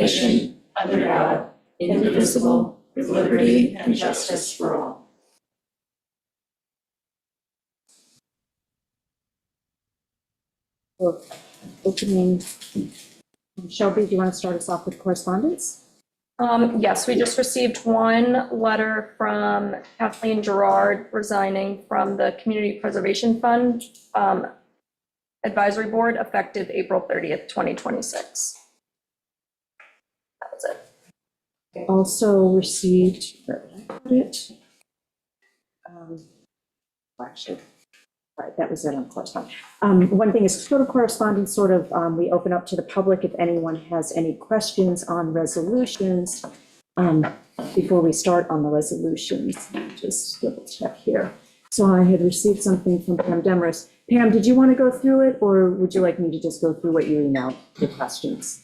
nation, under God, indivisible, with liberty and justice for all. Well, opening. Shelby, do you want to start us off with correspondence? Yes, we just received one letter from Kathleen Gerard resigning from the Community Preservation Fund Advisory Board effective April 30th, 2026. That was it. Also received, actually, right, that was it on correspondence. One thing is total correspondence, sort of, we open up to the public if anyone has any questions on resolutions. Before we start on the resolutions, just double check here. So I had received something from Pam Demarest. Pam, did you want to go through it, or would you like me to just go through what you emailed, the questions?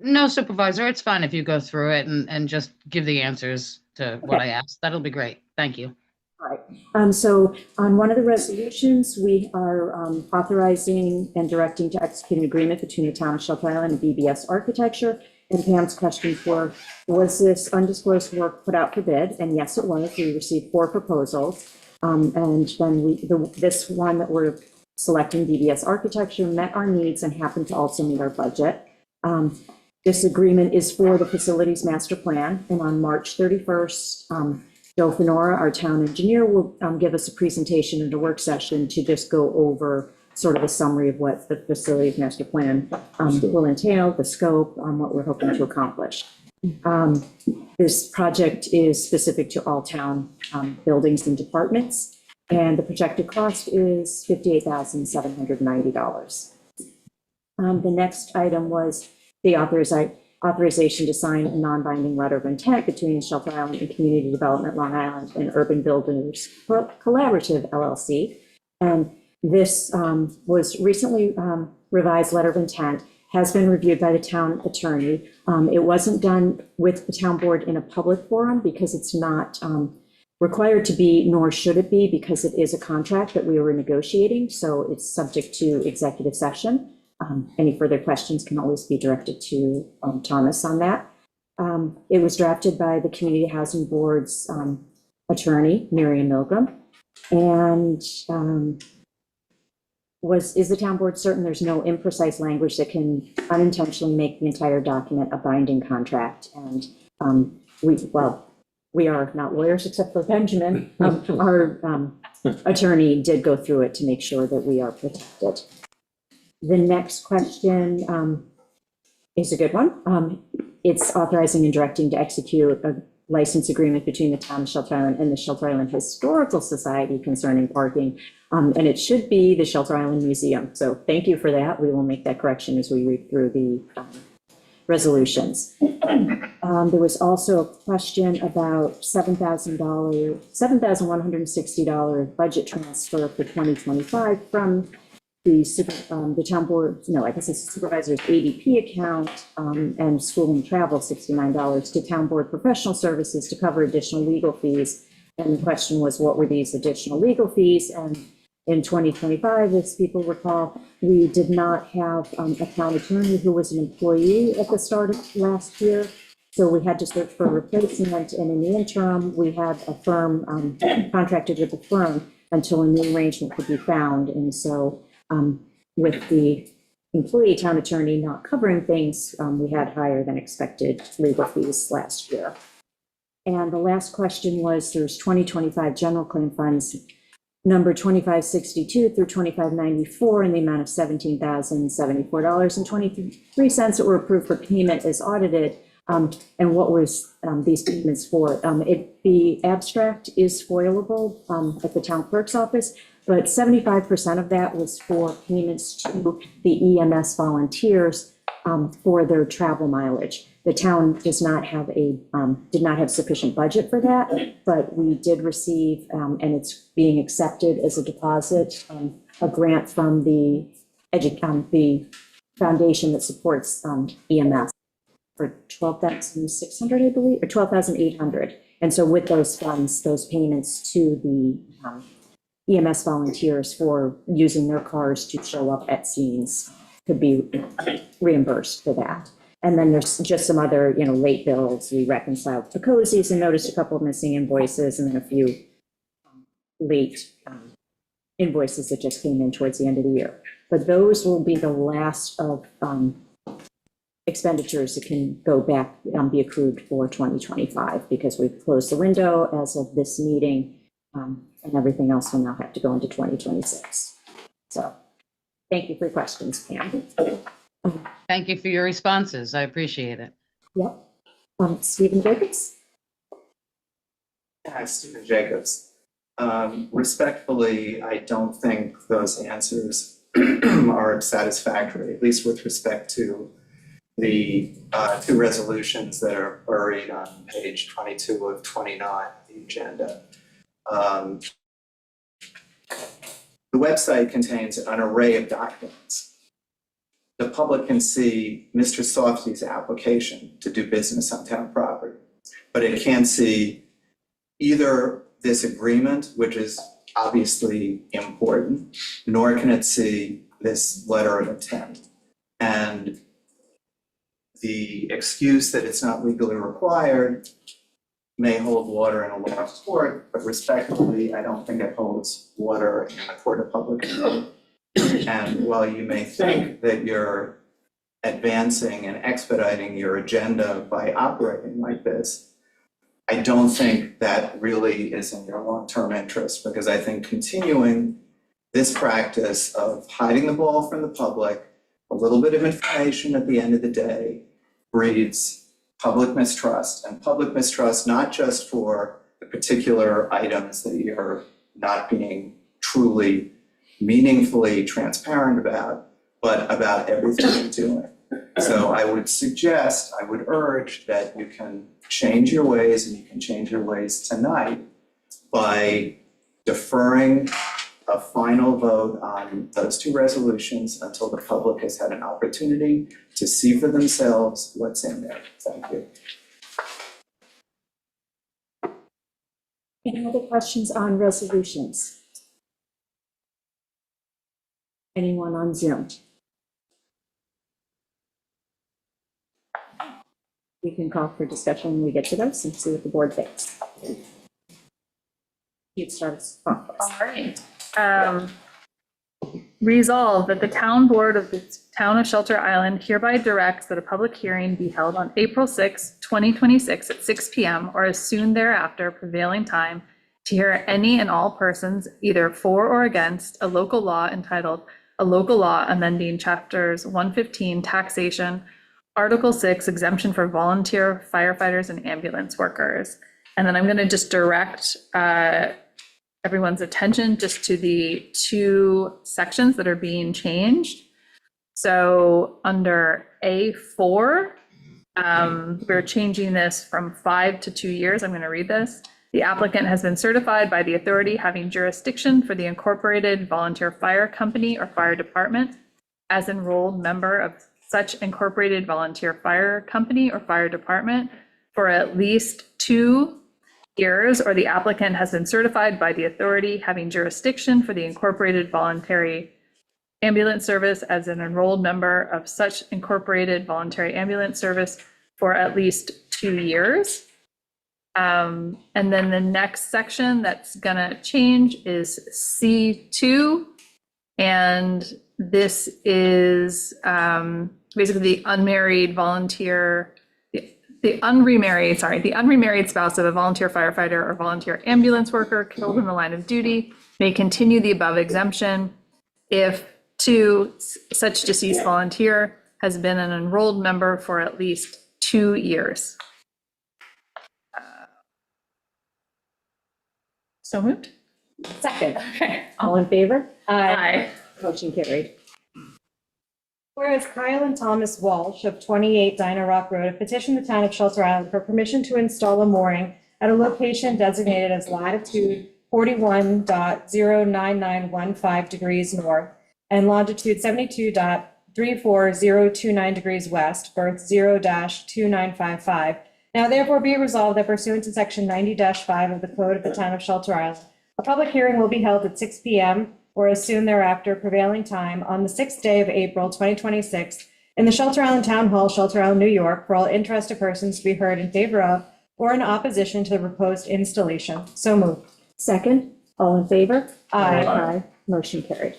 No, Supervisor, it's fine if you go through it and just give the answers to what I asked. That'll be great. Thank you. All right. So on one of the resolutions, we are authorizing and directing to execute an agreement between the town of Shelter Island and BBS Architecture. And Pam's question for, was this undisclosed work put out for bid? And yes, it was. We received 4 proposals. And then this one that we're selecting, BBS Architecture, met our needs and happened to also meet our budget. This agreement is for the facilities master plan. And on March 31st, Joe Fenora, our town engineer, will give us a presentation and a work session to just go over sort of a summary of what the facilities master plan will entail, the scope, what we're hoping to accomplish. This project is specific to all town buildings and departments, and the projected cost is $58,790. The next item was the authorization to sign a non-binding letter of intent between Shelter Island and Community Development Long Island and Urban Builders Collaborative, LLC. And this was recently revised letter of intent, has been reviewed by the town attorney. It wasn't done with the town board in a public forum because it's not required to be, nor should it be, because it is a contract that we were negotiating. So it's subject to executive session. Any further questions can always be directed to Thomas on that. It was drafted by the Community Housing Board's attorney, Miriam Milgram. And is the town board certain there's no imprecise language that can unintentionally make the entire document a binding contract? And we are not lawyers except for Benjamin. Our attorney did go through it to make sure that we are protected. The next question is a good one. It's authorizing and directing to execute a license agreement between the town of Shelter Island and the Shelter Island Historical Society concerning parking. And it should be the Shelter Island Museum. So thank you for that. We will make that correction as we read through the resolutions. There was also a question about $7,160 budget transfer for 2025 from the town board, no, I guess it's the supervisor's ADP account and school and travel, $69 to town board professional services to cover additional legal fees. And the question was, what were these additional legal fees? And in 2025, as people recall, we did not have a town attorney who was an employee at the start of last year. So we had to search for a replacement. And in the interim, we had a firm contracted with the firm until a new arrangement could be found. And so with the employee town attorney not covering things, we had higher than expected legal fees last year. And the last question was, there's 2025 general claim funds, number 2562 through 2594 in the amount of $17,074.23 that were approved for payment as audited. And what was these payments for? The abstract is foilable at the town clerk's office, but 75% of that was for payments to the EMS volunteers for their travel mileage. The town does not have did not have sufficient budget for that, but we did receive, and it's being accepted as a deposit, a grant from the foundation that supports EMS for $12,600, I believe, or $12,800. And so with those funds, those payments to the EMS volunteers for using their cars to show up at scenes could be reimbursed for that. And then there's just some other, late bills. We reconciled the cozies and noticed a couple of missing invoices, and then a few late invoices that just came in towards the end of the year. But those will be the last of expenditures that can go back, be accrued for 2025, because we've closed the window as of this meeting, and everything else will now have to go into 2026. So thank you for your questions, Pam. Thank you for your responses. I appreciate it. Yep. Stephen Jacobs? Hi, Stephen Jacobs. Respectfully, I don't think those answers are satisfactory, at least with respect to the two resolutions that are buried on page 22 of 29 of the agenda. The website contains an array of documents. The public can see Mr. Softee's application to do business on town property, but it can't see either this agreement, which is obviously important, nor can it see this letter of intent. And the excuse that it's not legally required may hold water in a law court, but respectfully, I don't think it holds water in a court of public opinion. And while you may think that you're advancing and expediting your agenda by operating like this, I don't think that really is in your long-term interest, because I think continuing this practice of hiding the ball from the public, a little bit of information at the end of the day, breeds public mistrust, and public mistrust not just for the particular items that you're not being truly meaningfully transparent about, but about everything you're doing. So I would suggest, I would urge that you can change your ways, and you can change your ways tonight by deferring a final vote on those two resolutions until the public has had an opportunity to see for themselves what's in there. Thank you. Any other questions on resolutions? Anyone on Zoom? We can call for discussion when we get to those and see what the board thinks. You'd start us off. All right. Resolved that the town board of the town of Shelter Island hereby directs that a public hearing be held on April 6, 2026 at 6 p.m. or as soon thereafter prevailing time to hear any and all persons either for or against a local law entitled a local law amending chapters 115 taxation, Article 6 exemption for volunteer firefighters and ambulance workers. And then I'm going to just direct everyone's attention just to the two sections that are being changed. So under A4, we're changing this from 5 to 2 years. I'm going to read this. The applicant has been certified by the authority having jurisdiction for the incorporated volunteer fire company or fire department as enrolled member of such incorporated volunteer fire company or fire department for at least 2 years, or the applicant has been certified by the authority having jurisdiction for the incorporated voluntary ambulance service as an enrolled member of such incorporated voluntary ambulance service for at least 2 years. And then the next section that's gonna change is C2. And this is basically the unmarried volunteer, the unremarried spouse of a volunteer firefighter or volunteer ambulance worker killed in the line of duty may continue the above exemption if 2, such deceased volunteer has been an enrolled member for at least 2 years. So moved? Second. Okay. All in favor? Aye. Motion carried. Whereas Kyle and Thomas Walsh of 28 Dinah Rock Road have petitioned the town of Shelter Island for permission to install a mooring at a location designated as latitude 41.09915 degrees north and longitude 72.34029 degrees west, berth 0-2955. Now therefore be resolved that pursuant to section 90-5 of the Code of the Town of Shelter Island, a public hearing will be held at 6 p.m. or as soon thereafter prevailing time on the 6th day of April, 2026, in the Shelter Island Town Hall, Shelter Island, New York, for all interested persons to be heard in favor of or in opposition to the proposed installation. So moved. Second, all in favor? Aye. Aye. Motion carried.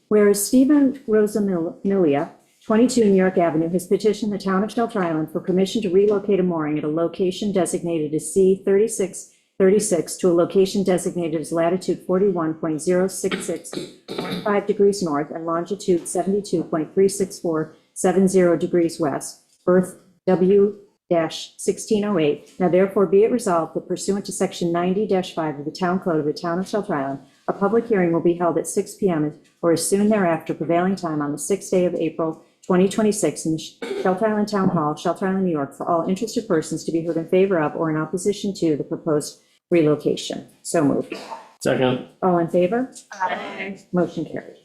Whereas Stephen Rosamilia, 22 New York Avenue, has petitioned the town of Shelter Island for permission to relocate a mooring at a location designated as C3636 to a location designated as latitude 41.06615 degrees north and longitude 72.36470 degrees west, berth W-1608. Now therefore be it resolved that pursuant to section 90-5 of the Town Code of the Town of Shelter Island, a public hearing will be held at 6 p.m. or as soon thereafter prevailing time on the 6th day of April 2026 in the Shelter Island Town Hall, Shelter Island, New York, for all interested persons to be heard in favor of or in opposition to the proposed relocation. So moved. Second. All in favor? Aye. Motion carried.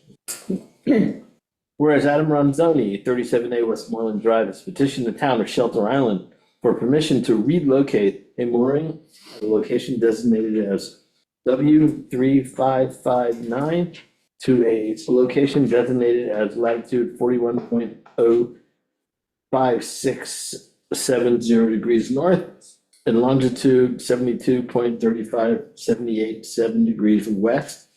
Whereas Adam Ronzoni, 37A Westmoreland Drive, has petitioned the town of Shelter Island for permission to relocate a mooring at a location designated as W3559 to a location designated as latitude 41.05670 degrees north and longitude 72.35787 degrees west,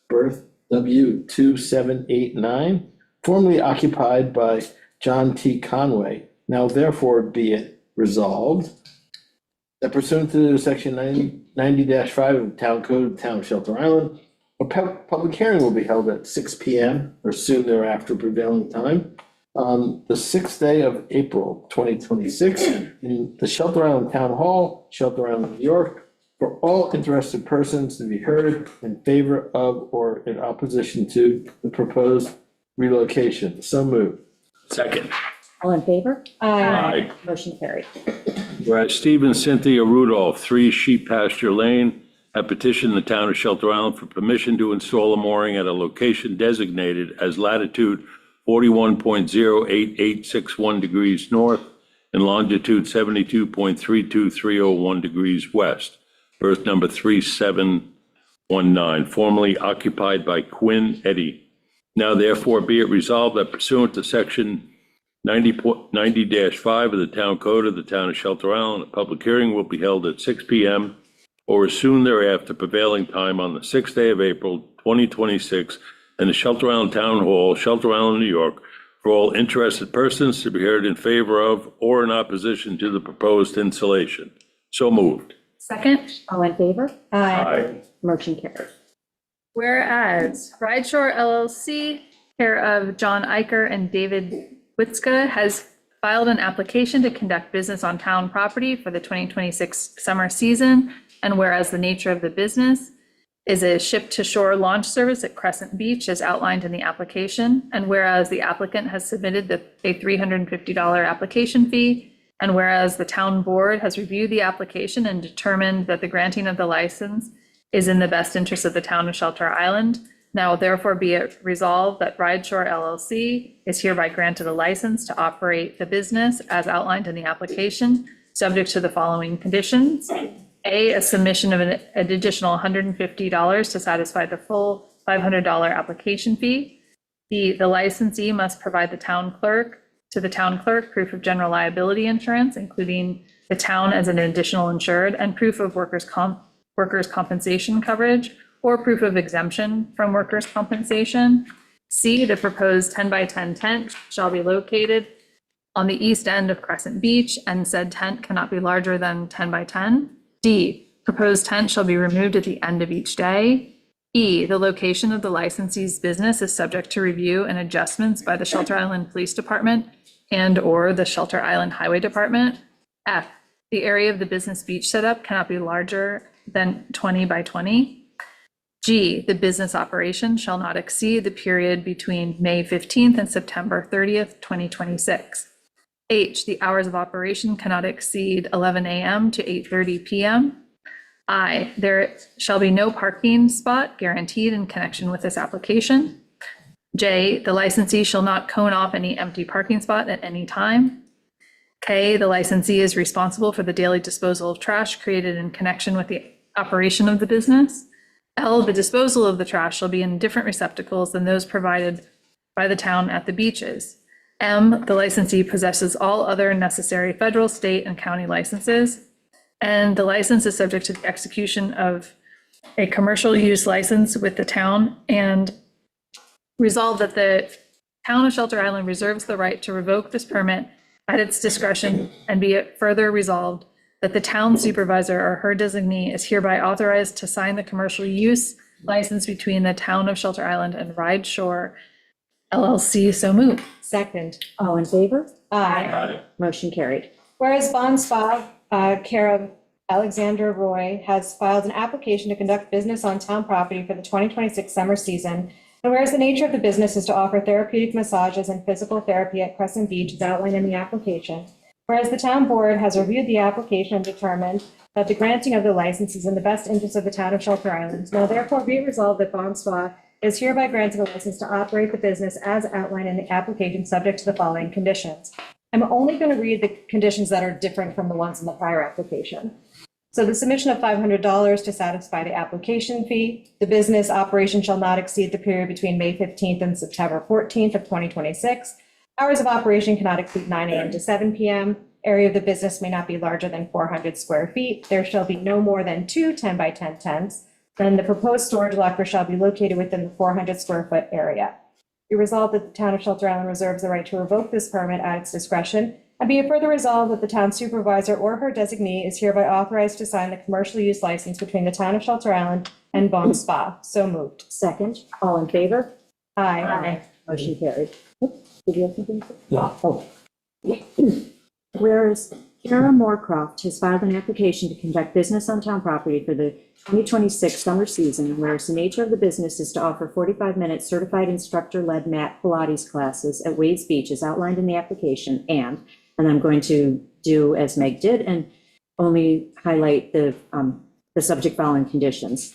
berth W2789, formerly occupied by John T. Conway. Now therefore be it resolved that pursuant to section 90-5 of the Town Code of the Town of Shelter Island, a public hearing will be held at 6 p.m. or soon thereafter prevailing time on the 6th day of April 2026 in the Shelter Island Town Hall, Shelter Island, New York, for all interested persons to be heard in favor of or in opposition to the proposed relocation. So moved. Second. All in favor? Aye. Motion carried. Whereas Steve and Cynthia Rudolph, 3 Sheep Pasture Lane, have petitioned the town of Shelter Island for permission to install a mooring at a location designated as latitude 41.08861 degrees north and longitude 72.32301 degrees west, berth number 3719, formerly occupied by Quinn Eddy. Now therefore be it resolved that pursuant to section 90-5 of the Town Code of the Town of Shelter Island, a public hearing will be held at 6 p.m. or as soon thereafter prevailing time on the 6th day of April 2026 in the Shelter Island Town Hall, Shelter Island, New York, for all interested persons to be heard in favor of or in opposition to the proposed installation. So moved. Second, All in favor? Aye. Motion carried. whereas Rideshore LLC, care of John Iker and David Witzka, has filed an application to conduct business on town property for the 2026 summer season, and whereas the nature of the business is a ship-to-shore launch service at Crescent Beach as outlined in the application, and whereas the applicant has submitted a $350 application fee, and whereas the town board has reviewed the application and determined that the granting of the license is in the best interest of the town of Shelter Island, now therefore be it resolved that Rideshore LLC is hereby granted a license to operate the business as outlined in the application, subject to the following conditions. A submission of an additional $150 to satisfy the full $500 application fee. B, the licensee must provide the town clerk proof of general liability insurance, including the town as an additional insured, and proof of workers' compensation coverage, or proof of exemption from workers' compensation. C, the proposed 10-by-10 tent shall be located on the east end of Crescent Beach, and said tent cannot be larger than 10-by-10. D, proposed tent shall be removed at the end of each day. E, the location of the licensee's business is subject to review and adjustments by the Shelter Island Police Department and/or the Shelter Island Highway Department. F, the area of the business beach setup cannot be larger than 20-by-20. G, the business operation shall not exceed the period between May 15th and September 30th, 2026. H, the hours of operation cannot exceed 11 a.m. to 8:30 p.m. I, there shall be no parking spot guaranteed in connection with this application. J, the licensee shall not cone off any empty parking spot at any time. K, the licensee is responsible for the daily disposal of trash created in connection with the operation of the business. L, the disposal of the trash shall be in different receptacles than those provided by the town at the beaches. M, the licensee possesses all other necessary federal, state, and county licenses. And the license is subject to the execution of a commercial use license with the town. And resolve that the town of Shelter Island reserves the right to revoke this permit at its discretion, and be it further resolved that the town supervisor or her designee is hereby authorized to sign the commercial use license between the town of Shelter Island and Ride Shore LLC. So moved. Second. All in favor? Aye. Motion carried. Whereas Bond Spa, care of Alexander Roy, has filed an application to conduct business on town property for the 2026 summer season, and whereas the nature of the business is to offer therapeutic massages and physical therapy at Crescent Beach as outlined in the application, whereas the town board has reviewed the application and determined that the granting of the license is in the best interest of the town of Shelter Island, now therefore be it resolved that Bond Spa is hereby granted a license to operate the business as outlined in the application, subject to the following conditions. I'm only going to read the conditions that are different from the ones in the prior application. So the submission of $500 to satisfy the application fee. The business operation shall not exceed the period between May 15th and September 14th of 2026. Hours of operation cannot exceed 9 a.m. to 7 p.m. Area of the business may not be larger than 400 square feet. There shall be no more than 2 10-by-10 tents. Then the proposed storage locker shall be located within the 400 square foot area. Be resolved that the town of Shelter Island reserves the right to revoke this permit at its discretion, and be it further resolved that the town supervisor or her designee is hereby authorized to sign the commercial use license between the town of Shelter Island and Bond Spa. So moved. Second. All in favor? Aye. Motion carried. Oops, did you have something? Yeah. Oh. Whereas Kara Moorcroft has filed an application to conduct business on town property for the 2026 summer season, whereas the nature of the business is to offer 45-minute certified instructor-led mat Pilates classes at Wade's Beach as outlined in the application, and I'm going to do as Meg did and only highlight the subject following conditions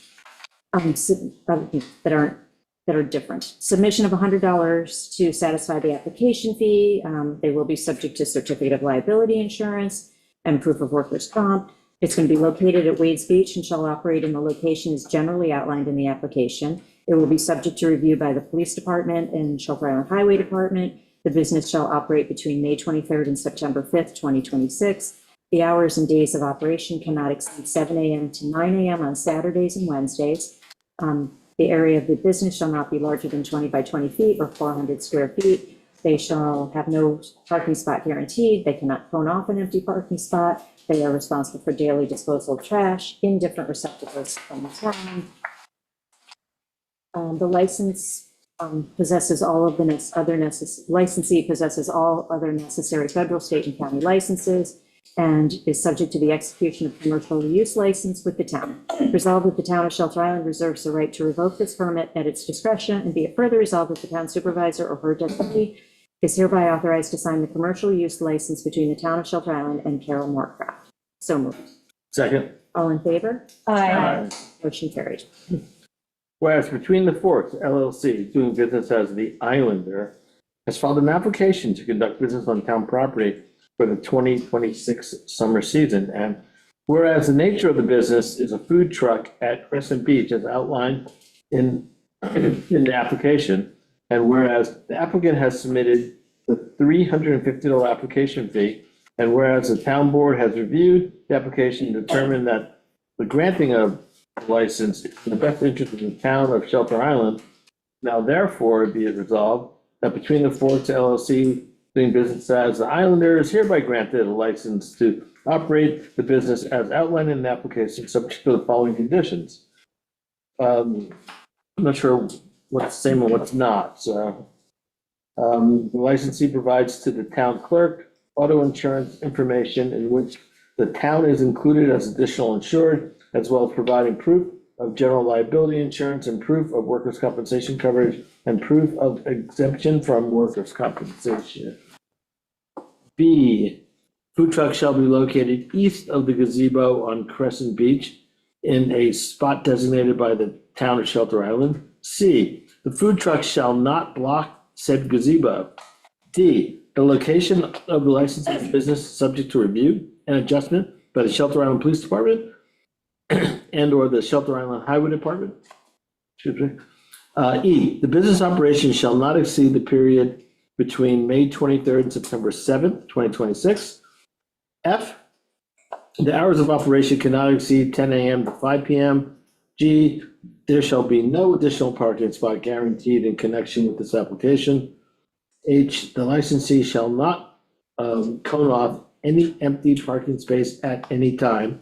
that are different. Submission of $100 to satisfy the application fee. They will be subject to certificate of liability insurance and proof of workers' comp. It's going to be located at Wade's Beach and shall operate in the location as generally outlined in the application. It will be subject to review by the police department and Shelter Island Highway Department. The business shall operate between May 23rd and September 5th, 2026. The hours and days of operation cannot exceed 7 a.m. to 9 a.m. on Saturdays and Wednesdays. The area of the business shall not be larger than 20 by 20 feet or 400 square feet. They shall have no parking spot guaranteed. They cannot phone off an empty parking spot. They are responsible for daily disposal of trash in different receptacles from the town. The license possesses all of the other licensee possesses all other necessary federal, state, and county licenses, and is subject to the execution of commercial use license with the town. Resolved that the town of Shelter Island reserves the right to revoke this permit at its discretion, and be it further resolved that the town supervisor or her designee is hereby authorized to sign the commercial use license between the town of Shelter Island and Carol Moorcroft. So moved. Second. All in favor? Aye. Motion carried. Whereas Between the Forks LLC, doing business as the Islander, has filed an application to conduct business on town property for the 2026 summer season. And whereas the nature of the business is a food truck at Crescent Beach as outlined in the application, and whereas the applicant has submitted the $350 application fee, and whereas the town board has reviewed the application and determined that the granting of the license is in the best interest of the town of Shelter Island, now therefore be it resolved that Between the Forks LLC, doing business as the Islander, is hereby granted a license to operate the business as outlined in the application, subject to the following conditions. I'm not sure what's the same and what's not. So the licensee provides to the town clerk auto insurance information in which the town is included as additional insured, as well as providing proof of general liability insurance and proof of workers' compensation coverage and proof of exemption from workers' compensation. B, food truck shall be located east of the gazebo on Crescent Beach in a spot designated by the town of Shelter Island. C, the food truck shall not block said gazebo. D, the location of the licensed business is subject to review and adjustment by the Shelter Island Police Department and or the Shelter Island Highway Department. Excuse me. E, the business operation shall not exceed the period between May 23rd and September 7th, 2026. F, the hours of operation cannot exceed 10 a.m. to 5 p.m. G, there shall be no additional parking spot guaranteed in connection with this application. H, the licensee shall not cone off any empty parking space at any time.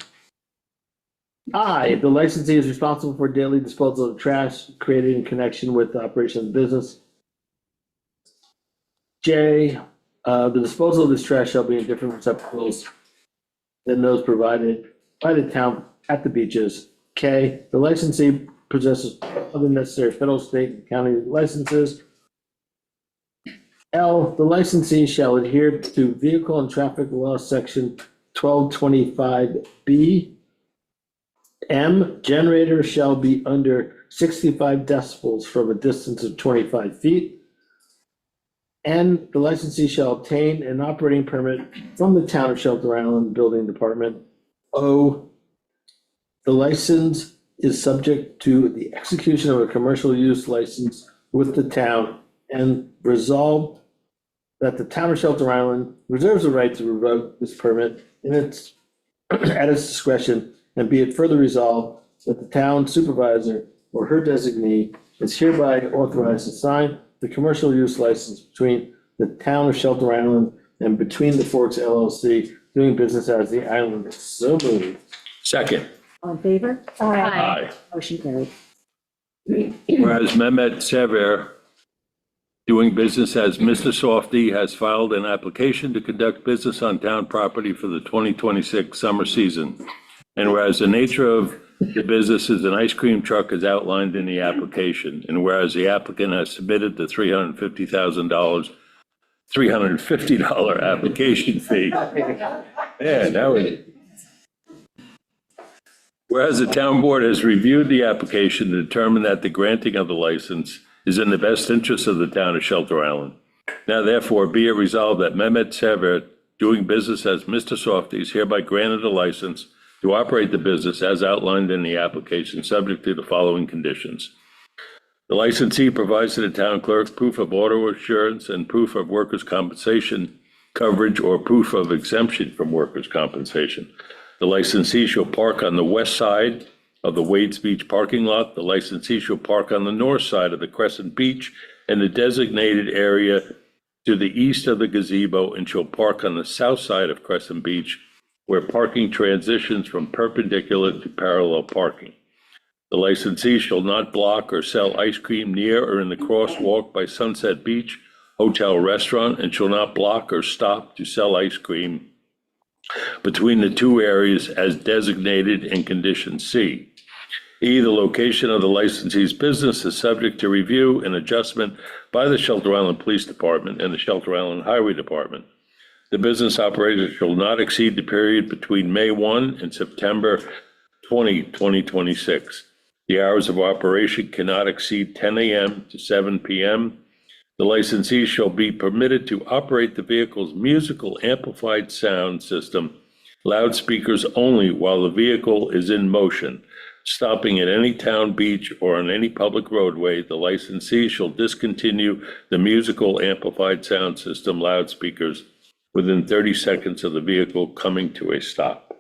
I, the licensee is responsible for daily disposal of trash created in connection with the operation of the business. J, the disposal of this trash shall be in different receptacles than those provided by the town at the beaches. K, the licensee possesses other necessary federal, state, and county licenses. L, the licensee shall adhere to vehicle and traffic law section 1225B. M, generators shall be under 65 decibels from a distance of 25 feet. N, the licensee shall obtain an operating permit from the town of Shelter Island Building Department. O, the license is subject to the execution of a commercial use license with the town, and resolved that the town of Shelter Island reserves the right to revoke this permit in its at its discretion, and be it further resolved that the town supervisor or her designee is hereby authorized to sign the commercial use license between the town of Shelter Island and Between the Forks LLC, doing business as the Islanders. So moved. Second. All in favor? Aye. Motion carried. Whereas Mehmet Sever, doing business as Mr. Softee, has filed an application to conduct business on town property for the 2026 summer season. And whereas the nature of the business is an ice cream truck as outlined in the application, and whereas the applicant has submitted the $350 application fee. Yeah, now it. Whereas the town board has reviewed the application to determine that the granting of the license is in the best interest of the town of Shelter Island. Now therefore be it resolved that Mehmet Sever, doing business as Mr. Softee, is hereby granted a license to operate the business as outlined in the application, subject to the following conditions. The licensee provides to the town clerk proof of auto insurance and proof of workers' compensation coverage or proof of exemption from workers' compensation. The licensee shall park on the west side of the Wades Beach parking lot. The licensee shall park on the north side of the Crescent Beach in the designated area to the east of the gazebo, and shall park on the south side of Crescent Beach where parking transitions from perpendicular to parallel parking. The licensee shall not block or sell ice cream near or in the crosswalk by Sunset Beach Hotel Restaurant, and shall not block or stop to sell ice cream between the two areas as designated in condition C. E, the location of the licensee's business is subject to review and adjustment by the Shelter Island Police Department and the Shelter Island Highway Department. The business operator shall not exceed the period between May 1 and September 20, 2026. The hours of operation cannot exceed 10 a.m. to 7 p.m. The licensee shall be permitted to operate the vehicle's musical amplified sound system, loudspeakers only, while the vehicle is in motion. Stopping at any town beach or on any public roadway, the licensee shall discontinue the musical amplified sound system loudspeakers within 30 seconds of the vehicle coming to a stop.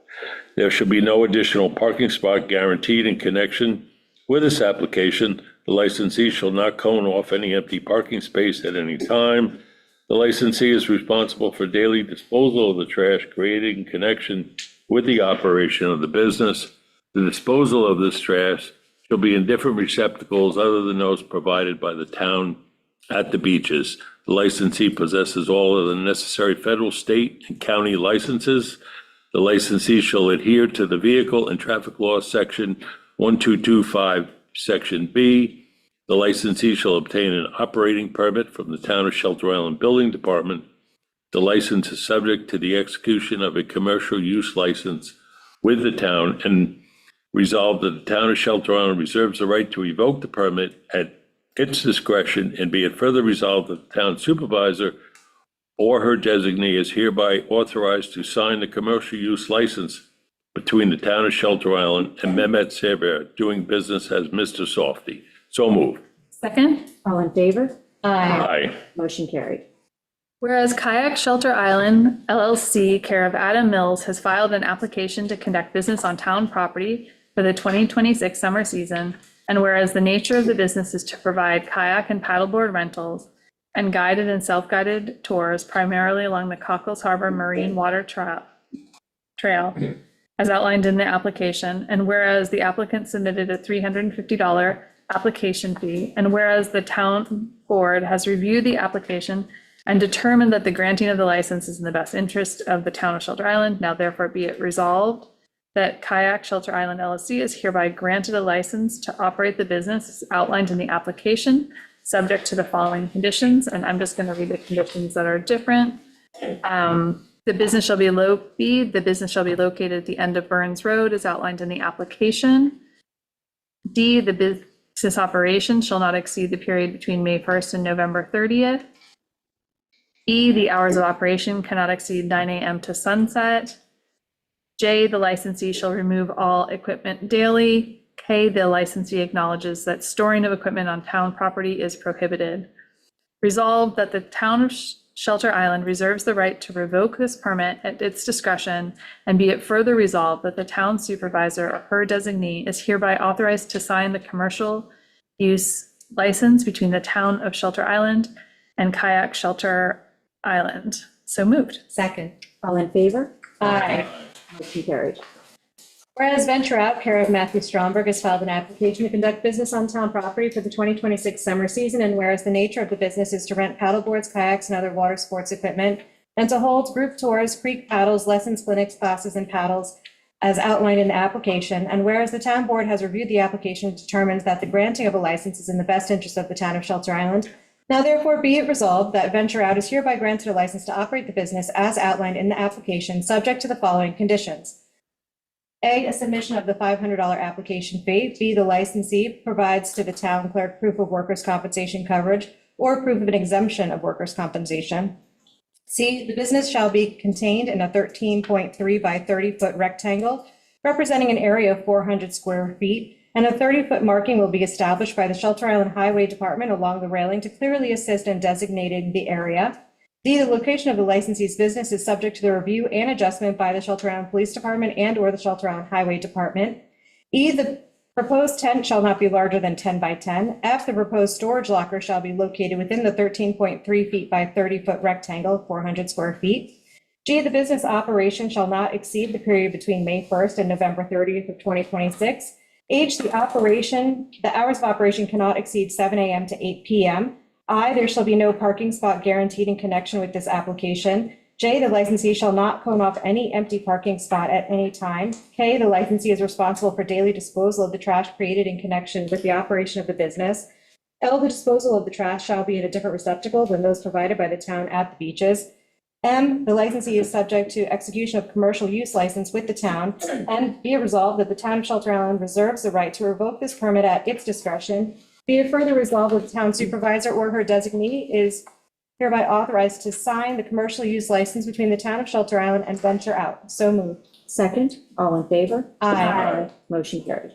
There shall be no additional parking spot guaranteed in connection with this application. The licensee shall not cone off any empty parking space at any time. The licensee is responsible for daily disposal of the trash created in connection with the operation of the business. The disposal of this trash shall be in different receptacles other than those provided by the town at the beaches. The licensee possesses all of the necessary federal, state, and county licenses. The licensee shall adhere to the Vehicle and Traffic Law Section 1225, Section B. The licensee shall obtain an operating permit from the Town of Shelter Island Building Department. The license is subject to the execution of a commercial use license with the town, and resolved that the Town of Shelter Island reserves the right to revoke the permit at its discretion, and be it further resolved that the town supervisor or her designee is hereby authorized to sign the commercial use license between the Town of Shelter Island and Mehmet Sever, doing business as Mr. Softee. So moved. Second? All in favor? Aye. Aye. Motion carried. Whereas Kayak Shelter Island LLC, care of Adam Mills, has filed an application to conduct business on town property for the 2026 summer season, and whereas the nature of the business is to provide kayak and paddleboard rentals and guided and self-guided tours primarily along the Cockles Harbor Marine Water Trail, as outlined in the application, and whereas the applicant submitted a $350 application fee, and whereas the town board has reviewed the application and determined that the granting of the license is in the best interest of the town of Shelter Island, now therefore be it resolved that Kayak Shelter Island LLC is hereby granted a license to operate the business as outlined in the application, subject to the following conditions, and I'm just going to read the conditions that are different. The business shall be the business shall be located at the end of Burns Road as outlined in the application. D, the business operation shall not exceed the period between May 1st and November 30th. E, the hours of operation cannot exceed 9 a.m. to sunset. J, the licensee shall remove all equipment daily. K, the licensee acknowledges that storing of equipment on town property is prohibited. Resolved that the town of Shelter Island reserves the right to revoke this permit at its discretion, and be it further resolved that the town supervisor or her designee is hereby authorized to sign the commercial use license between the town of Shelter Island and Kayak Shelter Island. So moved. Second. All in favor? Aye. Motion carried. Whereas Venture Out, care of Matthew Stromberg, has filed an application to conduct business on town property for the 2026 summer season, and whereas the nature of the business is to rent paddleboards, kayaks, and other water sports equipment, and to hold group tours, creek paddles, lessons, clinics, classes, and paddles as outlined in the application, and whereas the town board has reviewed the application and determined that the granting of a license is in the best interest of the town of Shelter Island, now therefore be it resolved that Venture Out is hereby granted a license to operate the business as outlined in the application, subject to the following conditions. A, a submission of the $500 application fee. B, the licensee provides to the town clerk proof of workers' compensation coverage or proof of an exemption of workers' compensation. C, the business shall be contained in a 13.3 by 30-foot rectangle representing an area of 400 square feet, and a 30-foot marking will be established by the Shelter Island Highway Department along the railing to clearly assist in designating the area. D, the location of the licensee's business is subject to the review and adjustment by the Shelter Island Police Department and/or the Shelter Island Highway Department. E, the proposed tent shall not be larger than 10 by 10. F, the proposed storage locker shall be located within the 13.3 feet by 30-foot rectangle, 400 square feet. G, the business operation shall not exceed the period between May 1st and November 30th of 2026. H, the hours of operation cannot exceed 7 a.m. to 8 p.m. I, there shall be no parking spot guaranteed in connection with this application. J, the licensee shall not cone off any empty parking spot at any time. K, the licensee is responsible for daily disposal of the trash created in connection with the operation of the business. L, the disposal of the trash shall be in a different receptacle than those provided by the town at the beaches. M, the licensee is subject to execution of commercial use license with the town. And be it resolved that the town of Shelter Island reserves the right to revoke this permit at its discretion. Be it further resolved that the town supervisor or her designee is hereby authorized to sign the commercial use license between the town of Shelter Island and Venture Out. So moved. Second. All in favor? Aye. Motion carried.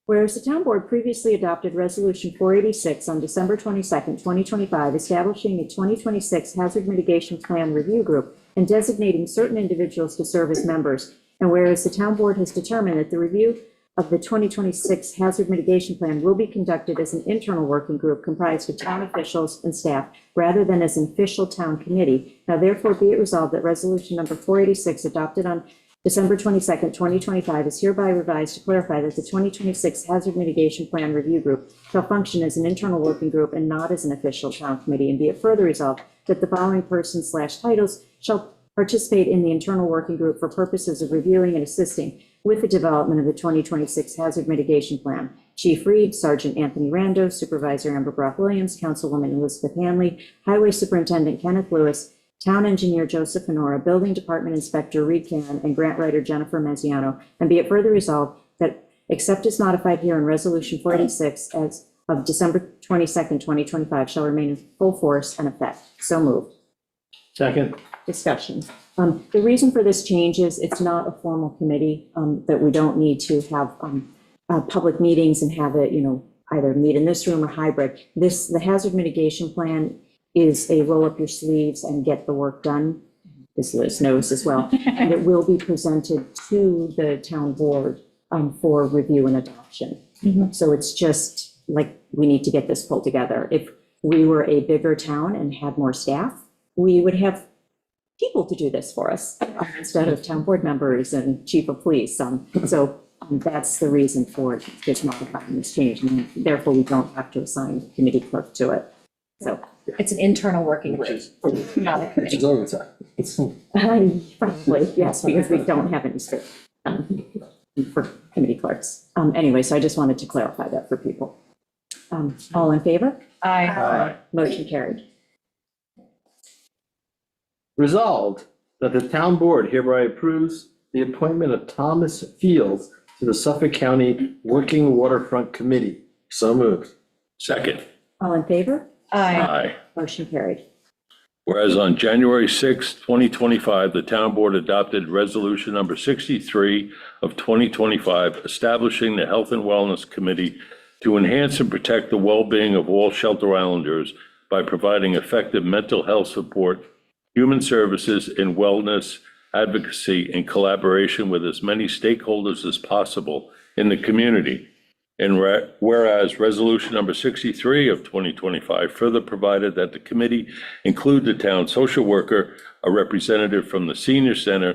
Whereas the town board previously adopted Resolution 486 on December 22nd, 2025, establishing a 2026 Hazard Mitigation Plan Review Group and designating certain individuals to serve as members, and whereas the town board has determined that the review of the 2026 Hazard Mitigation Plan will be conducted as an internal working group comprised of town officials and staff, rather than as an official town committee. Now therefore be it resolved that Resolution number 486 adopted on December 22nd, 2025 is hereby revised to clarify that the 2026 Hazard Mitigation Plan Review Group shall function as an internal working group and not as an official town committee, and be it further resolved that the following persons/titles shall participate in the internal working group for purposes of reviewing and assisting with the development of the 2026 Hazard Mitigation Plan. Chief Reed, Sergeant Anthony Rando, Supervisor Amber Brock Williams, Councilwoman Elizabeth Hanley, Highway Superintendent Kenneth Lewis, Town Engineer Joseph Honora, Building Department Inspector Reed Cannon, and Grant Writer Jennifer Mazziano. And be it further resolved that, except as modified here in Resolution 486 as of December 22nd, 2025, shall remain in full force and effect. So moved. Second. Discussion. The reason for this change is it's not a formal committee, that we don't need to have public meetings and have it, either meet in this room or hybrid. The hazard mitigation plan is a roll up your sleeves and get the work done, as Liz knows as well. And it will be presented to the town board for review and adoption. So it's just like, we need to get this pulled together. If we were a bigger town and had more staff, we would have people to do this for us instead of town board members and chief of police. So that's the reason for this modifying this change, and therefore we don't have to assign a committee clerk to it. So It's an internal working group, not a Which committee. is overtime. probably, yes, because we don't have any space for committee clerks. Anyway, so I just wanted to clarify that for people. All in favor? Aye. Motion carried. Resolved that the town board hereby approves the appointment of Thomas Fields to the Suffolk County Working Waterfront Committee. So moved. Second. All in favor? Aye. Aye. Motion carried. Whereas on January 6, 2025, the town board adopted resolution number 63 of 2025, establishing the Health and Wellness Committee to enhance and protect the well-being of all Shelter Islanders by providing effective mental health support, human services, and wellness advocacy in collaboration with as many stakeholders as possible in the community. And whereas resolution number 63 of 2025 further provided that the committee include the town social worker, a representative from the senior center,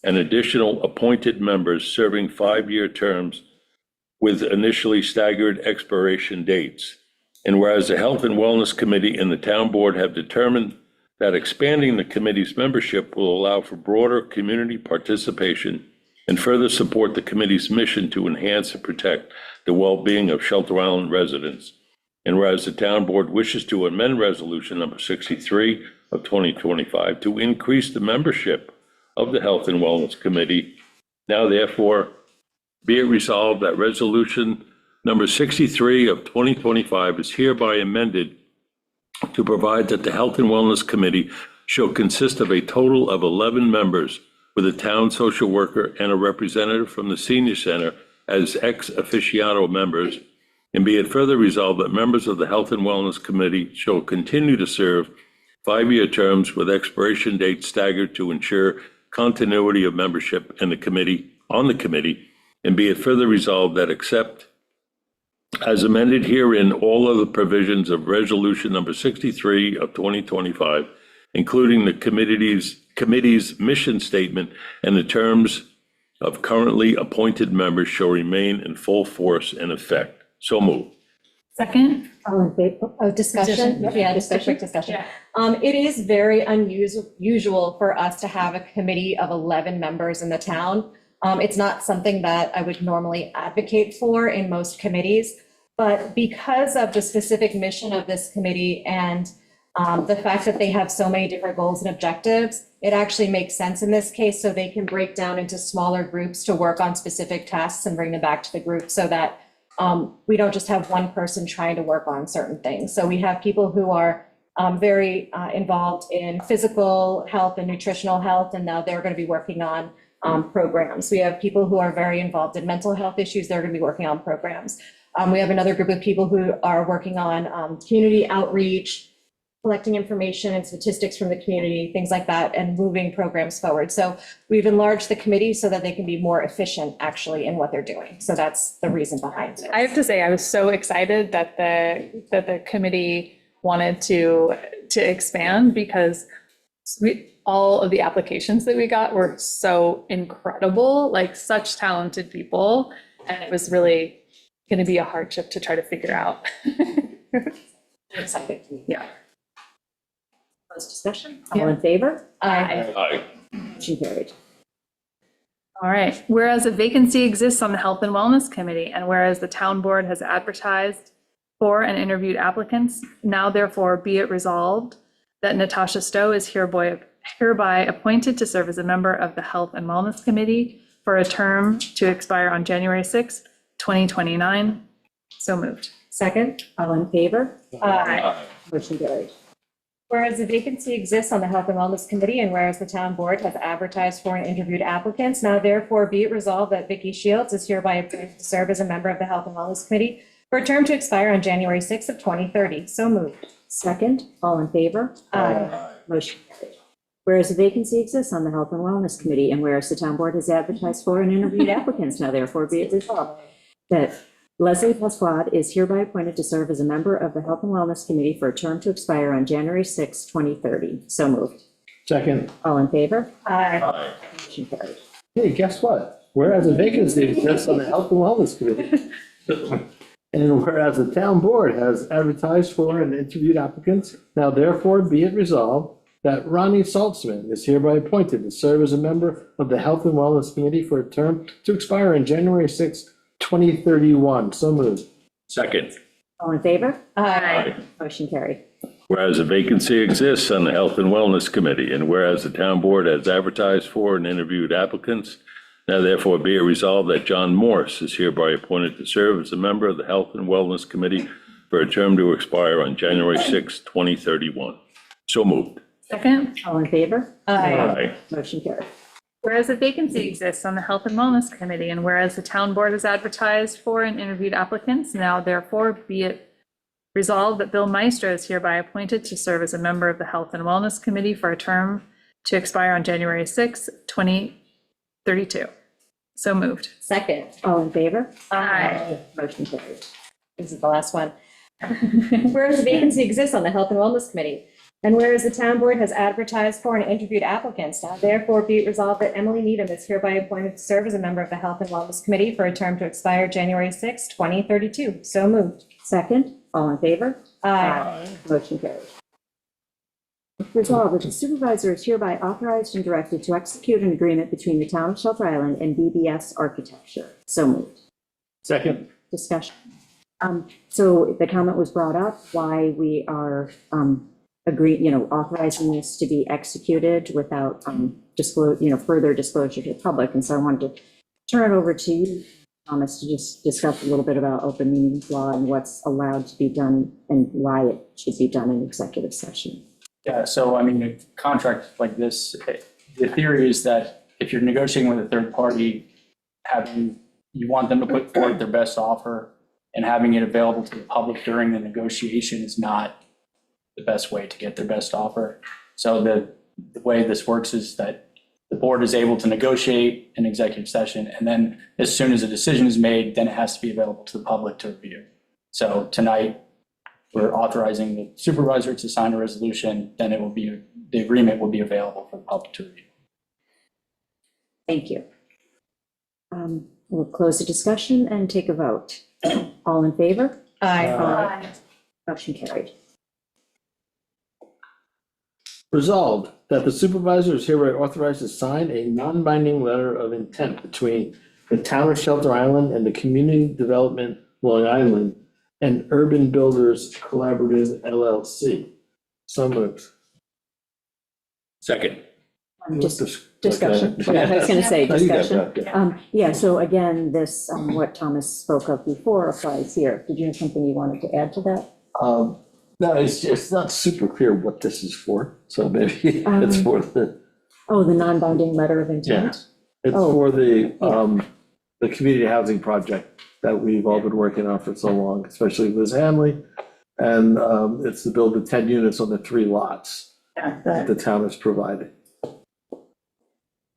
and additional appointed members serving 5-year terms with initially staggered expiration dates. And whereas the Health and Wellness Committee and the town board have determined that expanding the committee's membership will allow for broader community participation and further support the committee's mission to enhance and protect the well-being of Shelter Island residents. And whereas the town board wishes to amend resolution number 63 of 2025 to increase the membership of the Health and Wellness Committee, now therefore be it resolved that resolution number 63 of 2025 is hereby amended to provide that the Health and Wellness Committee shall consist of a total of 11 members, with a town social worker and a representative from the senior center as ex officio members, and be it further resolved that members of the Health and Wellness Committee shall continue to serve 5-year terms with expiration dates staggered to ensure continuity of membership in the committee, and be it further resolved that except as amended herein, all other provisions of resolution number 63 of 2025, including the committee's mission statement and the terms of currently appointed members, shall remain in full force and effect. So moved. Second? All in favor? Oh, discussion? Yeah, just a quick discussion. It is very unusual for us to have a committee of 11 members in the town. It's not something that I would normally advocate for in most committees, but because of the specific mission of this committee and the fact that they have so many different goals and objectives, it actually makes sense in this case, so they can break down into smaller groups to work on specific tasks and bring them back to the group, so that we don't just have one person trying to work on certain things. So we have people who are very involved in physical health and nutritional health, and now they're going to be working on programs. We have people who are very involved in mental health issues. They're going to be working on programs. We have another group of people who are working on community outreach, collecting information and statistics from the community, things like that, and moving programs forward. So we've enlarged the committee so that they can be more efficient actually in what they're doing. So that's the reason behind it. I have to say, I was so excited that the committee wanted to expand, because all of the applications that we got were so incredible, like such talented people. And it was really going to be a hardship to try to figure out. Excited. Yeah. Close discussion. All in favor? Aye. Aye. Motion carried. All right. Whereas a vacancy exists on the Health and Wellness Committee, and whereas the town board has advertised for and interviewed applicants, now therefore be it resolved that Natasha Stowe is hereby appointed to serve as a member of the Health and Wellness Committee for a term to expire on January 6th, 2029. So moved. Second. All in favor? Aye. Motion carried. Whereas a vacancy exists on the Health and Wellness Committee, and whereas the town board has advertised for and interviewed applicants, now therefore be it resolved that Vicki Shields is hereby approved to serve as a member of the Health and Wellness Committee for a term to expire on January 6th of 2030. So moved. Second, all in favor? Motion carried. Whereas a vacancy exists on the Health and Wellness Committee, and whereas the town board has advertised for and interviewed applicants, now therefore be it resolved that Leslie Pasquad is hereby appointed to serve as a member of the Health and Wellness Committee for a term to expire on January 6, 2030. So moved. Second. All in favor? Aye. Motion carried. Hey, guess what? Whereas a vacancy exists on the Health and Wellness Committee. And whereas the town board has advertised for and interviewed applicants, now therefore be it resolved that Ronnie Saltzman is hereby appointed to serve as a member of the Health and Wellness Committee for a term to expire on January 6, 2031. So moved. Second. All in favor? Aye. Motion carried. Whereas a vacancy exists on the Health and Wellness Committee, and whereas the town board has advertised for and interviewed applicants, now therefore be it resolved that John Morse is hereby appointed to serve as a member of the Health and Wellness Committee for a term to expire on January 6, 2031. So moved. Second, All in favor? Aye. Motion carried. whereas a vacancy exists on the Health and Wellness Committee, and whereas the town board has advertised for and interviewed applicants, now therefore be it resolved that Bill Maestro is hereby appointed to serve as a member of the Health and Wellness Committee for a term to expire on January 6, 2032. So moved. Second. All in favor? Aye. Motion carried. This is the last one. Whereas a vacancy exists on the Health and Wellness Committee, and whereas the town board has advertised for and interviewed applicants, now therefore be it resolved that Emily Needham is hereby appointed to serve as a member of the Health and Wellness Committee for a term to expire January 6, 2032. So moved. Second, all in favor? Aye. Motion carried. Resolved that the supervisor is hereby authorized and directed to execute an agreement between the town of Shelter Island and BBS Architecture. So moved. Second. Discussion. So the comment was brought up why we are authorizing this to be executed without further disclosure to the public. And so I wanted to turn it over to you, Thomas, to just discuss a little bit about open meetings law and what's allowed to be done and why it should be done in executive session. Yeah, so I mean, a contract like this, the theory is that if you're negotiating with a third party, you want them to put forward their best offer, and having it available to the public during the negotiation is not the best way to get their best offer. So the way this works is that the board is able to negotiate an executive session, and then as soon as a decision is made, then it has to be available to the public to review. So tonight, we're authorizing the supervisor to sign a resolution, then the agreement will be available for the public to review. Thank you. We'll close the discussion and take a vote. All in favor? Aye. Motion carried. Resolved that the supervisor is hereby authorized to sign a non-binding letter of intent between the town of Shelter Island and the Community Development Long Island and Urban Builders Collaborative LLC. So moved. Second. Discussion. Okay. Yeah, I was going to say No, you got discussion. that, yeah. Yeah, so again, this, what Thomas spoke of before applies here. Did you have something you wanted to add to that? No, it's not super clear what this is for, so maybe it's for the, Oh, the non-binding letter of intent? it's Oh, for the community housing project that we've all been working on for so long, especially Liz Hanley. And it's to build the 10 units on the 3 lots that the town has provided.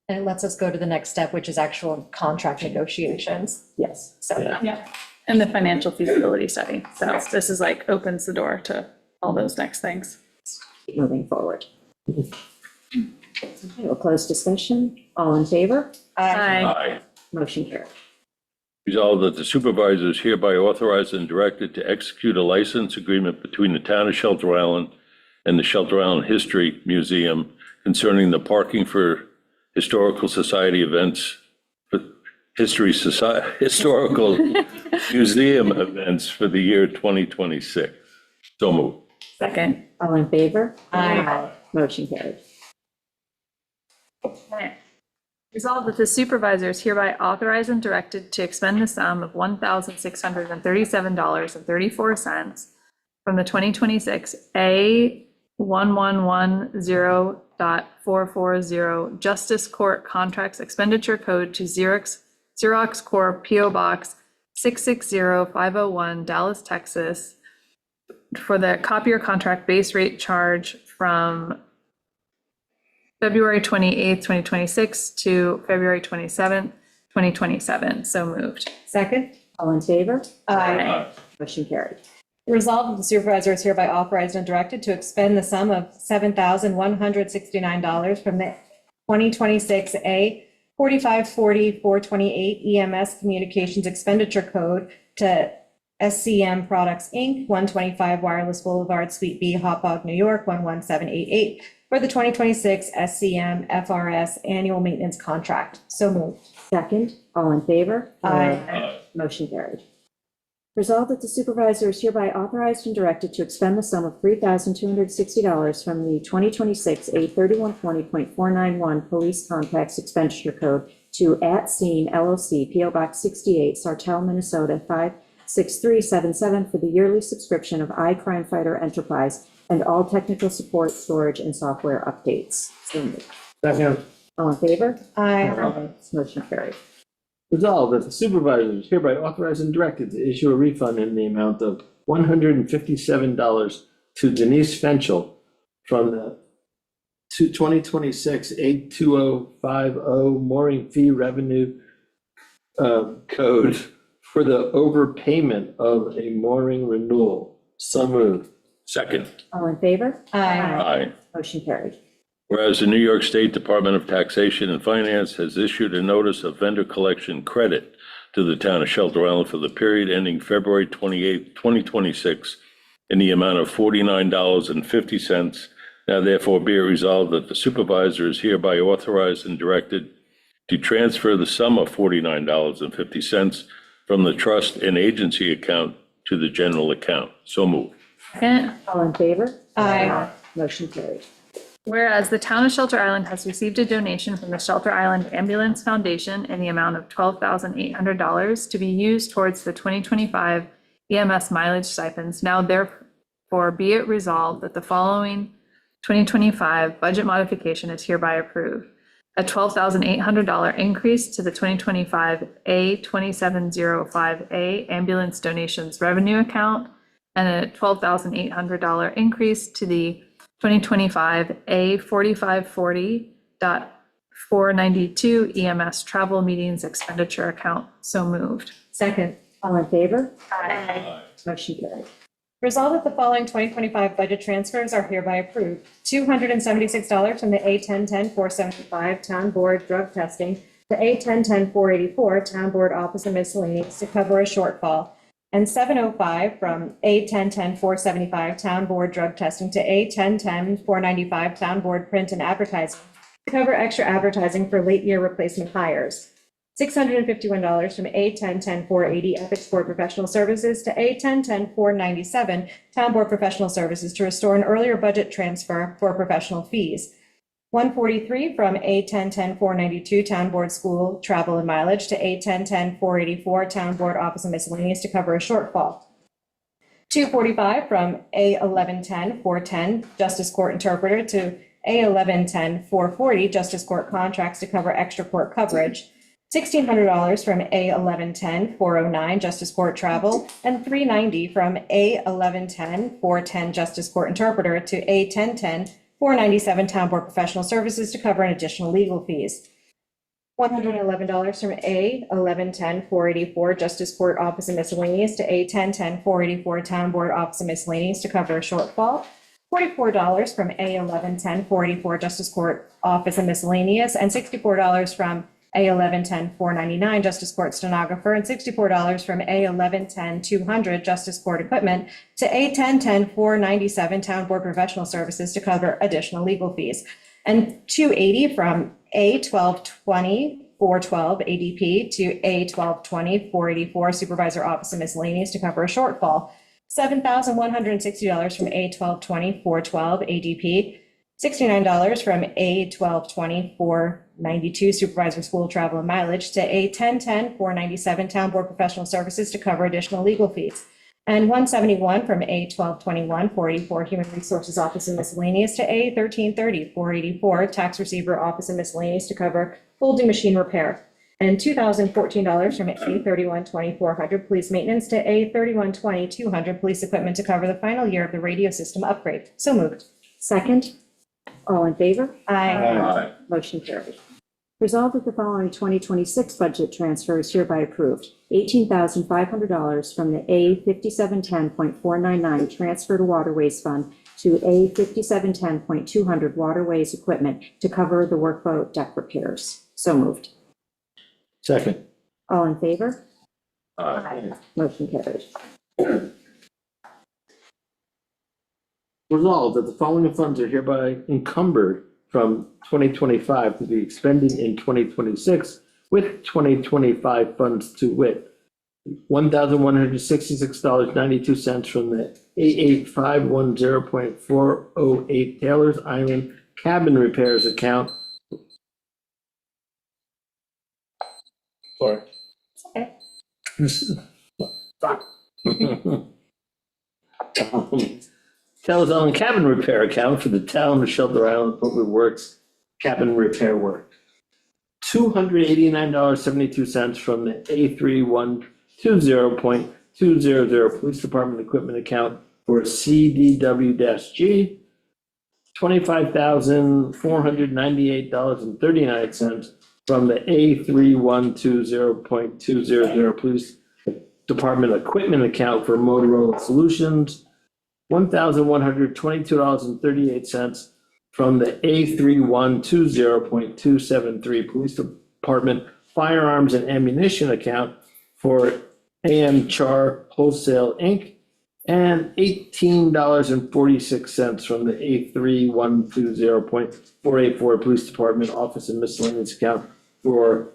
And it lets us go to the next step, which is actual contract negotiations. Yes. So, Yeah. Yeah, and the financial feasibility study. So this is like opens the door to all those next things. Keep moving forward. Okay, we'll close discussion. All in favor? Aye. Aye. Motion carried. Resolved that the supervisor is hereby authorized and directed to execute a license agreement between the town of Shelter Island and the Shelter Island History Museum concerning the parking for Historical Society events, historical museum events for the year 2026. So moved. Second. All in favor? Aye. Motion carried. Okay. Resolved that the supervisor is hereby authorized and directed to expend the sum of $1,637.34 from the 2026 A1110.440 Justice Court Contracts Expenditure Code to Xerox Corp. P.O. Box 660501, Dallas, Texas for the copier contract base rate charge from February 28th, 2026 to February 27th, 2027. So moved. Second. All in favor? Aye. Motion carried. Resolved that the supervisor is hereby authorized and directed to expend the sum of $7,169 from the 2026 A 4540-428 EMS Communications Expenditure Code to SCM Products, Inc., 125 Wireless Boulevard, Suite B, Hauppauge, New York, 11788, for the 2026 SCM FRS Annual Maintenance Contract. So moved. Second, all in favor? Aye. Motion carried. Resolved that the supervisor is hereby authorized and directed to expend the sum of $3,260 from the 2026 A3120.491 Police Complex Expenditure Code to At Scene LLC, PO Box 68, Sartell, Minnesota 56377 for the yearly subscription of iCrime Fighter Enterprise and all technical support, storage, and software updates. So moved. Second, All in favor? Aye. Motion carried. resolved that the supervisor is hereby authorized and directed to issue a refund in the amount of $157 to Denise Fenchel from the 2026 82050 mooring fee revenue code for the overpayment of a mooring renewal. So moved. Second. All in favor? Aye. Aye. Motion carried. Whereas the New York State Department of Taxation and Finance has issued a notice of vendor collection credit to the town of Shelter Island for the period ending February 28, 2026, in the amount of $49.50. Now therefore be it resolved that the supervisor is hereby authorized and directed to transfer the sum of $49.50 from the trust and agency account to the general account. So moved. Second, All in favor? Aye. Motion carried. whereas the town of Shelter Island has received a donation from the Shelter Island Ambulance Foundation in the amount of $12,800 to be used towards the 2025 EMS mileage stipends. Now therefore be it resolved that the following 2025 budget modification is hereby approved. A $12,800 increase to the 2025 A2705A ambulance donations revenue account and a $12,800 increase to the 2025 A4540.492 EMS travel meetings expenditure account. So moved. Second. All in favor? Aye. Motion carried. Resolved that the following 2025 budget transfers are hereby approved. $276 from the A1010-475 Town Board Drug Testing to A1010-484 Town Board Office and Miscellaneous to cover a shortfall, and $705 from A1010-475 Town Board Drug Testing to A1010-495 Town Board Print and Advertising to cover extra advertising for late year replacement hires. $651 from A1010-480 Ethics Board Professional Services to A1010-497 Town Board Professional Services to restore an earlier budget transfer for professional fees. $143 from A1010-492 Town Board School Travel and Mileage to A1010-484 Town Board Office and Miscellaneous to cover a shortfall. $245 from A1110-410 Justice Court Interpreter to A1110-440 Justice Court Contracts to cover extra court coverage. $1,600 from A1110-409 Justice Court Travel, and $390 from A1110-410 Justice Court Interpreter to A1010-497 Town Board Professional Services to cover an additional legal fees. $111 from A1110-484 Justice Court Office and Miscellaneous to A1010-484 Town Board Office and Miscellaneous to cover a shortfall. $44 from A1110-484 Justice Court Office and Miscellaneous, and $64 from A1110-499 Justice Court Stenographer, and $64 from A1110-200 Justice Court Equipment to A1010-497 Town Board Professional Services to cover additional legal fees, and $280 from A1220-412 ADP to A1220-484 Supervisor Office and Miscellaneous to cover a shortfall, $7,160 from A1220-412 ADP, $69 from A1220-492 Supervisor School Travel and Mileage to A1010-497 Town Board Professional Services to cover additional legal fees, and $171 from A1221-484 Human Resources Office and Miscellaneous to A1330-484 Tax Receiver Office and Miscellaneous to cover folding machine repair. and $2,014 from A3120-400 Police Maintenance to A3120-200 Police Equipment to cover the final year of the radio system upgrade. So moved. Second, all in favor? Aye. Motion carried. Resolved that the following 2026 budget transfer is hereby approved. $18,500 from the A5710.499 Transfer to Waterways Fund to A5710.200 Waterways Equipment to cover the workboat deck repairs. So moved. Second. All in favor? Aye. Motion carried. Resolved that the following funds are hereby encumbered from 2025 to be expended in 2026 with 2025 funds to wit. $1,166.92 from the A8510.408 Taylor's Island Cabin Repairs account. Sorry. Taylor's Island Cabin Repair account for the town of Shelter Island Public Works cabin repair work. $289.72 from the A3120.200 Police Department Equipment account for CDW-G. $25,498.39 from the A3120.200 Police Department Equipment account for Motorola Solutions. $1,122.38 from the A3120.273 Police Department Firearms and Ammunition account for AM Char Wholesale, Inc., and $18.46 from the A3120.484 Police Department Office and Miscellaneous account for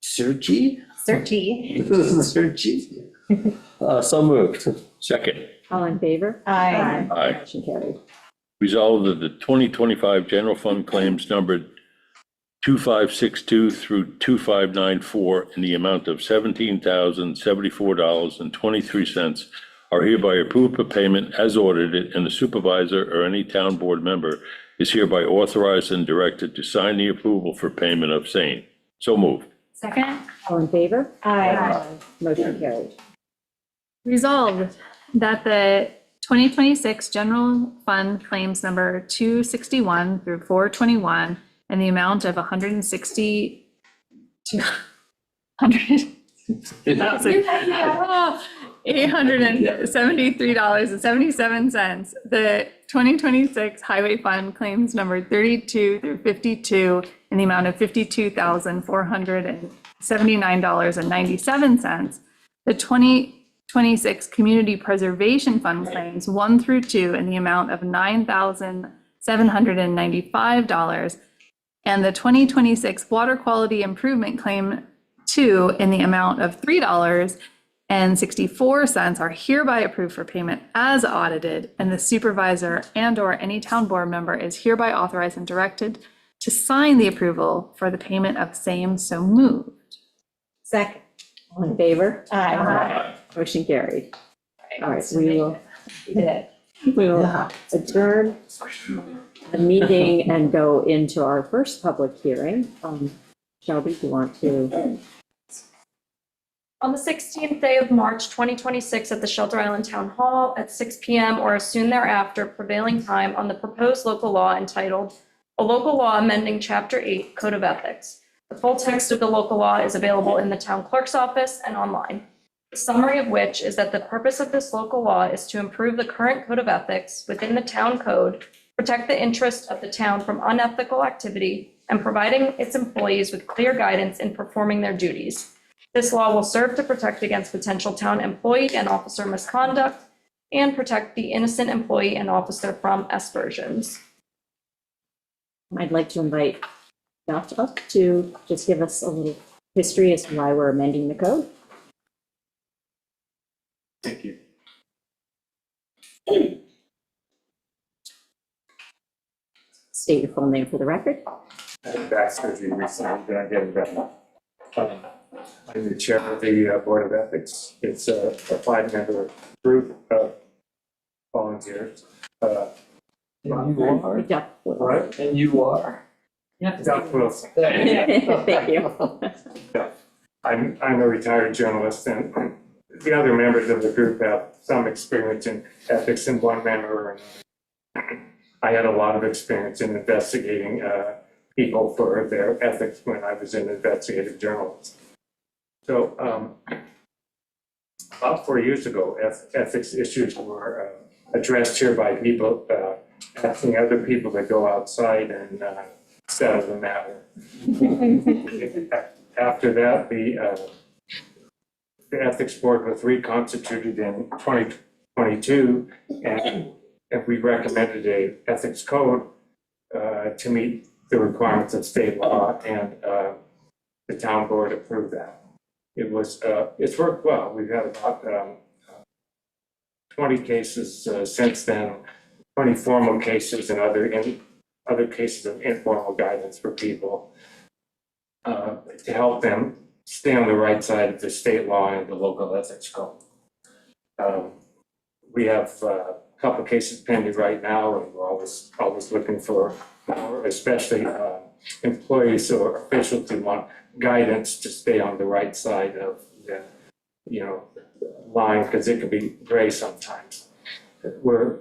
Searchy? Searchy. So moved. Second. All in favor? Aye. Aye. Motion carried. Resolved that the 2025 general fund claims numbered 2562 through 2594 in the amount of $17,074.23 are hereby approved for payment as audited, and the supervisor or any town board member is hereby authorized and directed to sign the approval for payment of same. So moved. Second, All in favor? Aye. Motion carried. resolved that the 2026 general fund claims number 261 through 421 in the amount of $873.77. The 2026 highway fund claims number 32 through 52 in the amount of $52,479.97. The 2026 community preservation fund claims 1 through 2 in the amount of $9,795. And the 2026 water quality improvement claim 2 in the amount of $3.64 are hereby approved for payment as audited, and the supervisor and/or any town board member is hereby authorized and directed to sign the approval for the payment of same. So moved. Second. All in favor? Aye. Motion carried. All right, we will adjourn the meeting and go into our first public hearing. Shelby, do you want to? On the 16th day of March, 2026, at the Shelter Island Town Hall at 6 p.m. or as soon thereafter prevailing time on the proposed local law entitled A Local Law Amending Chapter 8 Code of Ethics. The full text of the local law is available in the town clerk's office and online. The summary of which is that the purpose of this local law is to improve the current code of ethics within the town code, protect the interests of the town from unethical activity, and providing its employees with clear guidance in performing their duties. This law will serve to protect against potential town employee and officer misconduct and protect the innocent employee and officer from aspersions. I'd like to invite Josh up to just give us a little history as to why we're amending the code. Thank you. State your full name for the record. I had back surgery recently, then I get it better. I'm the chair of the Board of Ethics. It's a 5-member group of volunteers. And you are? Jeff. What? And you are? Doug Wilson. Thank you. I'm a retired journalist, and the other members of the group have some experience in ethics in one manner or another. I had a lot of experience in investigating people for their ethics when I was an investigative journalist. So about 4 years ago, ethics issues were addressed here by people asking other people to go outside and settle the matter. After that, the ethics board was reconstituted in 2022, and we recommended a ethics code to meet the requirements of state law, and the town board approved that. It's worked well. We've had about 20 cases since then, 20 formal cases and other cases of informal guidance for people to help them stay on the right side of the state law and the local ethics code. We have a couple cases pending right now, and we're always looking for more, especially employees or officials who want guidance to stay on the right side of the, line, because it can be gray sometimes. We're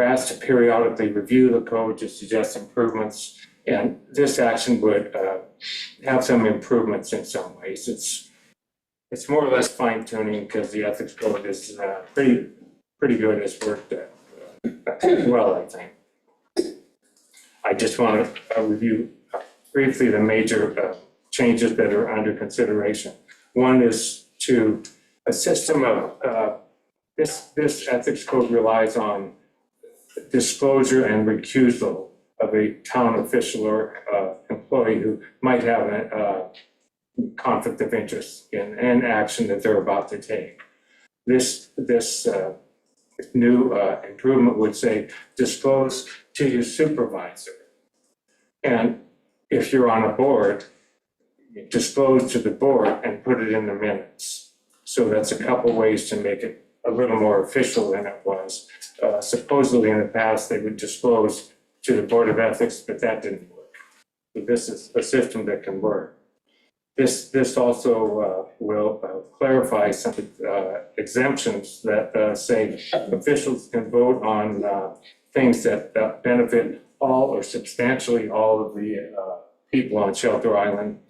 asked to periodically review the code to suggest improvements, and this action would have some improvements in some ways. It's more or less fine tuning because the ethics code is pretty good. It's worked well, I think. I just want to review briefly the major changes that are under consideration. One is to a system of this ethics code relies on disclosure and recusal of a town official or employee who might have a conflict of interest in an action that they're about to take. This new improvement would say disclose to your supervisor. And if you're on a board, disclose to the board and put it in the minutes. So that's a couple ways to make it a little more official than it was. Supposedly in the past, they would disclose to the Board of Ethics, but that didn't work. So this is a system that can work. This also will clarify some exemptions that say officials can vote on things that benefit all or substantially all of the people on Shelter Island,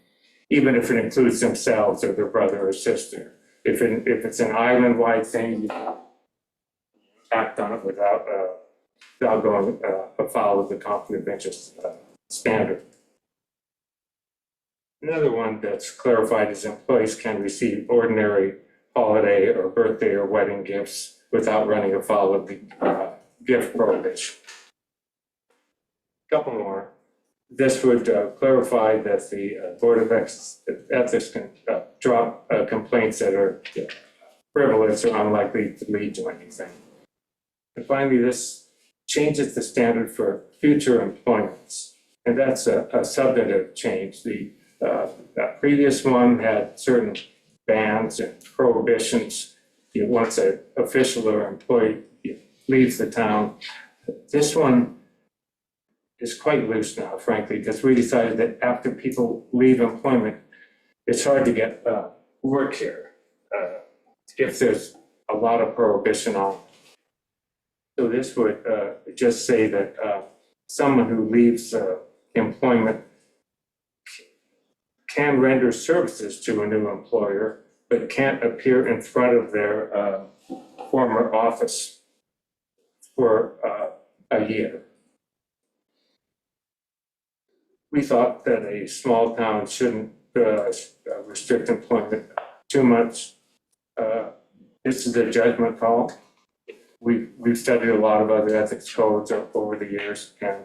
even if it includes themselves or their brother or sister. If it's an island-wide thing, you act on it without going afoul of the conflict of interest standard. Another one that's clarified is employees can receive ordinary holiday or birthday or wedding gifts without running afoul of the gift prohibition. Couple more. This would clarify that the Board of Ethics can drop complaints that are frivolous or unlikely to lead to anything. And finally, this changes the standard for future employments, and that's a substantive change. The previous one had certain bans and prohibitions once an official or employee leaves the town. This one is quite loose now, frankly, because we decided that after people leave employment, it's hard to get work here if there's a lot of prohibition on. So this would just say that someone who leaves employment can render services to a new employer, but can't appear in front of their former office for a year. We thought that a small town shouldn't restrict employment too much. This is a judgment call. We've studied a lot of other ethics codes over the years, and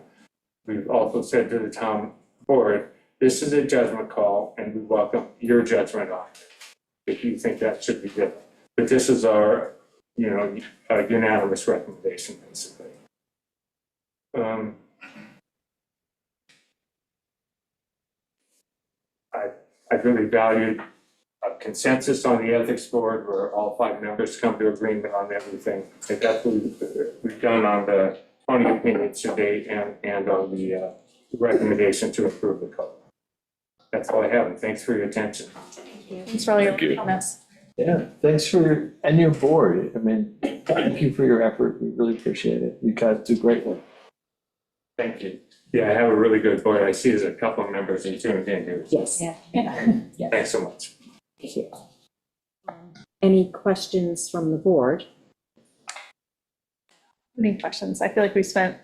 we've also said to the town board, this is a judgment call, and we welcome your judgment on it if you think that should be different. But this is our, unanimous recommendation, basically. I really valued a consensus on the ethics board where all 5 members come to agreement on everything. And that's what we've done on the 20 opinions to date and on the recommendation to approve the code. That's all I have, and thanks for your attention. Thanks for all your Thank you. comments. Yeah, thanks for, and your board. I mean, thank you for your effort. We really appreciate it. You guys do great work. Thank you. Yeah, I have a really good board. I see there's a couple of members in tuned in here. Yes. Thanks so much. Thank you. Any questions from the board? Any questions? I feel like we spent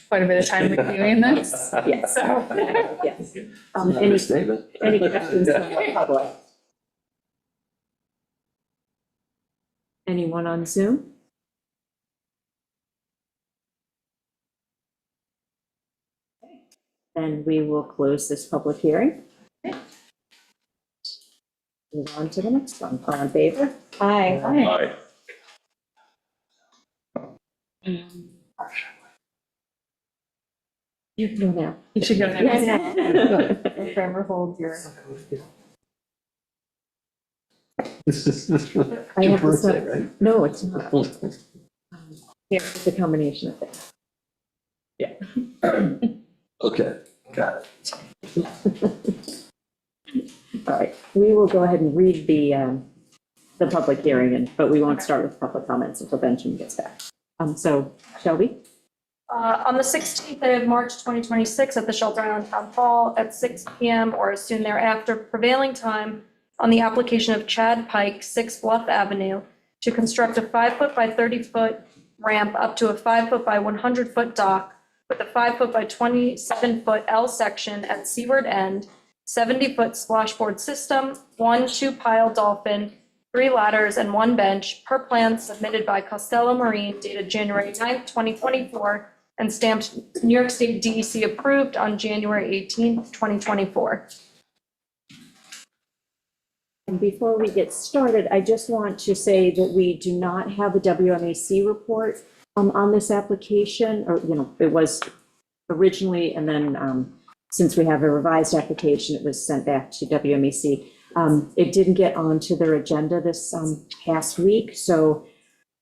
quite a bit of time reviewing this. Yes. So, Yes. Any Any statement? questions from the public? Anyone on Zoom? Then we will close this public hearing. Move on to the next one. All in favor? Aye. Aye. You can go now. you should go next. Yes. Forever hold your. This is I your have to birthday, stop. right? No, it's not. Here, it's a combination of things. Okay, got it. All right, we will go ahead and read the public hearing, but we won't start with public comments until Benjamin gets back. So Shelby? On the 16th day of March 2026 at the Shelter Island Town Hall at 6 PM or as soon thereafter prevailing time on the application of Chad Pike, 6 Bluff Avenue, to construct a 5-foot by 30-foot ramp up to a 5-foot by 100-foot dock with a 5-foot by 27-foot L section at seaward end, 70-foot splashboard system, 1 2-pile dolphin, 3 ladders, and 1 bench, per plan submitted by Costello Marine dated January 9th, 2024, and stamped New York State DEC approved on January 18th, 2024. And before we get started, I just want to say that we do not have a WMAC report on this application, or, it was originally, and then since we have a revised application, it was sent back to WMAC. It didn't get onto their agenda this past week, so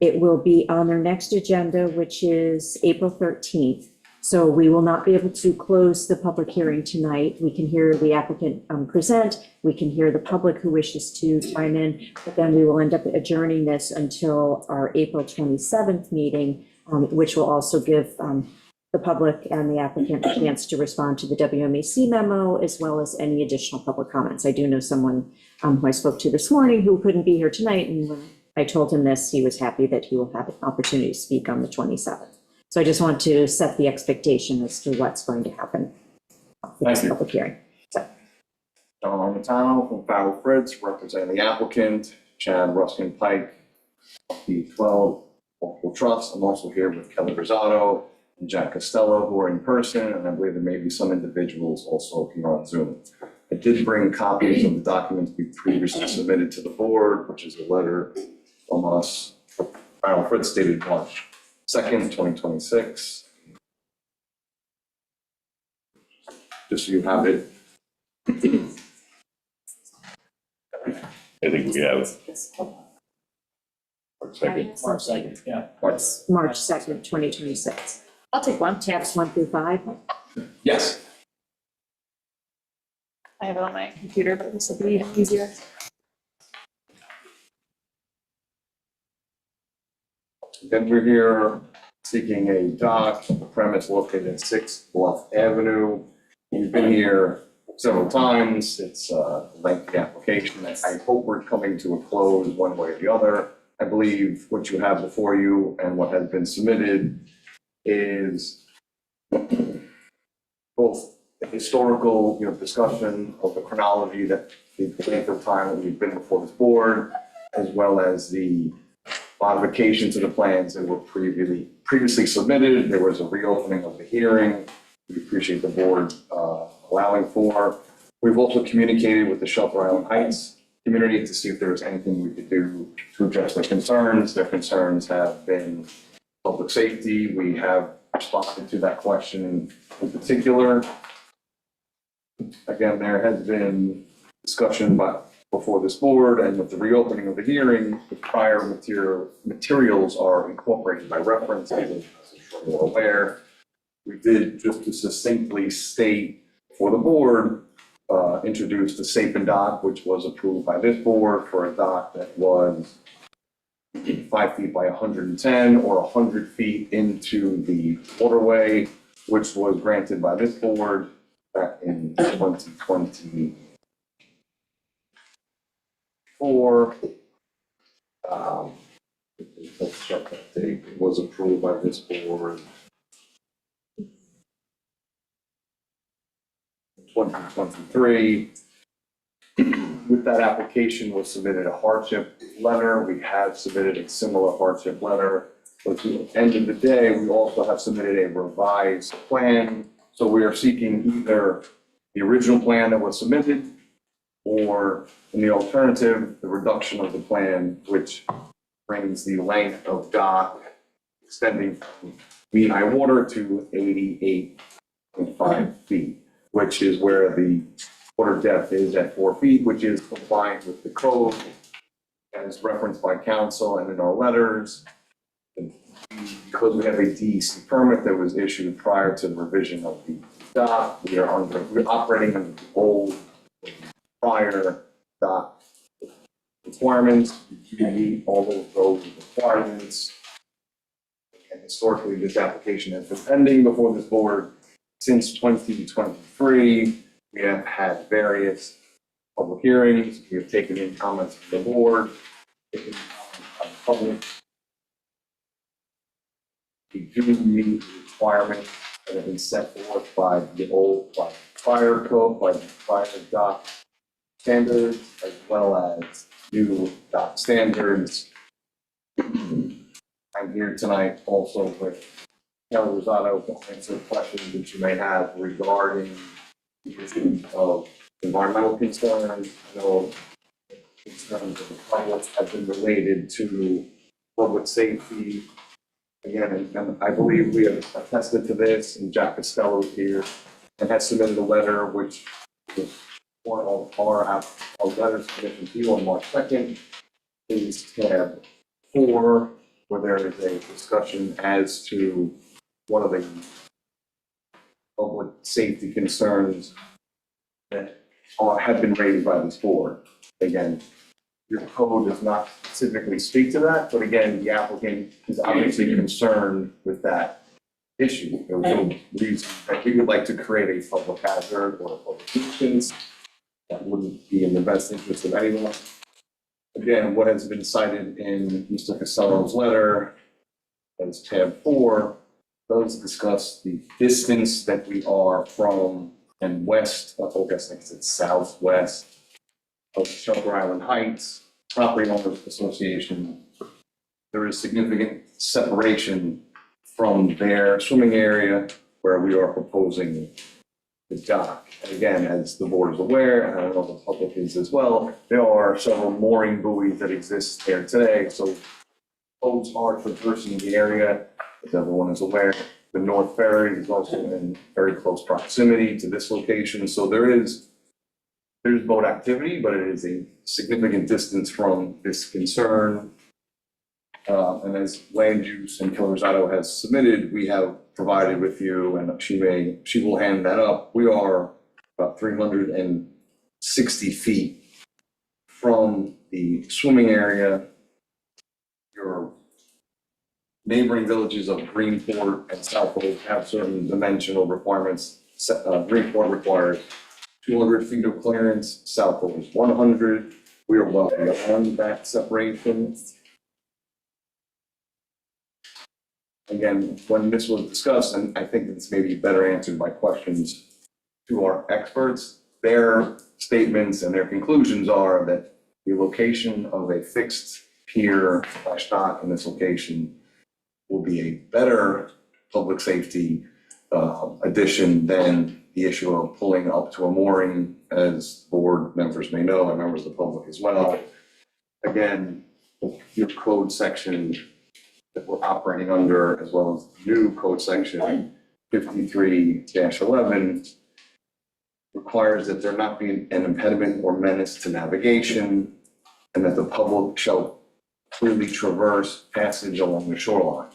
it will be on their next agenda, which is April 13th. So we will not be able to close the public hearing tonight. We can hear the applicant present, we can hear the public who wishes to chime in, but then we will end up adjourning this until our April 27th meeting, which will also give the public and the applicant a chance to respond to the WMAC memo, as well as any additional public comments. I do know someone who I spoke to this morning who couldn't be here tonight, and when I told him this, he was happy that he will have an opportunity to speak on the 27th. So I just want to set the expectation as to what's going to happen for this public hearing. John Armitano from Farrell Fritz, representing the applicant, Chad Ruskin Pike, the 12 Local Trust. I'm also here with Kelly Rosado and Jack Costello, who are in person, and I believe there may be some individuals also here on Zoom. I did bring copies of the documents we previously submitted to the board, which is a letter from us, Farrell Fritz, dated March 2nd, 2026. Just so you have it. I think we have. Second. March 2nd, yeah. March 2nd, 2026. I'll take one, tabs 1 through 5. Yes. I have it on my computer, but this will be easier. Then we're here seeking a dock, premise located at 6 Bluff Avenue. We've been here several times. It's a lengthy application. I hope we're coming to a close one way or the other. I believe what you have before you and what has been submitted is both a historical, discussion of the chronology that the length of time that we've been before this board, as well as the modifications to the plans that were previously submitted. There was a reopening of the hearing. We appreciate the board allowing for. We've also communicated with the Shelter Island Heights community to see if there was anything we could do to address their concerns. Their concerns have been public safety. We have responded to that question in particular. Again, there has been discussion before this board, and with the reopening of the hearing, the prior materials are incorporated by reference, as I'm sure you're aware. We did, just to succinctly state for the board, introduced the safe and dock, which was approved by this board for a dock that was 5 feet by 110 or 100 feet into the waterway, which was granted by this board back in 2024. Let's check that date. It was approved by this board 2023. With that application was submitted a hardship letter. We have submitted a similar hardship letter. But to the end of the day, we also have submitted a revised plan. So we are seeking either the original plan that was submitted or, in the alternative, the reduction of the plan, which brings the length of dock extending from mean high water to 88.5 feet, which is where the water depth is at 4 feet, which is compliant with the code as referenced by council and in our letters. And because we have a DEC permit that was issued prior to the revision of the dock, we're operating under the old prior dock requirements. We meet all of those requirements. And historically, this application has been pending before this board since 2023. We have had various public hearings. We have taken in comments from the board, taken in comments from the public. We do meet the requirements that have been set forth by the old, by prior code, by the prior dock standards, as well as new dock standards. I'm here tonight also with Kelly Rosado to answer questions that you may have regarding the issue of environmental concerns. I know concerns of the public have been related to public safety. Again, and I believe we have attested to this, and Jack Costello is here and has submitted a letter which was one of our letters submitted to you on March 2nd. Is tab 4, where there is a discussion as to one of the public safety concerns that have been raised by this board. Again, your code does not specifically speak to that, but again, the applicant is obviously concerned with that issue. There was no reason that he would like to create a public hazard or a public nuisance that wouldn't be in the best interest of anyone. Again, what has been cited in Mr. Costello's letter as tab 4 does discuss the distance that we are from and west, I guess it's southwest of Shelter Island Heights Property Owners Association. There is significant separation from their swimming area where we are proposing the dock. And again, as the board is aware, and I don't know if the public is as well, there are several mooring buoys that exist there today. So boats are traversing the area, as everyone is aware. The North Ferry is also in very close proximity to this location. So there's boat activity, but it is a significant distance from this concern. And as land use and Kelly Rosado has submitted, we have provided with you, and she will hand that up. We are about 360 feet from the swimming area. Your neighboring villages of Greenport and Southwold have certain dimensional requirements. Greenport requires 200 feet of clearance, Southwold is 100. We are well beyond that separation. Again, when this was discussed, and I think it's maybe better answered by questions to our experts, their statements and their conclusions are that the location of a fixed pier / dock in this location will be a better public safety addition than the issue of pulling up to a mooring, as board members may know, and members of the public as well. Again, your code section that we're operating under, as well as the new code section 53-11, requires that there not be an impediment or menace to navigation, and that the public shall clearly traverse passage along the shoreline.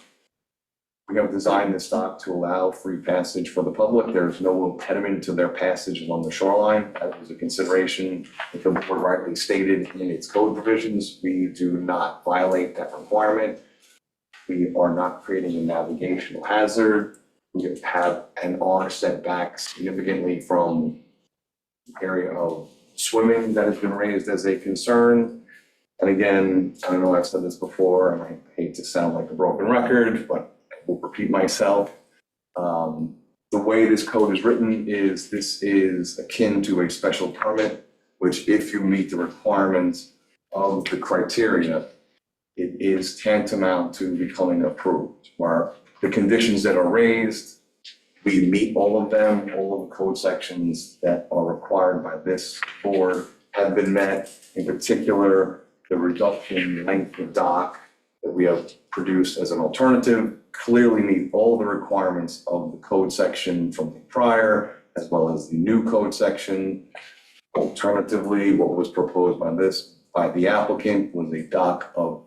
We have designed this dock to allow free passage for the public. There's no impediment to their passage along the shoreline. That was a consideration that the board rightly stated in its code provisions. We do not violate that requirement. We are not creating a navigational hazard. We have and are set back significantly from the area of swimming that has been raised as a concern. And again, I don't know, I've said this before, and I hate to sound like a broken record, but I will repeat myself. The way this code is written is this is akin to a special permit, which if you meet the requirements of the criteria, it is tantamount to becoming approved, where the conditions that are raised, we meet all of them, all of the code sections that are required by this board have been met. In particular, the reduction in length of dock that we have produced as an alternative clearly meet all the requirements of the code section from the prior, as well as the new code section. Alternatively, what was proposed by the applicant was a dock of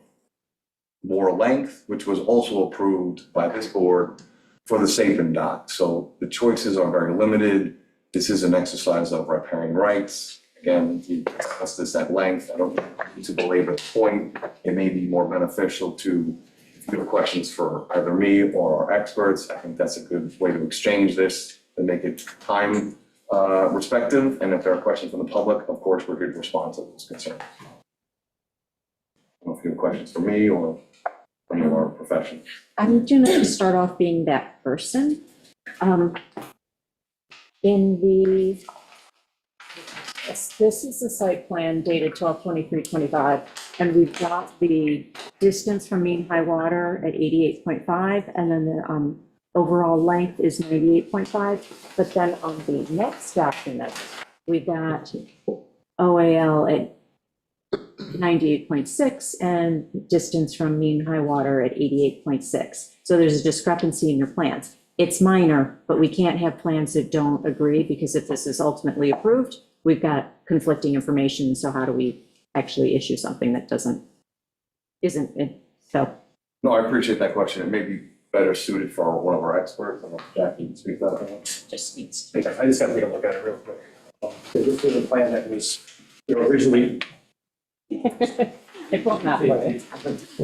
more length, which was also approved by this board for the Sapin dock. So the choices are very limited. This is an exercise of riparian rights. Again, we discussed this at length. I don't need to belabor the point. It may be more beneficial to, if you have questions for either me or our experts, I think that's a good way to exchange this and make it time respective. And if there are questions from the public, of course, we're here to respond to those concerns. I don't know if you have questions for me or from our profession. I'm going to start off being that person. This is the site plan dated 12/23/25, and we've got the distance from mean high water at 88.5, and then the overall length is 98.5. But then on the next document, we've got OAL at 98.6 and distance from mean high water at 88.6. So there's a discrepancy in your plans. It's minor, but we can't have plans that don't agree, because if this is ultimately approved, we've got conflicting information. So how do we actually issue something that isn't it? So. No, I appreciate that question. It may be better suited for one of our experts. I don't know if Jackie can speak to that. Just needs. I just have to take a look at it real quick. This is a plan that was, originally. It won't not work.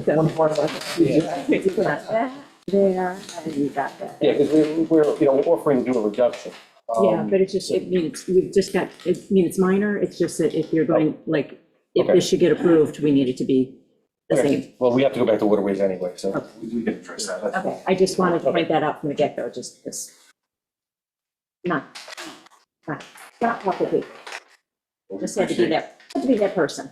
One part of it. You put that there, and you got that. Yeah, because we're offering to do a reduction. Yeah, but it means, it's minor. It's just that if you're going, like, if Okay. this should get approved, we need it to be the same. Well, we have to go back to waterways anyway, so we can address that. Okay, I just wanted to point that out from the get-go, just this. Not complicated. Just had to be that person.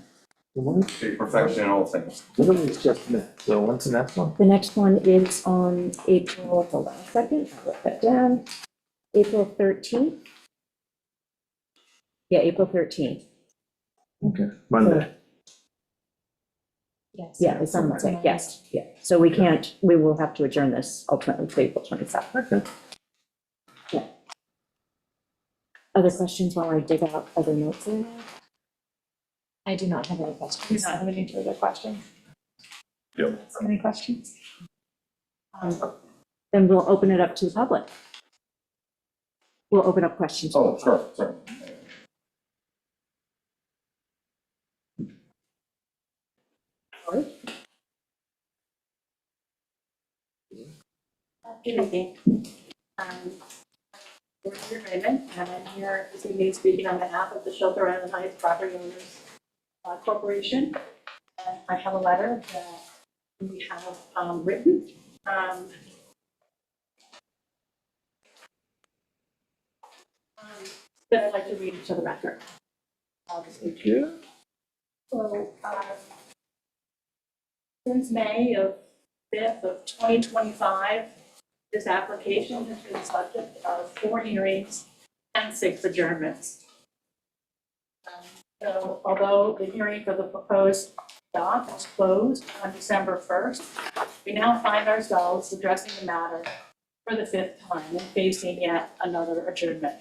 Okay, perfection in all things. So what's the next one? The next one is on April, hold on a second, I'll put that down. April 13th. Yeah, April 13th. Okay, Monday. Yes. Yeah, it's on Monday, yes, yeah. So we will have to adjourn this ultimately to April 27th. Okay. Yeah. Other questions while I dig out other notes in there? I do not have any Do questions. not have any further questions? Yep. Any questions? Then we'll open it up to the public. We'll open up questions. Oh, sure. Good evening. We're here, Raymond, and I'm here this evening speaking on behalf of the Shelter Island Heights Property Owners Corporation. And I have a letter that we have written. That I'd like to read to the record. Yeah. So, since May 5th of 2025, this application has been subject of 4 hearings and 6 adjournments. So although the hearing for the proposed dock was closed on December 1st, we now find ourselves addressing the matter for the 5th time and facing yet another adjournment.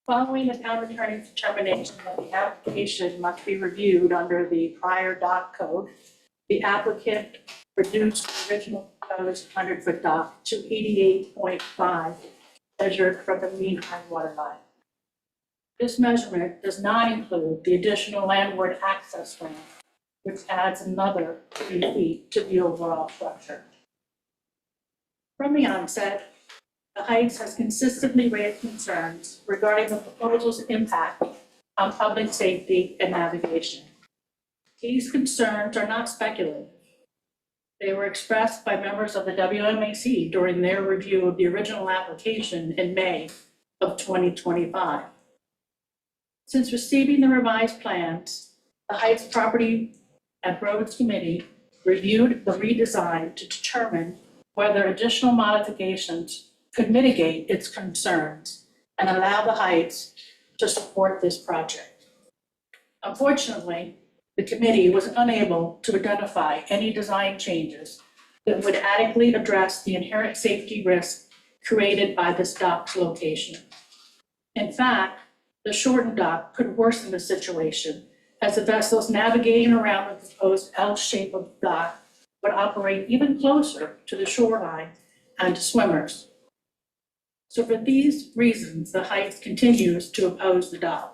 Following the town attorney's determination that the application must be reviewed under the prior dock code, the applicant reduced the original proposed 100-foot dock to 88.5, measured from the mean high water line. This measurement does not include the additional landward access ramp, which adds another 3 feet to the overall structure. From the onset, the Heights has consistently raised concerns regarding the proposal's impact on public safety and navigation. These concerns are not speculative. They were expressed by members of the WMAC during their review of the original application in May of 2025. Since receiving the revised plans, the Heights Property and Roads Committee reviewed the redesign to determine whether additional modifications could mitigate its concerns and allow the Heights to support this project. Unfortunately, the committee was unable to identify any design changes that would adequately address the inherent safety risk created by this dock's location. In fact, the shortened dock could worsen the situation as the vessels navigating around the proposed L shape of the dock would operate even closer to the shoreline and to swimmers. So for these reasons, the Heights continues to oppose the dock.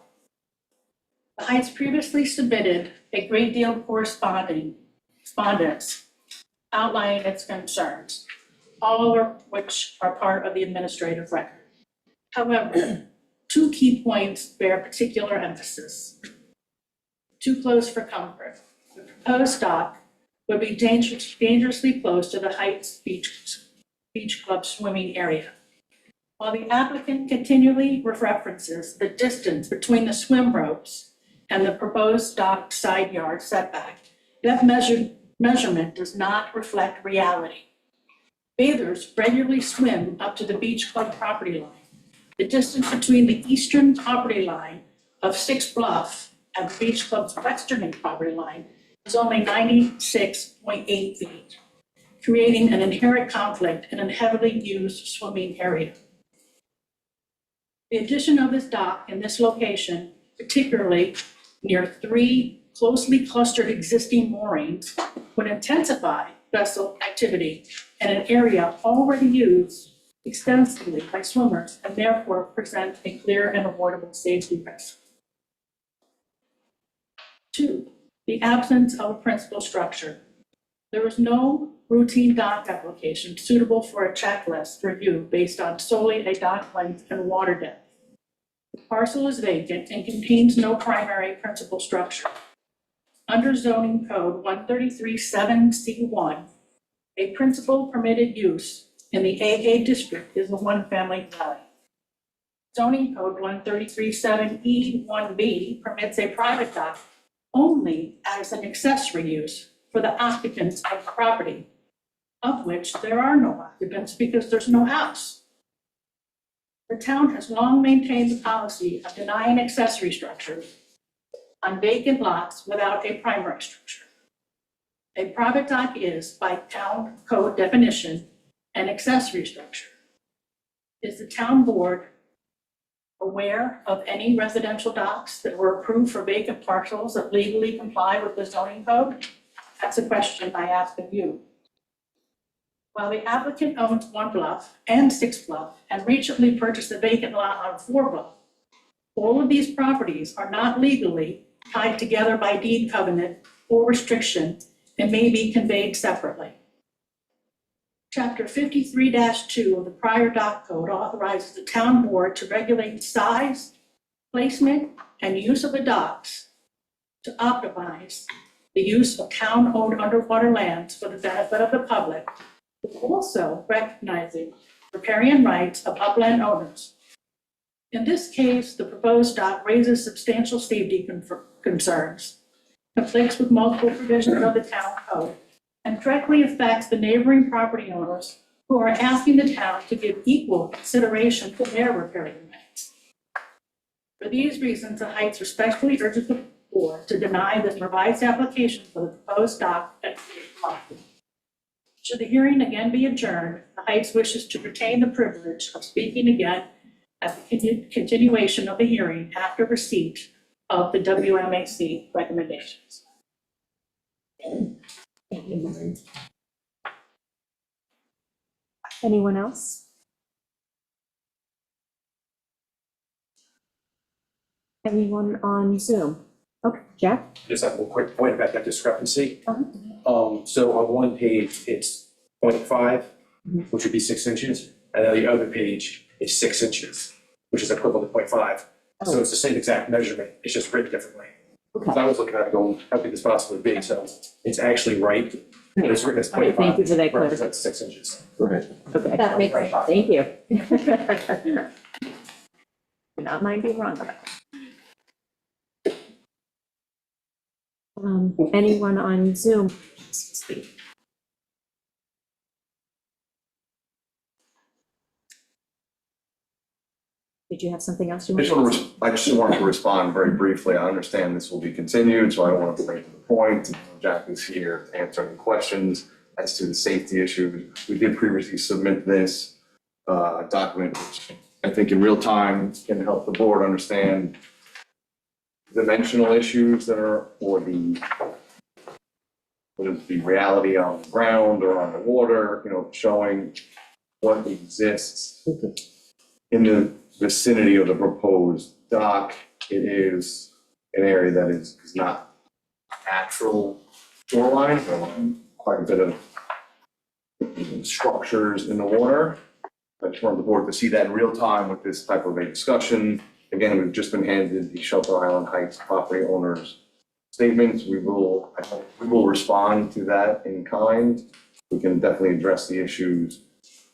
The Heights previously submitted a great deal of correspondence outlining its concerns, all of which are part of the administrative record. However, 2 key points bear particular emphasis. Too close for comfort. The proposed dock would be dangerously close to the Heights Beach Club swimming area. While the applicant continually references the distance between the swim ropes and the proposed dock side yard setback, that measurement does not reflect reality. Bathers regularly swim up to the beach club property line. The distance between the eastern property line of Six Bluff and the beach club's western property line is only 96.8 feet, creating an inherent conflict in a heavily used swimming area. The addition of this dock in this location, particularly near 3 closely clustered existing moorings, would intensify vessel activity in an area already used extensively by swimmers and therefore present a clear and avoidable safety risk. 2, the absence of a principal structure. There is no routine dock application suitable for a checklist review based on solely a dock length and water depth. The parcel is vacant and contains no primary principal structure. Under zoning code 133-7C1, a principal permitted use in the AA district is a 1-family dwelling. Zoning code 133-7E1B permits a private dock only as an accessory use for the occupants of the property, of which there are no occupants because there's no house. The town has long maintained the policy of denying accessory structures on vacant lots without a primary structure. A private dock is, by town code definition, an accessory structure. Is the town board aware of any residential docks that were approved for vacant parcels that legally comply with the zoning code? That's a question I ask of you. While the applicant owns 1 Bluff and 6 Bluff and recently purchased a vacant lot on 4 Bluff, all of these properties are not legally tied together by deed covenant or restriction and may be conveyed separately. Chapter 53-2 of the prior dock code authorizes the town board to regulate size, placement, and use of the docks to optimize the use of town-owned underwater lands for the benefit of the public, but also recognizing riparian rights of upland owners. In this case, the proposed dock raises substantial safety concerns, conflicts with multiple provisions of the town code, and directly affects the neighboring property owners who are asking the town to give equal consideration to their riparian rights. For these reasons, the Heights respectfully urges the board to deny this revised application for the proposed dock at 3 Bluff. Should the hearing again be adjourned, the Heights wishes to retain the privilege of speaking again at the continuation of the hearing after receipt of the WMAC recommendations. Thank you, Mary. Anyone else? Anyone on Zoom? Okay, Jack? Just have one quick point about that discrepancy. Uh-huh. So on one page, it's 0.5, which would be 6 inches, and on the other page, it's 6 inches, which is equivalent to 0.5. So it's the same exact measurement, it's just written differently. Okay. So I was looking at it going, how could this possibly be? So it's actually right, but it's written as Okay, 0.5. thank you for that Represents 6 inches. Right. Okay. That makes sense. Thank you. Do not mind being wrong about it. Anyone on Zoom? Speak. Did you have something else you wanted to say? I just wanted to respond very briefly. I understand this will be continued, so I don't want to bring to the point. Jack is here to answer any questions as to the safety issues. We did previously submit this document, which I think in real time can help the board understand dimensional issues that are, or the reality on the ground or on the water, showing what exists in the vicinity of the proposed dock. It is an area that is not natural shoreline, quite a bit of structures in the water. I just wanted the board to see that in real time with this type of a discussion. Again, we've just been handed the Shelter Island Heights property owners' statements. We will respond to that in kind. We can definitely address the issues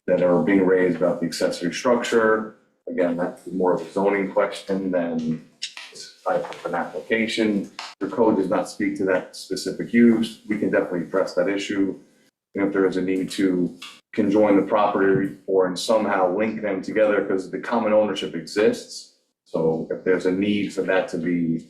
that are being raised about the accessory structure. Again, that's more of a zoning question than this type of an application. The code does not speak to that specific use. We can definitely address that issue. And if there is a need to conjoin the property or somehow link them together, because the common ownership exists. So if there's a need for that to be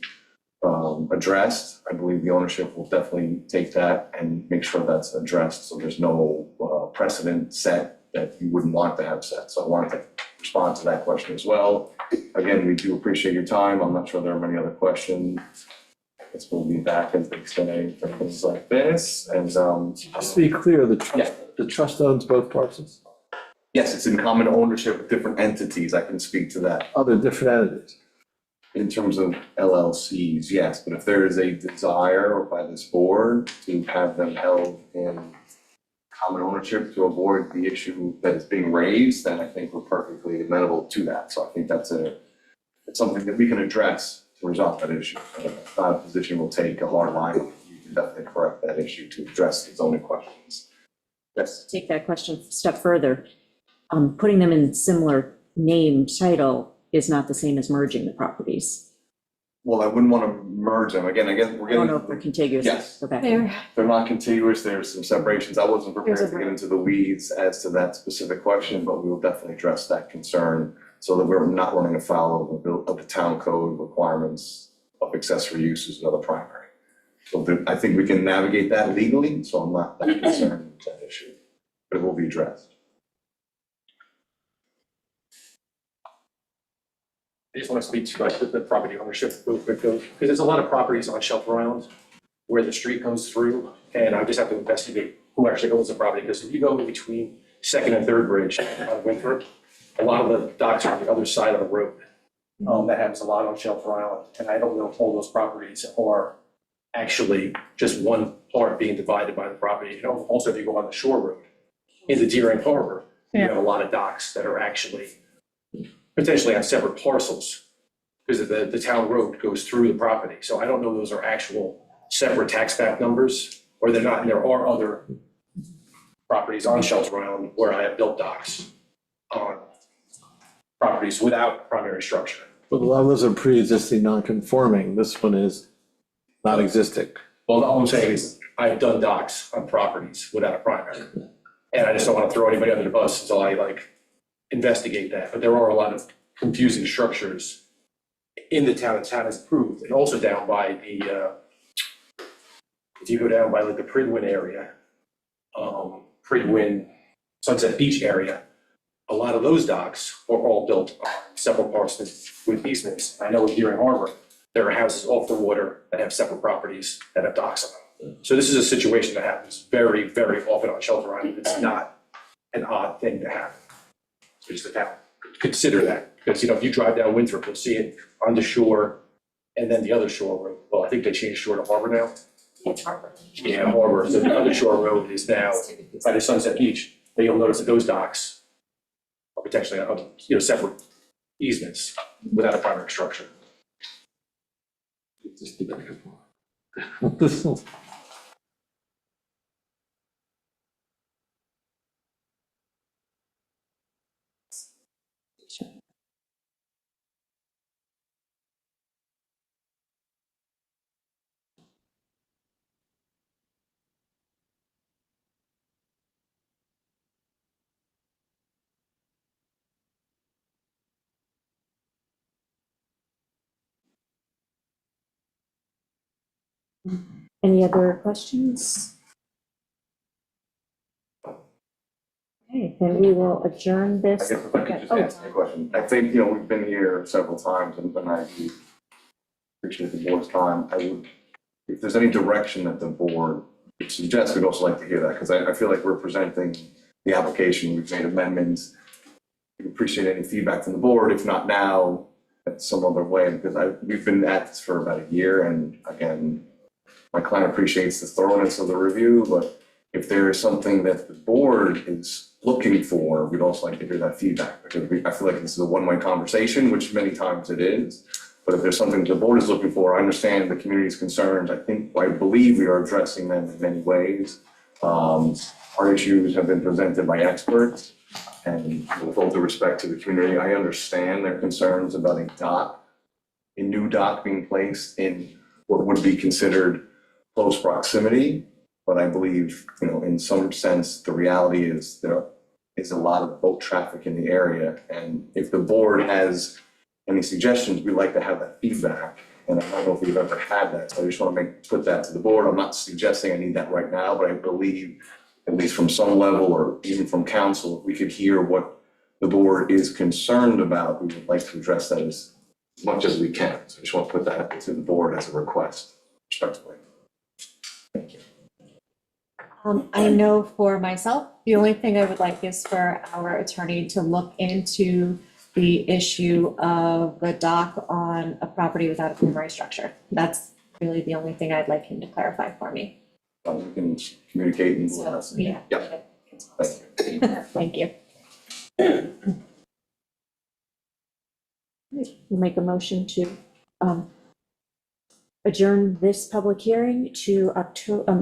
addressed, I believe the ownership will definitely take that and make sure that's addressed. So there's no precedent set that you wouldn't want to have set. So I wanted to respond to that question as well. Again, we do appreciate your time. I'm not sure there are many other questions. I guess we'll be back as the extended for things like this. And Just to be clear, the trust owns both parcels? yes, it's in common ownership with different entities. I can speak to that. Other different entities? In terms of LLCs, yes, but if there is a desire by this board to have them held in common ownership to avoid the issue that is being raised, then I think we're perfectly amenable to that. So I think it's something that we can address to resolve that issue. It's not a position we'll take a hard line. You can definitely correct that issue to address the zoning questions. Yes. Take that question a step further. Putting them in similar name title is not the same as merging the properties. Well, I wouldn't want to merge them. Again, we're I don't know getting, if they're contiguous. yes. Okay. They're not contiguous. There's some separations. I wasn't prepared to get into the weeds as to that specific question, but we will definitely address that concern so that we're not running afoul of the town code requirements of accessory uses and other primary. So I think we can navigate that legally, so I'm not that concerned with that issue, but it will be addressed. I just want to speak to like the property ownership real quick, because there's a lot of properties on Shelter Island where the street goes through, and I just have to investigate who actually owns the property, because if you go in between Second and Third Bridge on Winthrop, a lot of the docks are on the other side of the road. That happens a lot on Shelter Island, and I don't know if all those properties are actually just one part being divided by the property. You know, also if you go on the shore road into Deering Harbor, you have a lot of docks that are actually potentially on separate parcels, because the town road goes through the property. So I don't know those are actual separate tax map numbers, or they're not. And there are other properties on Shelter Island where I have built docks on properties without primary structure. But a lot of those are pre-existing non-conforming. This one is not existing. Well, all I'm saying is I've done docks on properties without a primary. And I just don't want to throw anybody under the bus until I investigate that. But there are a lot of confusing structures in the town has approved, and also down by the, if you go down by the Pridwin area, Pridwin, Sunset Beach area, a lot of those docks were all built on several parcels with easements. I know in Deering Harbor, there are houses off the water that have separate properties that have docks on them. So this is a situation that happens very, very often on Shelter Island. It's not an odd thing to happen. So just the town, consider that, because, if you drive down Winthrop, you'll see it on the shore, and then the other shore road, well, I think they changed shore to Harbor now. It's Harbor. Yeah, Harbor, so the other shore road is now by the Sunset Beach, then you'll notice that those docks are potentially, separate easements without a primary structure. Just keep it. Any other questions? Okay, then we will adjourn I this. guess if I could just Oh, ask a question. I think, we've been here several times and I do appreciate the board's time. If there's any direction that the board would suggest, we'd also like to hear that, because I feel like we're presenting the application, we've made amendments. We appreciate any feedback from the board, if not now, at some other way, because we've been at this for about a year, and again, my client appreciates the thoroughness of the review, but if there is something that the board is looking for, we'd also like to hear that feedback, because I feel like this is a one-way conversation, which many times it is. But if there's something the board is looking for, I understand the community's concerns. I believe we are addressing them in many ways. Our issues have been presented by experts, and with all due respect to the community, I understand their concerns about a new dock being placed in what would be considered close proximity. But I believe, in some sense, the reality is there is a lot of boat traffic in the area. And if the board has any suggestions, we'd like to have that feedback. And I don't know if we've ever had that, so I just want to put that to the board. I'm not suggesting I need that right now, but I believe, at least from some level, or even from council, if we could hear what the board is concerned about, we would like to address that as much as we can. So I just want to put that to the board as a request, respectfully. Thank you. I know for myself, the only thing I would like is for our attorney to look into the issue of the dock on a property without a primary structure. That's really the only thing I'd like him to clarify for me. We can communicate and. So, yeah. Yeah. Thank you. Thank you. We'll make a motion to adjourn this public hearing to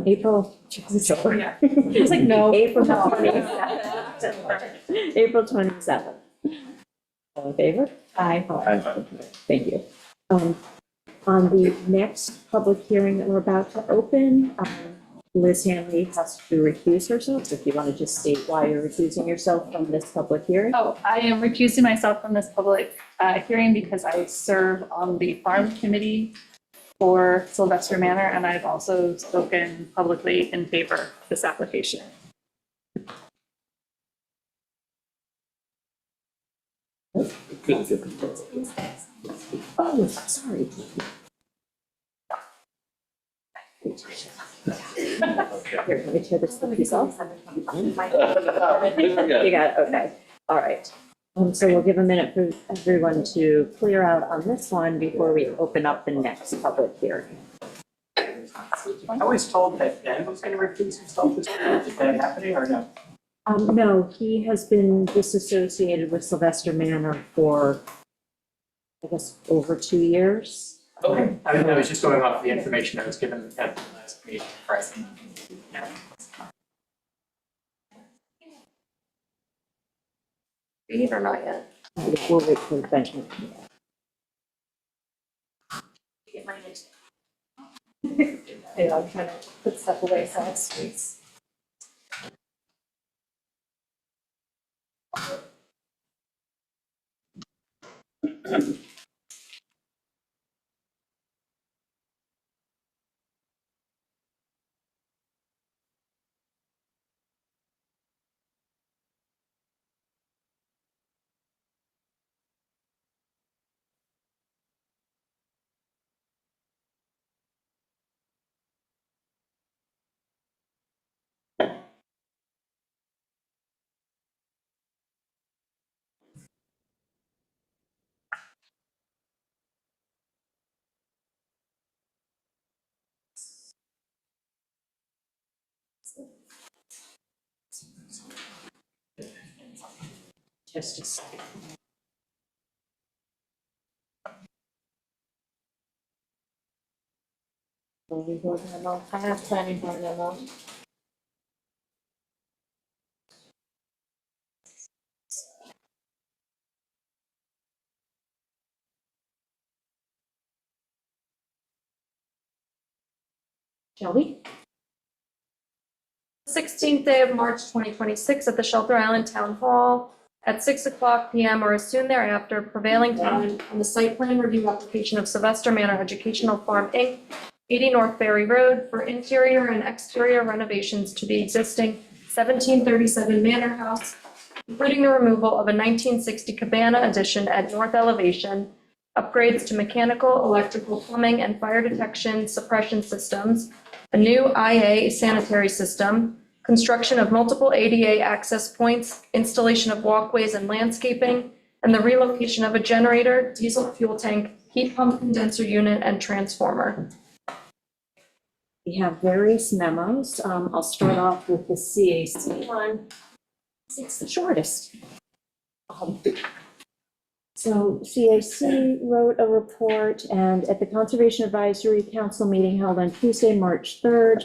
April. Yeah. It's like, no. April 27th. April 27th. All in favor? Aye. Thank you. On the next public hearing that we're about to open, Liz Hanley has to recuse herself. So if you want to just state why you're recusing yourself from this public hearing. Oh, I am recusing myself from this public hearing because I serve on the farm committee for Sylvester Manor, and I've also spoken publicly in favor of this application. Oh, sorry. Here, let me tear this piece off. You got it, okay, all right. So we'll give a minute for everyone to clear out on this one before we open up the next public hearing. I was told that Ben was going to recuse himself this time. Is that happening or no? No, he has been disassociated with Sylvester Manor for, I guess, over 2 years. Okay. I was just going off the information I was given at the last meeting. Read or not yet? We'll wait for Benjamin. Get my next. Yeah, I'm trying to put stuff away so it's space. just a second. Planning board memo. I have planning board memo. Shall we? 16th day of March 2026 at the Shelter Island Town Hall at 6:00 PM or as soon thereafter, prevailing time on the site plan review application of Sylvester Manor Educational Farm, Inc., 80 North Ferry Road for interior and exterior renovations to the existing 1737 Manor House, including the removal of a 1960 cabana addition at north elevation, upgrades to mechanical, electrical, plumbing, and fire detection suppression systems, a new IA sanitary system, construction of multiple ADA access points, installation of walkways and landscaping, and the relocation of a generator, diesel fuel tank, heat pump condenser unit, and transformer. We have various memos. I'll start off with the CAC one. It's the shortest. So CAC wrote a report, and at the Conservation Advisory Council meeting held on Tuesday, March 3rd,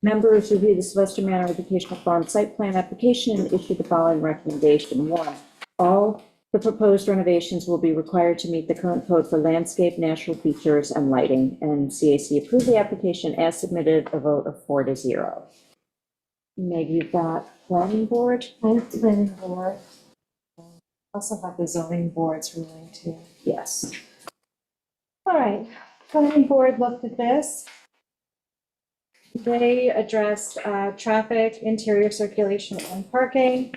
members reviewed the Sylvester Manor Educational Farm site plan application and issued the following recommendation. One, all the proposed renovations will be required to meet the current code for landscape, natural features, and lighting. And CAC approved the application as submitted, a vote of 4-0. Meg, you've got planning board? I have planning board. Also have the zoning board's ruling too. Yes. All right, planning board looked at this. They addressed traffic, interior circulation, and parking.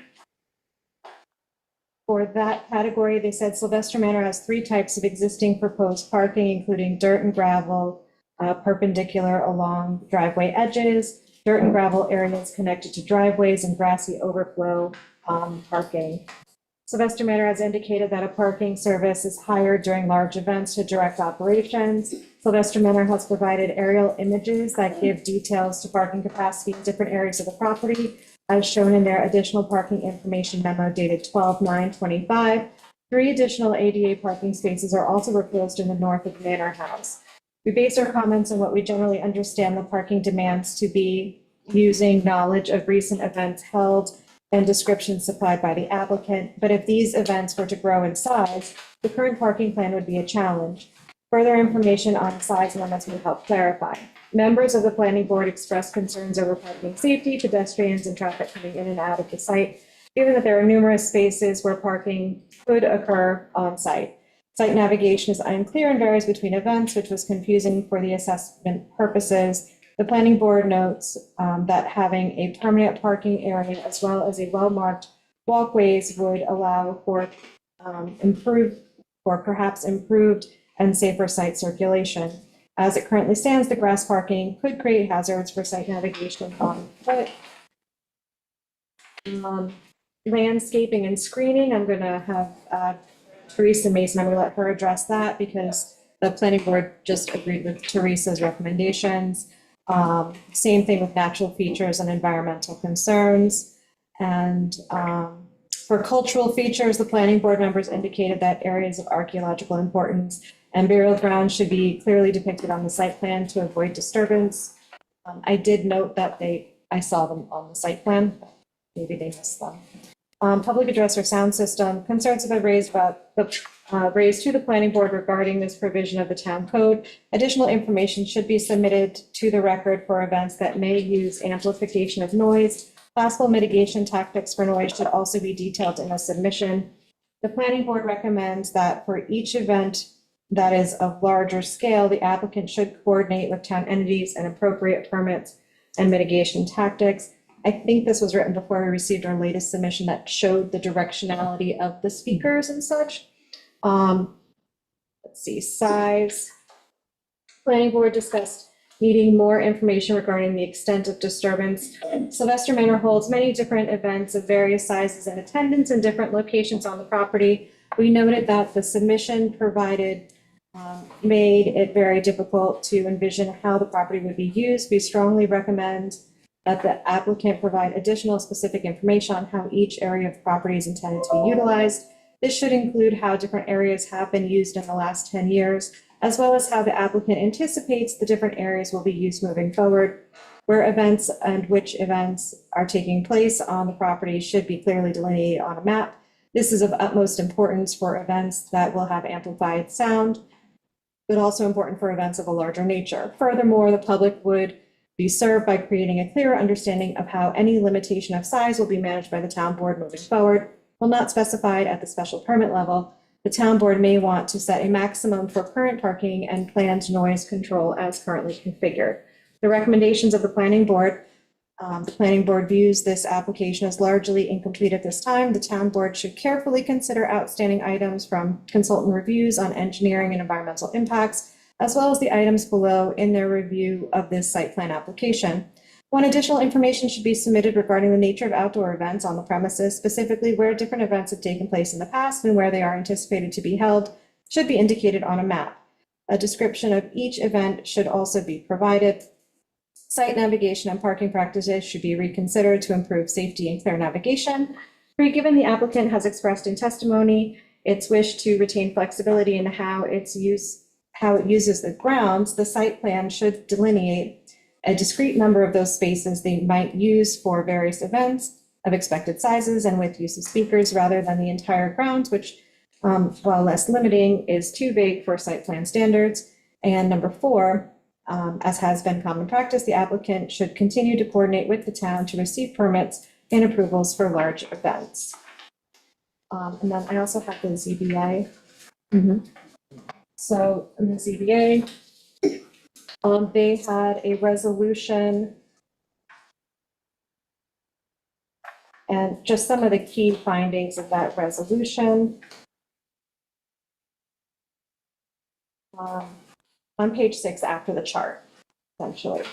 For that category, they said Sylvester Manor has 3 types of existing proposed parking, including dirt and gravel, perpendicular along driveway edges, dirt and gravel areas connected to driveways, and grassy overflow parking. Sylvester Manor has indicated that a parking service is hired during large events to direct operations. Sylvester Manor has provided aerial images that give details to parking capacity in different areas of the property, as shown in their additional parking information memo dated 12/9/25. 3 additional ADA parking spaces are also proposed in the north of Manor House. We base our comments on what we generally understand the parking demands to be, using knowledge of recent events held and descriptions supplied by the applicant. But if these events were to grow in size, the current parking plan would be a challenge. Further information on size limits would help clarify. Members of the planning board expressed concerns over parking safety, pedestrians, and traffic coming in and out of the site, given that there are numerous spaces where parking could occur on site. Site navigation is unclear and varies between events, which was confusing for the assessment purposes. The planning board notes that having a permanent parking area as well as a well-marked walkways would allow for perhaps improved and safer site circulation. As it currently stands, the grass parking could create hazards for site navigation on foot. Landscaping and screening, I'm going to have Teresa Mason, I'm going to let her address that because the planning board just agreed with Teresa's recommendations. Same thing with natural features and environmental concerns. And for cultural features, the planning board members indicated that areas of archaeological importance and burial grounds should be clearly depicted on the site plan to avoid disturbance. I did note that I saw them on the site plan, maybe they missed them. Public address or sound system, concerns have been raised raised to the planning board regarding this provision of the town code. Additional information should be submitted to the record for events that may use amplification of noise. Possible mitigation tactics for noise should also be detailed in a submission. The planning board recommends that for each event that is of larger scale, the applicant should coordinate with town entities and appropriate permits and mitigation tactics. I think this was written before we received our latest submission that showed the directionality of the speakers and such. Let's see, size. Planning board discussed needing more information regarding the extent of disturbance. Sylvester Manor holds many different events of various sizes and attendance in different locations on the property. We noted that the submission provided made it very difficult to envision how the property would be used. We strongly recommend that the applicant provide additional specific information on how each area of property is intended to be utilized. This should include how different areas have been used in the last 10 years, as well as how the applicant anticipates the different areas will be used moving forward. Where events and which events are taking place on the property should be clearly delineated on a map. This is of utmost importance for events that will have amplified sound, but also important for events of a larger nature. Furthermore, the public would be served by creating a clearer understanding of how any limitation of size will be managed by the town board moving forward. While not specified at the special permit level, the town board may want to set a maximum for current parking and planned noise control as currently configured. The recommendations of the planning board views this application as largely incomplete at this time. The town board should carefully consider outstanding items from consultant reviews on engineering and environmental impacts, as well as the items below in their review of this site plan application. One, additional information should be submitted regarding the nature of outdoor events on the premises, specifically where different events have taken place in the past and where they are anticipated to be held, should be indicated on a map. A description of each event should also be provided. Site navigation and parking practices should be reconsidered to improve safety and clear navigation. Given the applicant has expressed in testimony its wish to retain flexibility in how it uses the grounds, the site plan should delineate a discrete number of those spaces they might use for various events of expected sizes and with use of speakers rather than the entire grounds, which, while less limiting, is too vague for site plan standards. And number 4, as has been common practice, the applicant should continue to coordinate with the town to receive permits and approvals for large events. And then I also have the ZBA. So in the ZBA, they had a resolution, and just some of the key findings of that resolution. On page 6 after the chart, essentially.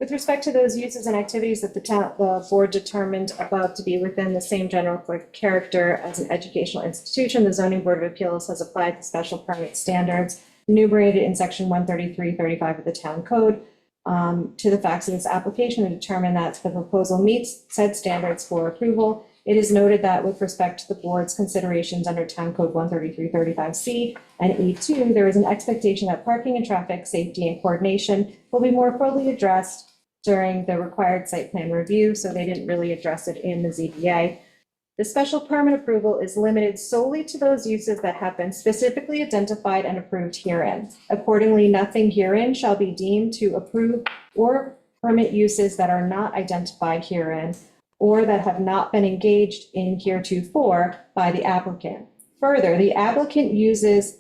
With respect to those uses and activities that the board determined above to be within the same general character as an educational institution, the Zoning Board of Appeals has applied the special permit standards enumerated in section 133.35 of the town code to the facts of this application and determine that the proposal meets said standards for approval. It is noted that with respect to the board's considerations under Town Code 133.35C and E2, there is an expectation that parking and traffic safety and coordination will be more fully addressed during the required site plan review, so they didn't really address it in the ZBA. The special permit approval is limited solely to those uses that have been specifically identified and approved herein. Accordingly, nothing herein shall be deemed to approve or permit uses that are not identified herein or that have not been engaged in heretofore by the applicant. Further, the applicant uses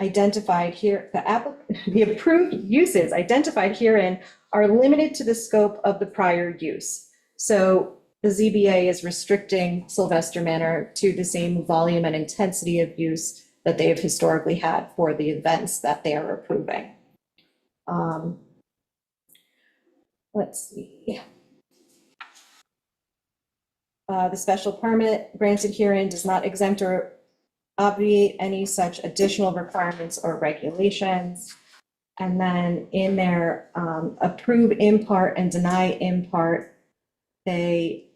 identified here, the approved uses identified herein are limited to the scope of the prior use. So the ZBA is restricting Sylvester Manor to the same volume and intensity of use that they have historically had for the events that they are approving. Let's see. The special permit granted herein does not exempt or obviate any such additional requirements or regulations. And then in their approve in part and deny in part, they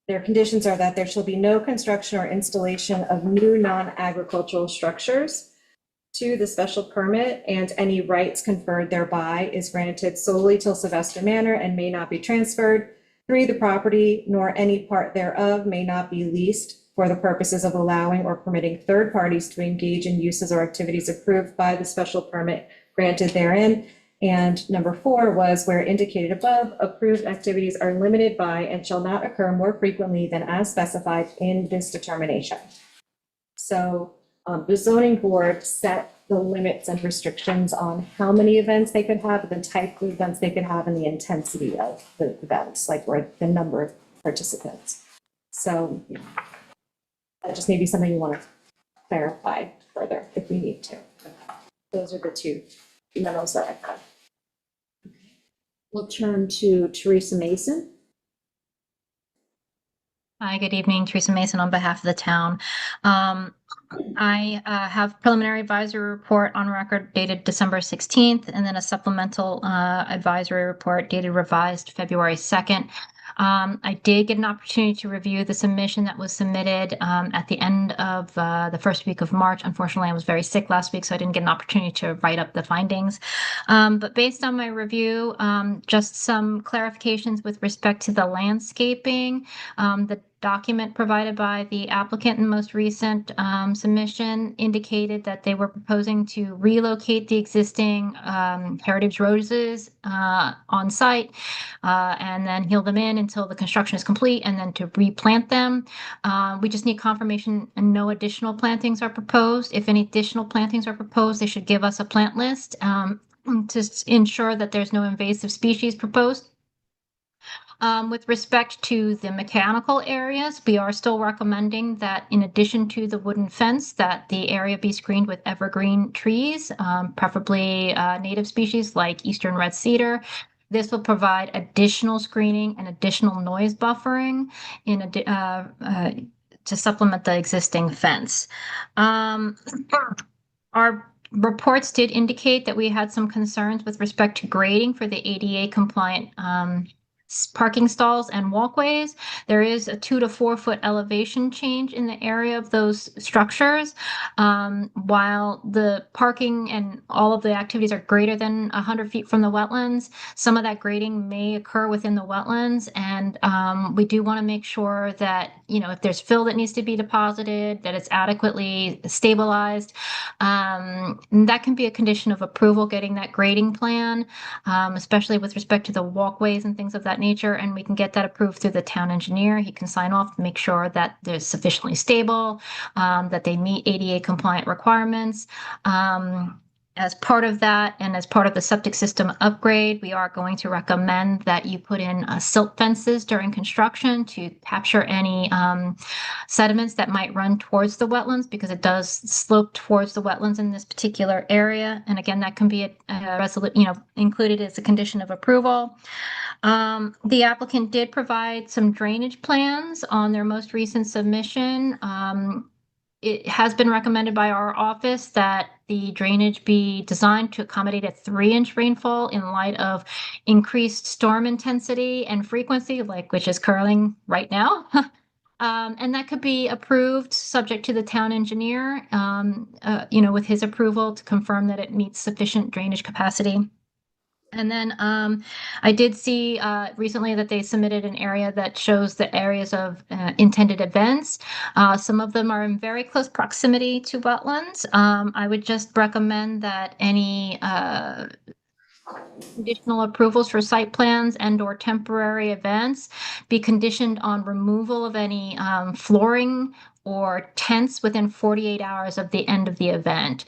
their conditions are that there shall be no construction or installation of new non-agricultural structures. 2, the special permit and any rights conferred thereby is granted solely till Sylvester Manor and may not be transferred. 3, the property nor any part thereof may not be leased for the purposes of allowing or permitting third parties to engage in uses or activities approved by the special permit granted therein. And number 4 was where indicated above, approved activities are limited by and shall not occur more frequently than as specified in this determination. So the zoning board set the limits and restrictions on how many events they could have, the type of events they could have, and the intensity of the events, like or the number of participants. So that just may be something you want to clarify further if we need to. Those are the 2 memos that I have. We'll turn to Teresa Mason. Hi, good evening. Teresa Mason on behalf of the town. I have preliminary advisory report on record dated December 16th, and then a supplemental advisory report dated revised February 2nd. I did get an opportunity to review the submission that was submitted at the end of the first week of March. Unfortunately, I was very sick last week, so I didn't get an opportunity to write up the findings. But based on my review, just some clarifications with respect to the landscaping. The document provided by the applicant in the most recent submission indicated that they were proposing to relocate the existing heritage roses on site and then heal them in until the construction is complete and then to replant them. We just need confirmation and no additional plantings are proposed. If any additional plantings are proposed, they should give us a plant list to ensure that there's no invasive species proposed. With respect to the mechanical areas, we are still recommending that in addition to the wooden fence, that the area be screened with evergreen trees, preferably native species like eastern red cedar. This will provide additional screening and additional noise buffering to supplement the existing fence. Our reports did indicate that we had some concerns with respect to grading for the ADA compliant parking stalls and walkways. There is a 2 to 4 foot elevation change in the area of those structures. While the parking and all of the activities are greater than 100 feet from the wetlands, some of that grading may occur within the wetlands. And we do want to make sure that, you know, if there's fill that needs to be deposited, that it's adequately stabilized. That can be a condition of approval, getting that grading plan, especially with respect to the walkways and things of that nature, and we can get that approved through the town engineer. He can sign off to make sure that they're sufficiently stable, that they meet ADA compliant requirements. As part of that, and as part of the septic system upgrade, we are going to recommend that you put in silt fences during construction to capture any sediments that might run towards the wetlands, because it does slope towards the wetlands in this particular area. And again, that can be included as a condition of approval. The applicant did provide some drainage plans on their most recent submission. It has been recommended by our office that the drainage be designed to accommodate a 3-inch rainfall in light of increased storm intensity and frequency, which is occurring right now. And that could be approved subject to the town engineer, with his approval to confirm that it meets sufficient drainage capacity. And then I did see recently that they submitted an area that shows the areas of intended events. Some of them are in very close proximity to wetlands. I would just recommend that any conditional approvals for site plans and/or temporary events be conditioned on removal of any flooring or tents within 48 hours of the end of the event.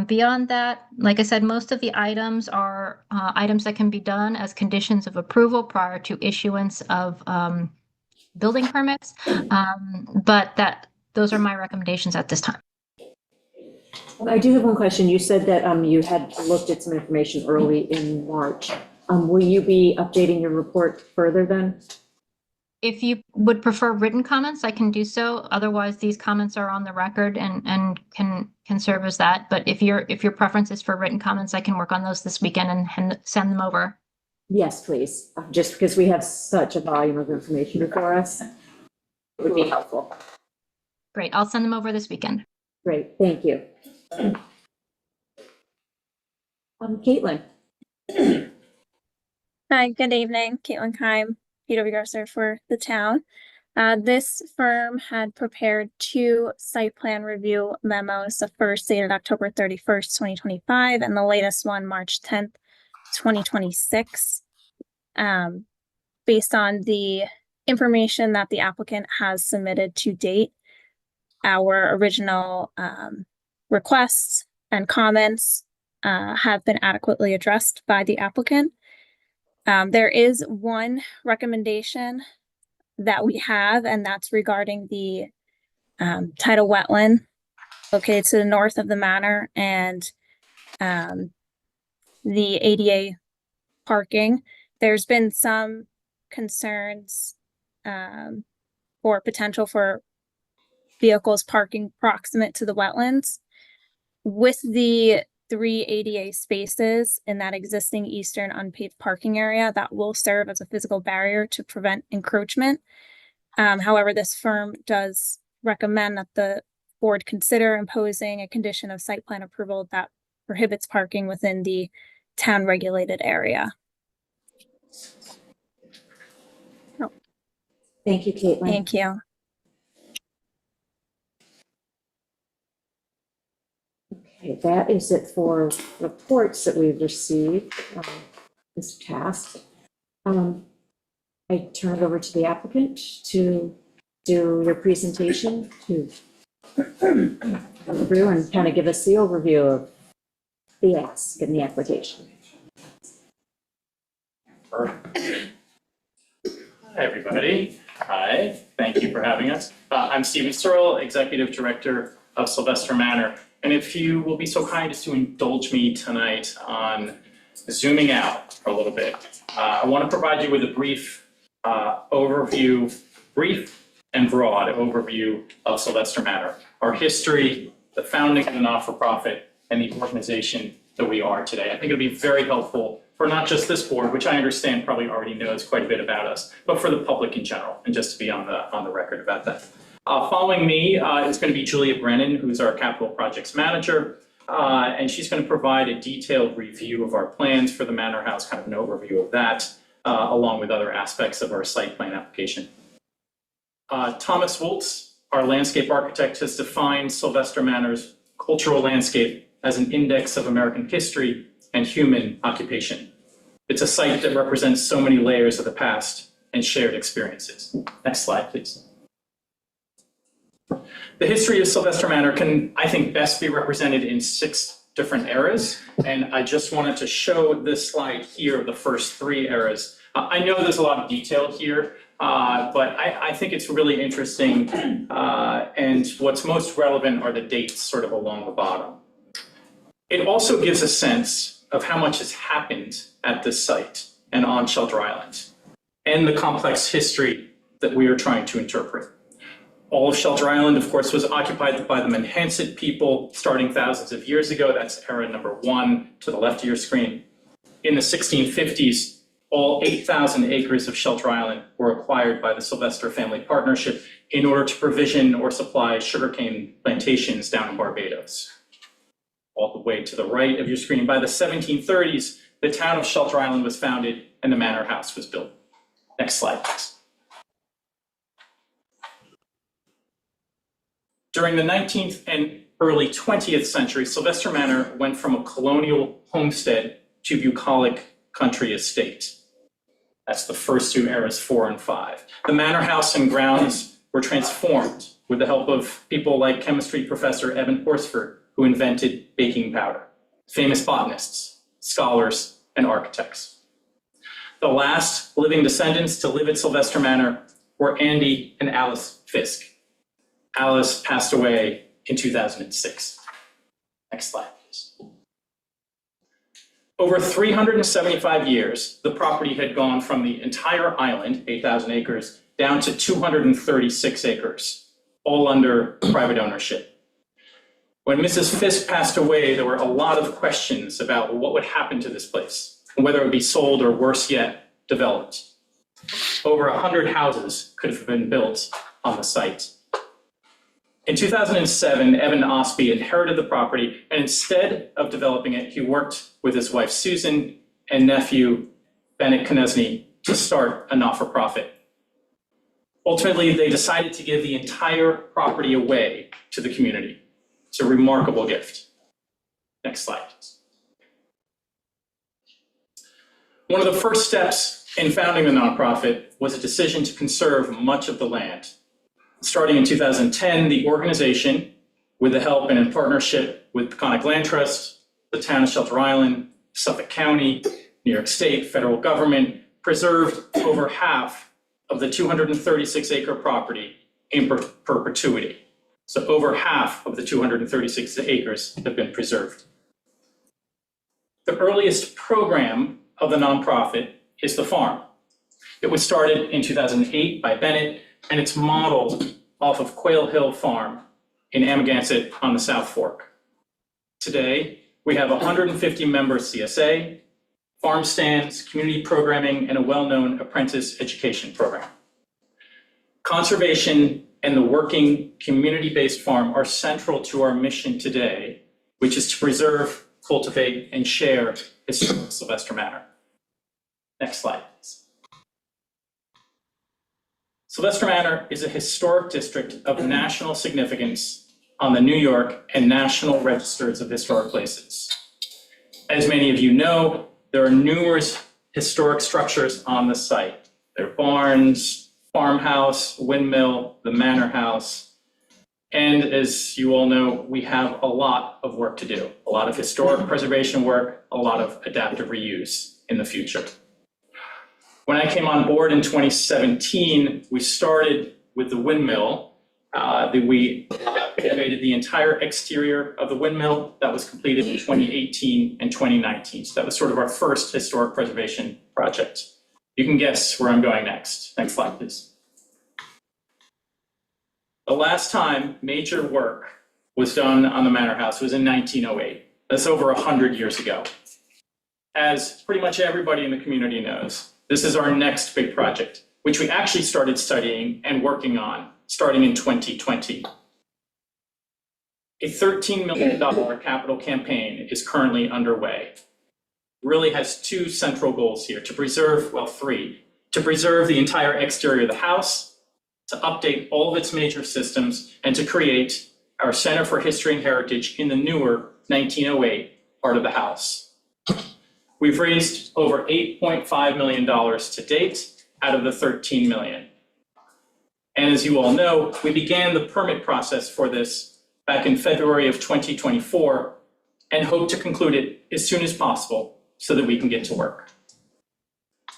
Beyond that, like I said, most of the items are items that can be done as conditions of approval prior to issuance of building permits. But those are my recommendations at this time. I do have one question. You said that you had looked at some information early in March. Will you be updating your report further then? If you would prefer written comments, I can do so. Otherwise, these comments are on the record and can serve as that. But if your preference is for written comments, I can work on those this weekend and send them over. Yes, please. Just because we have such a volume of information before us, it would be helpful. Great. I'll send them over this weekend. Great. Thank you. Caitlin. Hi, good evening. Caitlin Kime, PW Grosser for the town. This firm had prepared 2 site plan review memos, the first dated October 31st, 2025, and the latest one, March 10th, 2026. Based on the information that the applicant has submitted to date, our original requests and comments have been adequately addressed by the applicant. There is one recommendation that we have, and that's regarding the tidal wetland located to the north of the manor and the ADA parking. There's been some concerns for potential for vehicles parking proximate to the wetlands. With the 3 ADA spaces in that existing eastern unpaved parking area, that will serve as a physical barrier to prevent encroachment. However, this firm does recommend that the board consider imposing a condition of site plan approval that prohibits parking within the town regulated area. Thank you, Caitlin. Thank you. Okay, that is it for reports that we've received this task. I turn it over to the applicant to do your presentation, to go through and kind of give us the overview of the ask and the application. Hi, everybody. Hi, thank you for having us. I'm Stephen Searle, Executive Director of Sylvester Manor. And if you will be so kind as to indulge me tonight on zooming out for a little bit, I want to provide you with a brief overview, brief and broad overview of Sylvester Manor, our history, the founding of the not-for-profit, and the organization that we are today. I think it'll be very helpful for not just this board, which I understand probably already knows quite a bit about us, but for the public in general, and just to be on the record about that. Following me is going to be Julia Brennan, who's our capital projects manager, and she's going to provide a detailed review of our plans for the Manor House, kind of an overview of that, along with other aspects of our site plan application. Thomas Woltz, our landscape architect, has defined Sylvester Manor's cultural landscape as an index of American history and human occupation. It's a site that represents so many layers of the past and shared experiences. Next slide, please. The history of Sylvester Manor can, I think, best be represented in 6 different eras, and I just wanted to show this slide here of the first 3 eras. I know there's a lot of detail here, but I think it's really interesting, and what's most relevant are the dates sort of along the bottom. It also gives a sense of how much has happened at this site and on Shelter Island, and the complex history that we are trying to interpret. All of Shelter Island, of course, was occupied by the Manhasset people starting thousands of years ago. That's era number 1 to the left of your screen. In the 1650s, all 8,000 acres of Shelter Island were acquired by the Sylvester Family Partnership in order to provision or supply sugarcane plantations down in Barbados. All the way to the right of your screen, by the 1730s, the town of Shelter Island was founded and the Manor House was built. Next slide, please. During the 19th and early 20th century, Sylvester Manor went from a colonial homestead to bucolic country estate. That's the first 2 eras, 4 and 5. The Manor House and grounds were transformed with the help of people like chemistry professor Evan Horsford, who invented baking powder, famous botanists, scholars, and architects. The last living descendants to live at Sylvester Manor were Andy and Alice Fisk. Alice passed away in 2006. Next slide, please. Over 375 years, the property had gone from the entire island, 8,000 acres, down to 236 acres, all under private ownership. When Mrs. Fisk passed away, there were a lot of questions about what would happen to this place, and whether it would be sold or, worse yet, developed. Over 100 houses could have been built on the site. In 2007, Evan Osby inherited the property, and instead of developing it, he worked with his wife Susan and nephew Bennett Knesny to start a not-for-profit. Ultimately, they decided to give the entire property away to the community. It's a remarkable gift. Next slide, please. One of the first steps in founding the nonprofit was a decision to conserve much of the land. Starting in 2010, the organization, with the help and in partnership with Peconic Land Trust, the town of Shelter Island, Suffolk County, New York State, federal government, preserved over half of the 236-acre property in perpetuity. So over half of the 236 acres have been preserved. The earliest program of the nonprofit is the farm. It was started in 2008 by Bennett and it's modeled off of Quail Hill Farm in Amagansett on the South Fork. Today, we have 150 member CSA, farm stands, community programming, and a well-known apprentice education program. Conservation and the working community-based farm are central to our mission today, which is to preserve, cultivate, and share historic Sylvester Manor. Next slide, please. Sylvester Manor is a historic district of national significance on the New York and National Registers of Historic Places. As many of you know, there are numerous historic structures on the site. There are barns, farmhouse, windmill, the manor house. And as you all know, we have a lot of work to do, a lot of historic preservation work, a lot of adaptive reuse in the future. When I came on board in 2017, we started with the windmill. We renovated the entire exterior of the windmill. That was completed in 2018 and 2019. So that was sort of our first historic preservation project. You can guess where I'm going next. Next slide, please. The last time major work was done on the manor house was in 1908. That's over 100 years ago. As pretty much everybody in the community knows, this is our next big project, which we actually started studying and working on starting in 2020. A $13 million capital campaign is currently underway. Really has two central goals here, to preserve, well, three, to preserve the entire exterior of the house, to update all of its major systems, and to create our Center for History and Heritage in the newer 1908 part of the house. We've raised over $8.5 million to date out of the $13 million. And as you all know, we began the permit process for this back in February of 2024 and hope to conclude it as soon as possible so that we can get to work.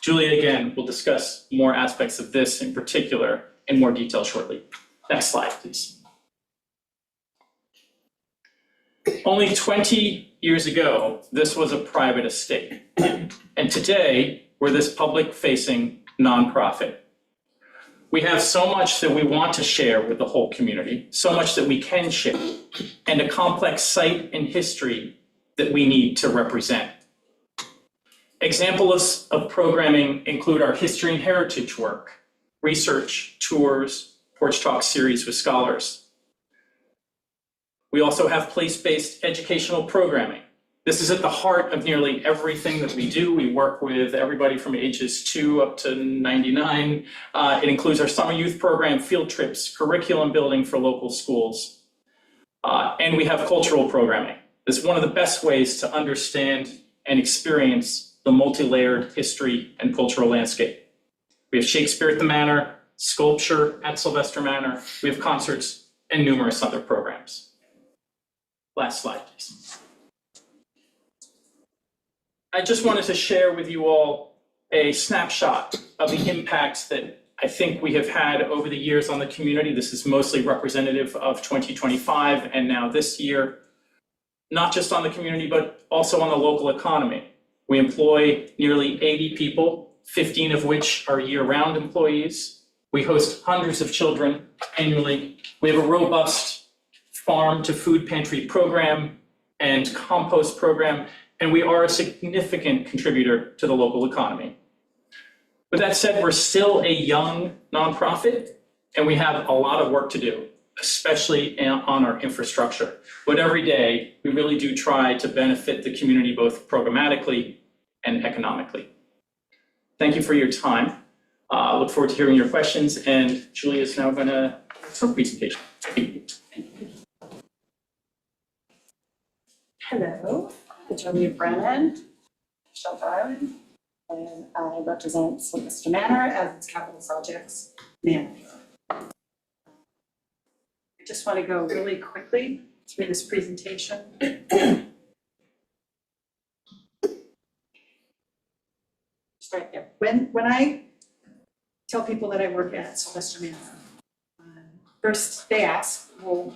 Julia, again, will discuss more aspects of this in particular in more detail shortly. Next slide, please. Only 20 years ago, this was a private estate. And today, we're this public-facing nonprofit. We have so much that we want to share with the whole community, so much that we can share, and a complex site and history that we need to represent. Examples of programming include our history and heritage work, research, tours, Porch Talk series with scholars. We also have place-based educational programming. This is at the heart of nearly everything that we do. We work with everybody from ages 2 up to 99. It includes our summer youth program, field trips, curriculum building for local schools. And we have cultural programming. This is one of the best ways to understand and experience the multi-layered history and cultural landscape. We have Shakespeare at the Manor, sculpture at Sylvester Manor. We have concerts and numerous other programs. Last slide, please. I just wanted to share with you all a snapshot of the impact that I think we have had over the years on the community. This is mostly representative of 2025 and now this year, not just on the community, but also on the local economy. We employ nearly 80 people, 15 of which are year-round employees. We host hundreds of children annually. We have a robust farm to food pantry program and compost program, and we are a significant contributor to the local economy. With that said, we're still a young nonprofit, and we have a lot of work to do, especially on our infrastructure. But every day, we really do try to benefit the community both programmatically and economically. Thank you for your time. I look forward to hearing your questions, and Julia is now going to do her presentation. Hello, I'm Julia Brennan, Shelter Island, and I represent Sylvester Manor as its capital projects manager. I just want to go really quickly through this presentation. Just right there. When I tell people that I work at Sylvester Manor, first they ask, well,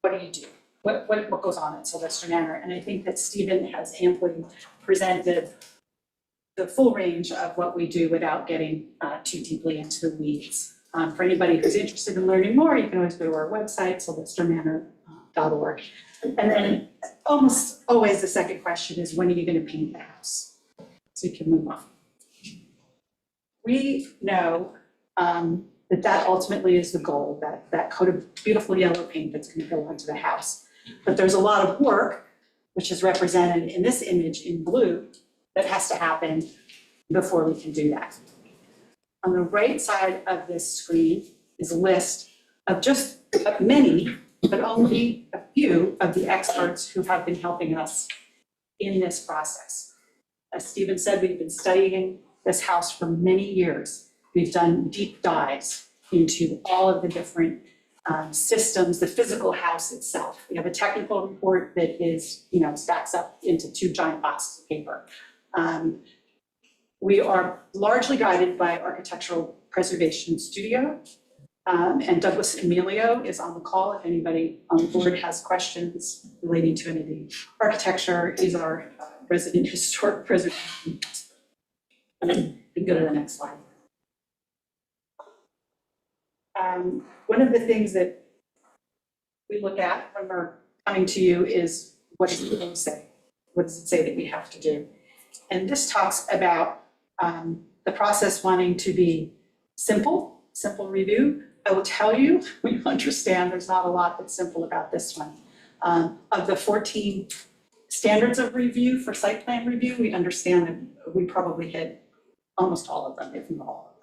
what do you do? What goes on at Sylvester Manor? And I think that Stephen has amply presented the full range of what we do without getting too deeply into the weeds. For anybody who's interested in learning more, you can always go to our website, sylvestermanor.org. And then almost always the second question is, when are you going to paint the house? So you can move on. We know that ultimately is the goal, that coat of beautiful yellow paint that's going to go onto the house. But there's a lot of work, which is represented in this image in blue, that has to happen before we can do that. On the right side of this screen is a list of just many, but only a few of the experts who have been helping us in this process. As Stephen said, we've been studying this house for many years. We've done deep dives into all of the different systems, the physical house itself. We have a technical report that is, stacks up into 2 giant boxes of paper. We are largely guided by Architectural Preservation Studio, and Douglas Emilio is on the call if anybody on the board has questions relating to any of the architecture. He's our resident historic preservation expert. You can go to the next slide. One of the things that we look at when we're coming to you is, what does the code say? What does it say that we have to do? And this talks about the process wanting to be simple review. I will tell you, we understand there's not a lot that's simple about this one. Of the 14 standards of review for site plan review, we understand that we probably hit almost all of them, if not all of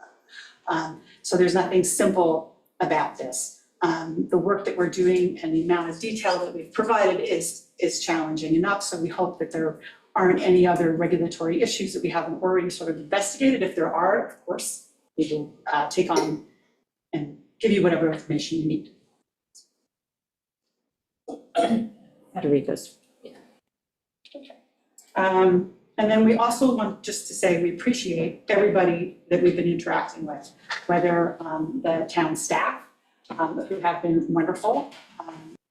them. So there's nothing simple about this. The work that we're doing and the amount of detail that we've provided is challenging enough, so we hope that there aren't any other regulatory issues that we haven't already sort of investigated. If there are, of course, we will take on and give you whatever information you need. How to read this? Yeah. Okay. And then we also want just to say we appreciate everybody that we've been interacting with, whether the town staff, who have been wonderful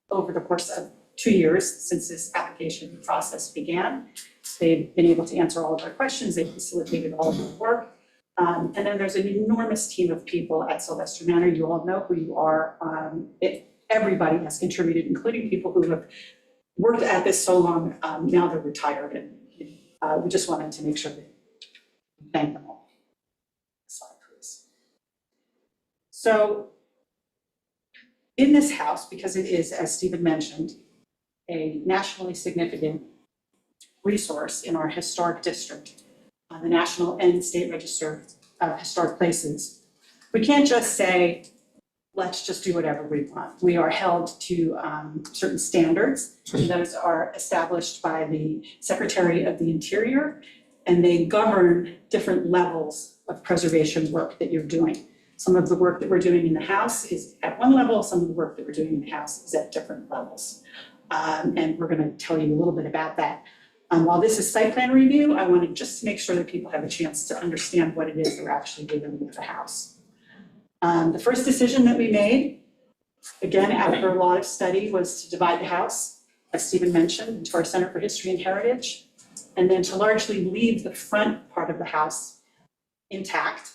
over the course of 2 years since this application process began. They've been able to answer all of our questions. They've facilitated all of our work. And then there's an enormous team of people at Sylvester Manor. You all know who you are. Everybody has contributed, including people who have worked at this so long. Now they're retired, and we just wanted to make sure that we thank them all. Next slide, please. So in this house, because it is, as Stephen mentioned, a nationally significant resource in our historic district, the National and State Register of Historic Places, we can't just say, let's just do whatever we want. We are held to certain standards, and those are established by the Secretary of the Interior, and they govern different levels of preservation work that you're doing. Some of the work that we're doing in the house is at one level, some of the work that we're doing in the house is at different levels. And we're going to tell you a little bit about that. While this is site plan review, I wanted just to make sure that people have a chance to understand what it is they're actually doing with the house. The first decision that we made, again, after a lot of study, was to divide the house, as Stephen mentioned, into our Center for History and Heritage, and then to largely leave the front part of the house intact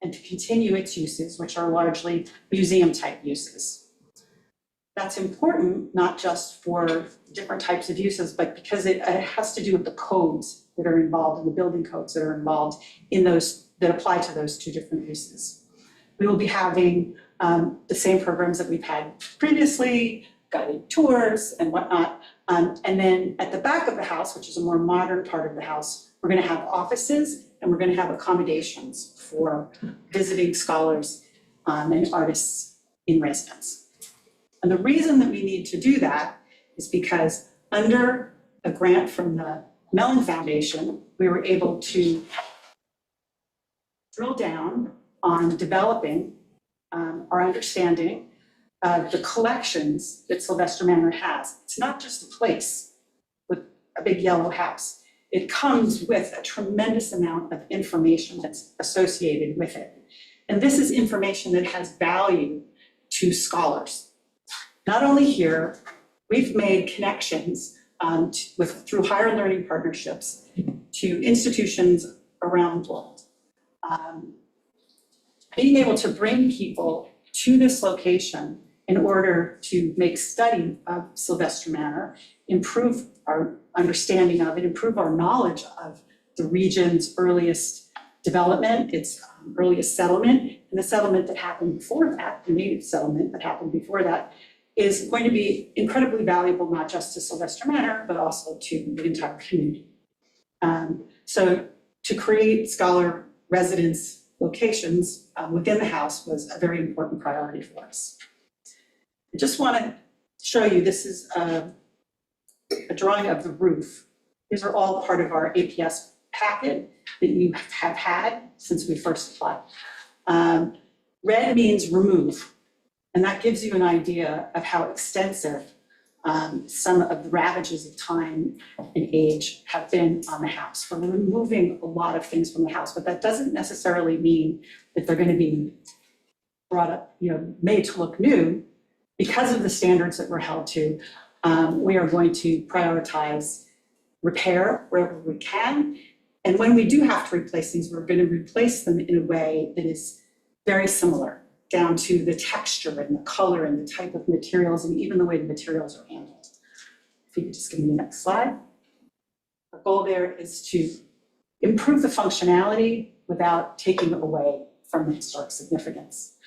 and to continue its uses, which are largely museum-type uses. That's important, not just for different types of uses, but because it has to do with the codes that are involved and the building codes that are involved in those, that apply to those 2 different uses. We will be having the same programs that we've had previously, guided tours and whatnot. And then at the back of the house, which is a more modern part of the house, we're going to have offices and we're going to have accommodations for visiting scholars and artists in residence. And the reason that we need to do that is because under a grant from the Mellon Foundation, we were able to drill down on developing our understanding of the collections that Sylvester Manor has. It's not just a place with a big yellow house. It comes with a tremendous amount of information that's associated with it. And this is information that has value to scholars. Not only here, we've made connections through higher learning partnerships to institutions around the world. being able to bring people to this location in order to make study of Sylvester Manor, improve our understanding of it, improve our knowledge of the region's earliest development, its earliest settlement, and the settlement that happened before that, the native settlement that happened before that, is going to be incredibly valuable, not just to Sylvester Manor, but also to the entire community. So to create scholar residence locations within the house was a very important priority for us. I just want to show you, this is a drawing of the roof. These are all part of our APS packet that you have had since we first applied. Red means remove, and that gives you an idea of how extensive some of the ravages of time and age have been on the house. We're removing a lot of things from the house, but that doesn't necessarily mean that they're going to be brought up, made to look new. Because of the standards that we're held to, we are going to prioritize repair wherever we can. And when we do have to replace things, we're going to replace them in a way that is very similar, down to the texture and the color and the type of materials and even the way the materials are handled. If you could just give me the next slide. Our goal there is to improve the functionality without taking away from the historic significance.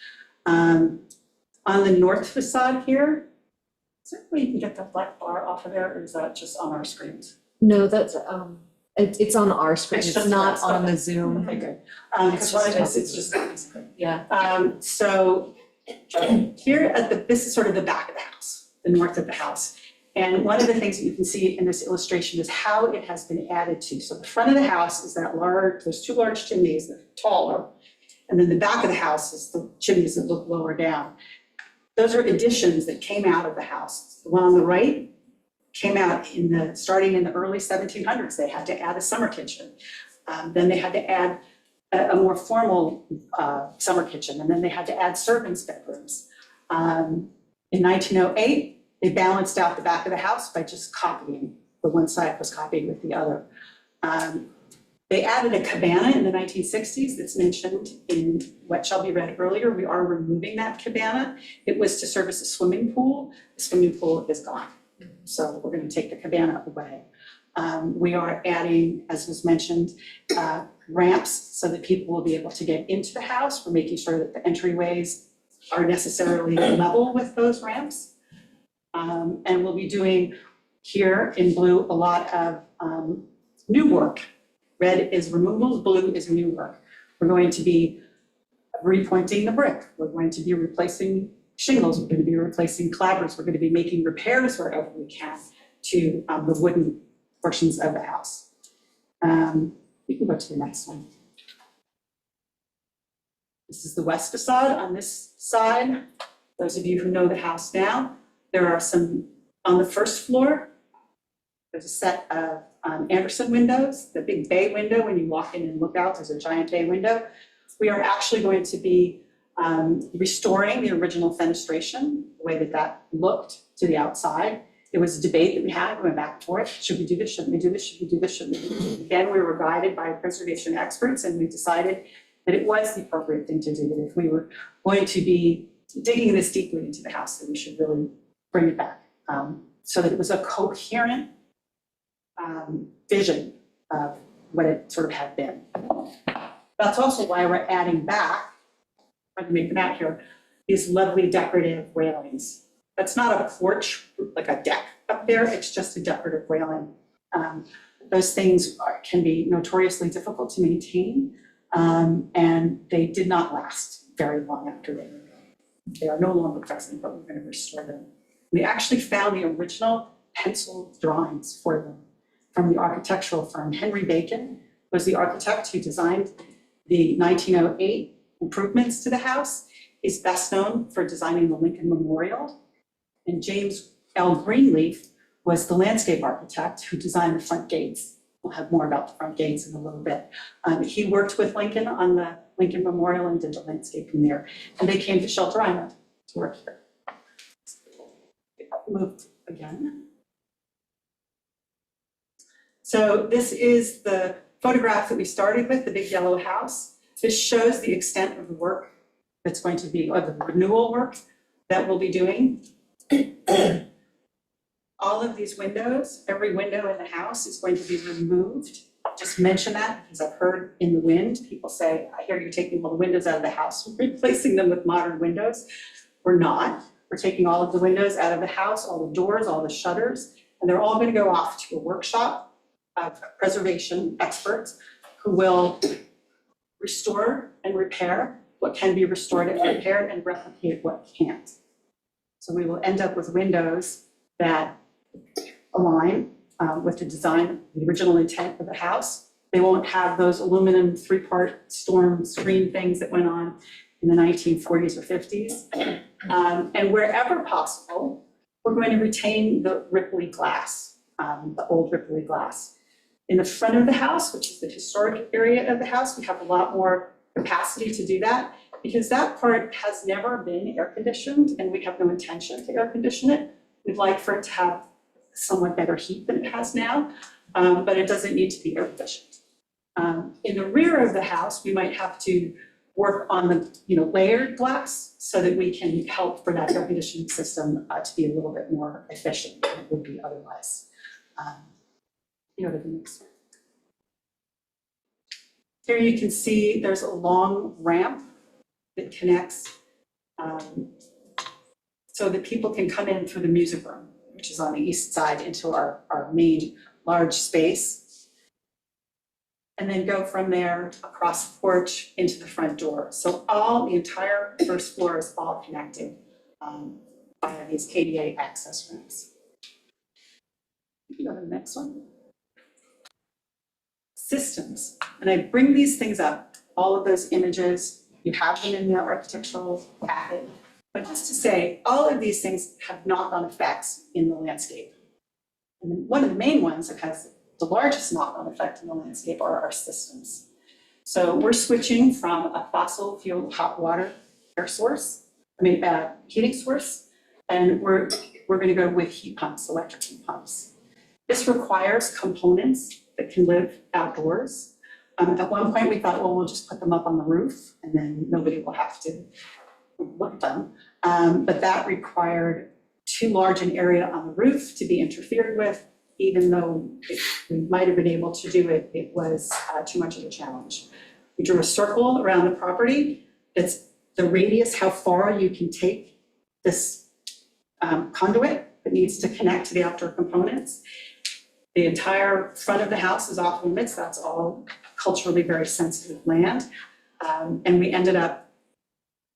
On the north facade here, is there a way you can get that black bar off of there, or is that just on our screens? No, that's, it's on our screen, It's it's just not us, on okay. the Zoom. Okay, good. Because what it is, it's just. Yeah. So here this is sort of the back of the house, the north of the house. And one of the things that you can see in this illustration is how it has been added to. So the front of the house is those two large chimneys that are taller. And then the back of the house is the chimneys that look lower down. Those are additions that came out of the house. The one on the right came out starting in the early 1700s. They had to add a summer kitchen. Then they had to add a more formal summer kitchen, and then they had to add servants' bedrooms. In 1908, they balanced out the back of the house by just copying. The one side was copied with the other. They added a cabana in the 1960s that's mentioned in what shall be read earlier. We are removing that cabana. It was to service a swimming pool. The swimming pool is gone. So we're going to take the cabana away. We are adding, as was mentioned, ramps so that people will be able to get into the house. We're making sure that the entryways are necessarily level with those ramps. And we'll be doing here in blue a lot of new work. Red is removals, blue is new work. We're going to be repointing the brick. We're going to be replacing shingles. We're going to be replacing clapboards. We're going to be making repairs wherever we can to the wooden portions of the house. You can go to the next one. This is the west facade. On this side, those of you who know the house now, there are some, on the first floor, there's a set of Anderson windows, the big bay window. When you walk in and look out, there's a giant bay window. We are actually going to be restoring the original fenestration, the way that that looked to the outside. It was a debate that we had, we went back and forth. Should we do this? Shouldn't we do this? Should we do this? Shouldn't we do this? Again, we were guided by preservation experts, and we decided that it was the appropriate thing to do, that if we were going to be digging this deeply into the house, that we should really bring it back so that it was a coherent vision of what it sort of had been. That's also why we're adding back, if I can make them out here, these lovely decorative railings. That's not a porch, like a deck up there, it's just a decorative railing. Those things can be notoriously difficult to maintain, and they did not last very long after they are no longer present, but we're going to restore them. We actually found the original pencil drawings for them from the architectural firm. Henry Bacon was the architect who designed the 1908 improvements to the house. He's best known for designing the Lincoln Memorial. And James L. Greenleaf was the landscape architect who designed the front gates. We'll have more about the front gates in a little bit. He worked with Lincoln on the Lincoln Memorial and did the landscaping there. And they came to Shelter Island to work here. Move again. So this is the photograph that we started with, the big yellow house. This shows the extent of the work that's going to be, or the renewal work that we'll be doing. All of these windows, every window in the house is going to be removed. Just mention that because I've heard in the wind, people say, I hear you're taking all the windows out of the house, replacing them with modern windows. We're not. We're taking all of the windows out of the house, all the doors, all the shutters, and they're all going to go off to a workshop of preservation experts who will restore and repair what can be restored and repaired and replicate what can't. So we will end up with windows that align with the design, the original intent of the house. They won't have those aluminum 3-part storm screen things that went on in the 1940s or 50s. And wherever possible, we're going to retain the Ripley glass, the old Ripley glass. In the front of the house, which is the historic area of the house, we have a lot more capacity to do that because that part has never been air conditioned and we have no intention to air condition it. We'd like for it to have somewhat better heat than it has now, but it doesn't need to be air conditioned. In the rear of the house, we might have to work on the layered glass so that we can help for that air conditioning system to be a little bit more efficient than it would be otherwise. You know what I mean? Here you can see there's a long ramp that connects so that people can come in through the music room, which is on the east side, into our main large space, and then go from there across the porch into the front door. So the entire first floor is all connected via these KDA access ramps. You can go to the next one. Systems, and I bring these things up, all of those images, you have them in the architectural packet, but just to say, all of these things have knock-on effects in the landscape. And one of the main ones that has the largest knock-on effect in the landscape are our systems. So we're switching from a fossil fuel hot water heating source, and we're going to go with heat pumps, electric heat pumps. This requires components that can live outdoors. At one point we thought, well, we'll just put them up on the roof and then nobody will have to look at them. But that required too large an area on the roof to be interfered with. Even though we might have been able to do it, it was too much of a challenge. We drew a circle around the property. It's the radius, how far you can take this conduit that needs to connect to the outdoor components. The entire front of the house is off limits. That's all culturally very sensitive land. And we ended up,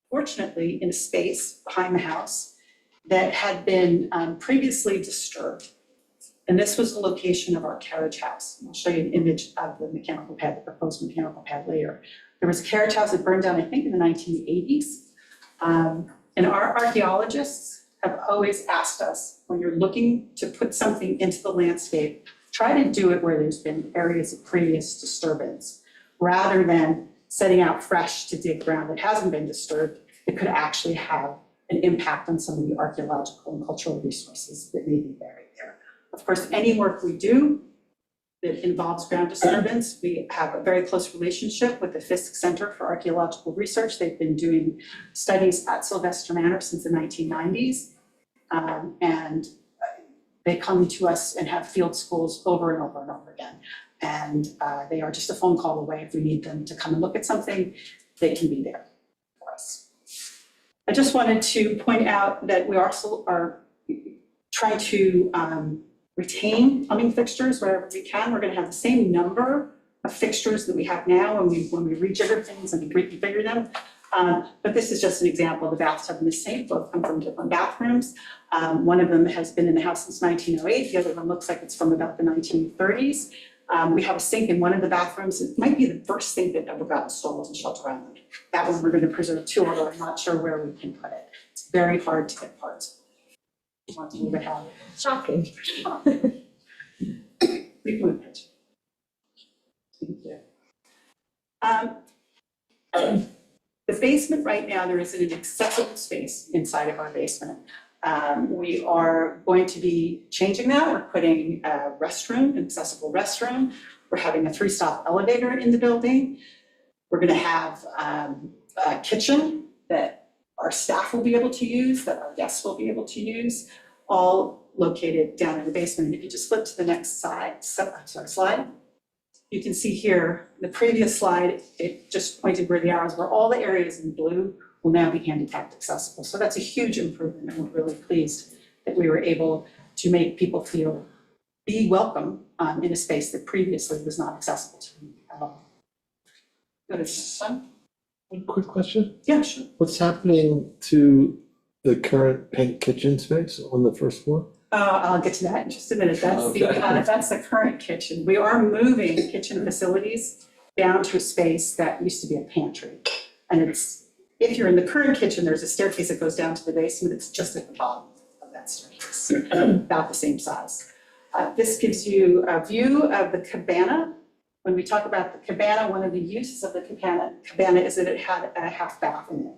fortunately, in a space behind the house that had been previously disturbed. And this was the location of our carriage house. I'll show you an image of the mechanical pad, the proposed mechanical pad later. There was a carriage house that burned down, I think, in the 1980s. And our archaeologists have always asked us, when you're looking to put something into the landscape, try to do it where there's been areas of previous disturbance, rather than setting out fresh to dig ground that hasn't been disturbed. It could actually have an impact on some of the archaeological and cultural resources that may be buried there. Of course, any work we do that involves ground disturbance, we have a very close relationship with the Fisk Center for Archaeological Research. They've been doing studies at Sylvester Manor since the 1990s. And they come to us and have field schools over and over and over again. And they are just a phone call away. If we need them to come and look at something, they can be there for us. I just wanted to point out that we also are trying to retain plumbing fixtures wherever we can. We're going to have the same number of fixtures that we have now when we rejigger things and reconfigure them. But this is just an example. The bathtub and the sink both come from different bathrooms. One of them has been in the house since 1908. The other one looks like it's from about the 1930s. We have a sink in one of the bathrooms. It might be the first sink that ever got installed in Shelter Island. That one we're going to preserve too, although I'm not sure where we can put it. It's very hard to get parts. Want to leave it out. Shocking. We moved it. The basement right now, there isn't an accessible space inside of our basement. We are going to be changing that. We're putting a restroom, an accessible restroom. We're having a 3-stop elevator in the building. We're going to have a kitchen that our staff will be able to use, that our guests will be able to use, all located down in the basement. And if you just flip to the next slide, you can see here, the previous slide, it just pointed where the arrows were. All the areas in blue will now be handicapped accessible. So that's a huge improvement, and we're really pleased that we were able to make people be welcome in a space that previously was not accessible to them at all. Go to this one. One quick question. Yeah, sure. What's happening to the current pink kitchen space on the first floor? I'll get to that in just a minute. That's Okay. that's the current kitchen. We are moving kitchen facilities down to a space that used to be a pantry. And if you're in the current kitchen, there's a staircase that goes down to the basement. It's just at the bottom of that staircase, about the same size. This gives you a view of the cabana. When we talk about the cabana, one of the uses of the cabana is that it had a half bath in it.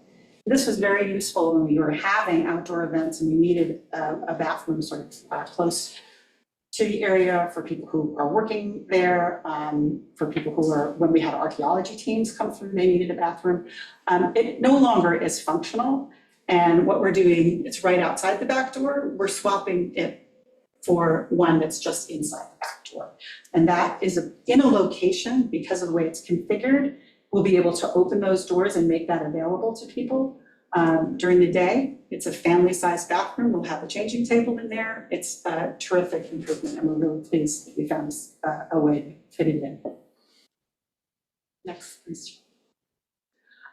This was very useful when we were having outdoor events and we needed a bathroom sort of close to the area for people who are working there, for people who are, when we had archaeology teams come through, they needed a bathroom. It no longer is functional. And what we're doing, it's right outside the back door. We're swapping it for one that's just inside the back door. And that is in a location, because of the way it's configured, we'll be able to open those doors and make that available to people during the day. It's a family-sized bathroom. We'll have a changing table in there. It's a terrific improvement, and we're really pleased that we found a way to fit it in. Next, please.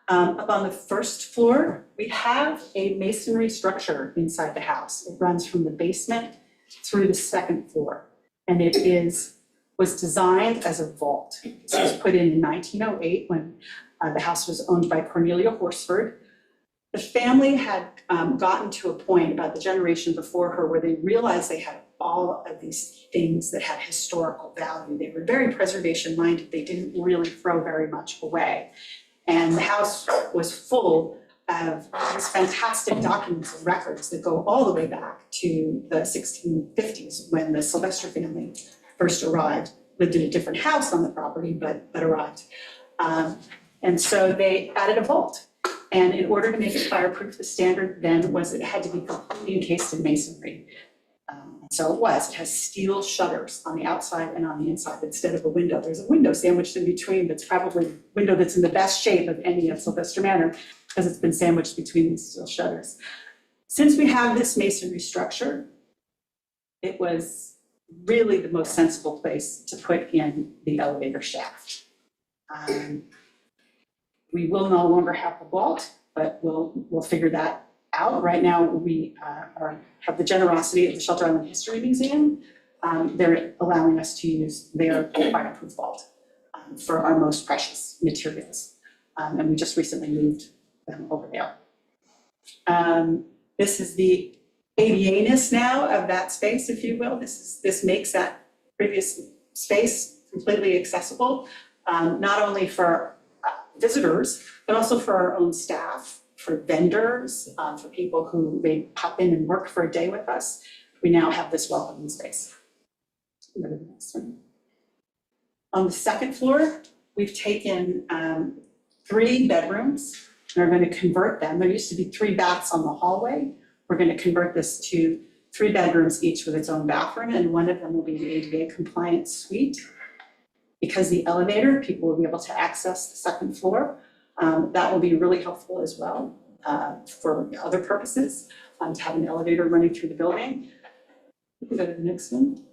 Up on the first floor, we have a masonry structure inside the house. It runs from the basement through the second floor, and it was designed as a vault. This was put in 1908 when the house was owned by Cornelia Horsford. The family had gotten to a point about the generation before her where they realized they had all of these things that had historical value. They were very preservation minded. They didn't really throw very much away. And the house was full of these fantastic documents and records that go all the way back to the 1650s when the Sylvester family first arrived, lived in a different house on the property, but arrived. And so they added a vault. And in order to make it fireproof, the standard then was it had to be completely encased in masonry. So it was. It has steel shutters on the outside and on the inside instead of a window. There's a window sandwiched in between that's probably a window that's in the best shape of any of Sylvester Manor because it's been sandwiched between these steel shutters. Since we have this masonry structure, it was really the most sensible place to put in the elevator shaft. We will no longer have the vault, but we'll figure that out. Right now, we have the generosity of the Shelter Island History Museum. They're allowing us to use their fireproof vault for our most precious materials. And we just recently moved them over there. This is the ADA-ness now of that space, if you will. This makes that previous space completely accessible, not only for visitors, but also for our own staff, for vendors, for people who may pop in and work for a day with us. We now have this welcoming space. Go to the next one. On the second floor, we've taken 3 bedrooms and are going to convert them. There used to be 3 baths on the hallway. We're going to convert this to 3 bedrooms, each with its own bathroom, and one of them will be an ADA compliant suite. Because the elevator, people will be able to access the second floor. That will be really helpful as well for other purposes, to have an elevator running through the building. We can go to the next one.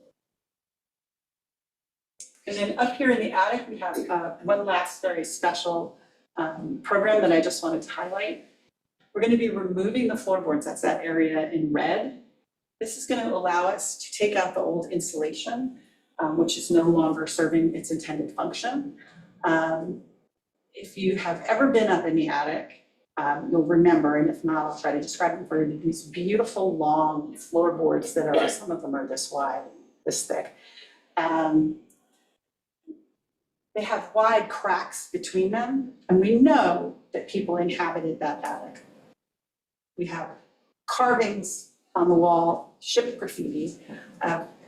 And then up here in the attic, we have one last very special program that I just wanted to highlight. We're going to be removing the floorboards. That's that area in red. This is going to allow us to take out the old insulation, which is no longer serving its intended function. If you have ever been up in the attic, you'll remember, and if not, I'll try to describe them for you, these beautiful long floorboards that are, some of them are this wide, this thick. They have wide cracks between them, and we know that people inhabited that attic. We have carvings on the wall, ship graffiti,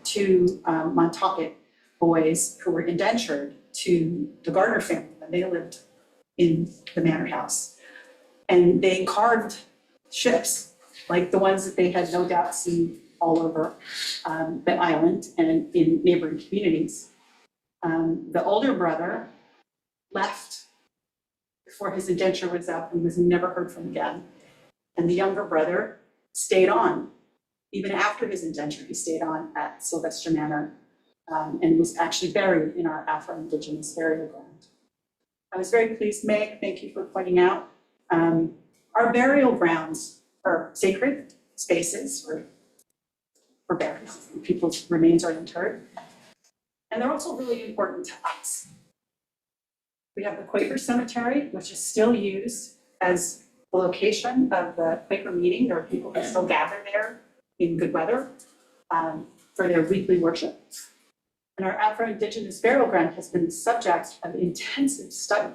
2 Montaukett boys who were indentured to the Gardner family when they lived in the manor house. And they carved ships, like the ones that they had no doubt seen all over the island and in neighboring communities. The older brother left before his indenture was up and was never heard from again. And the younger brother stayed on. Even after his indenture, he stayed on at Sylvester Manor and was actually buried in our Afro-Indigenous burial ground. I was very pleased, Meg, thank you for pointing out. Our burial grounds are sacred spaces for burials. People's remains are interred. And they're also really important to us. We have the Quaker Cemetery, which is still used as the location of the Quaker meeting. There are people who still gather there in good weather for their weekly worship. And our Afro-Indigenous burial ground has been the subject of intensive study.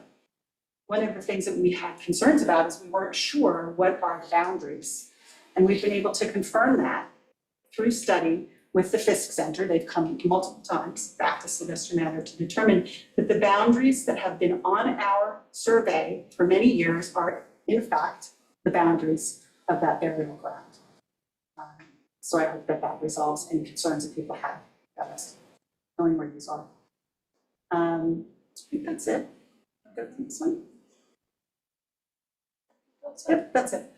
One of the things that we had concerns about is we weren't sure what are the boundaries. And we've been able to confirm that through study with the Fisk Center. They've come multiple times back to Sylvester Manor to determine that the boundaries that have been on our survey for many years are, in fact, the boundaries of that burial ground. So I hope that that resolves any concerns that people have about us knowing where these are. I think that's it. I'll go through this one. Yep, that's it.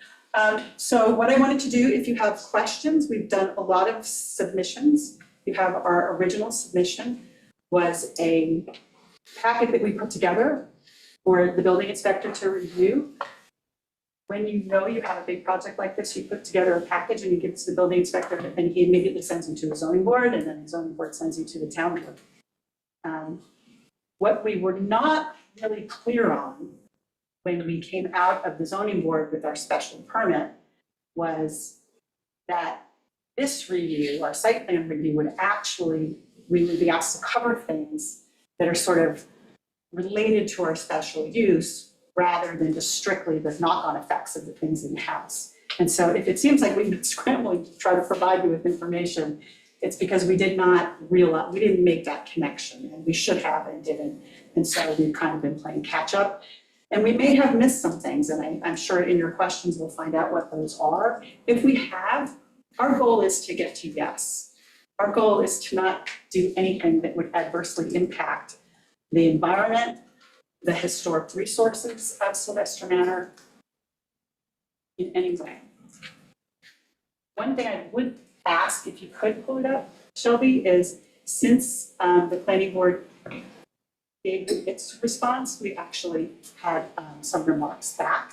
So what I wanted to do, if you have questions, we've done a lot of submissions. You have our original submission was a packet that we put together for the building inspector to review. When you know you have a big project like this, you put together a package and you give it to the building inspector, and he immediately sends you to the zoning board, and then the zoning board sends you to the town board. What we were not really clear on when we came out of the zoning board with our special permit was that this review, our site plan review, would actually, we would be asked to cover things that are sort of related to our special use rather than just strictly the knock-on effects of the things in the house. And so if it seems like we've been scrambling to try to provide you with information, it's because we did not realize, we didn't make that connection, and we should have and didn't. And so we've kind of been playing catch up. And we may have missed some things, and I'm sure in your questions we'll find out what those are. If we have, our goal is to get to yes. Our goal is to not do anything that would adversely impact the environment, the historic resources of Sylvester Manor in any way. One thing I would ask, if you could pull it up, Shelby, is since the planning board gave its response, we actually had some remarks back.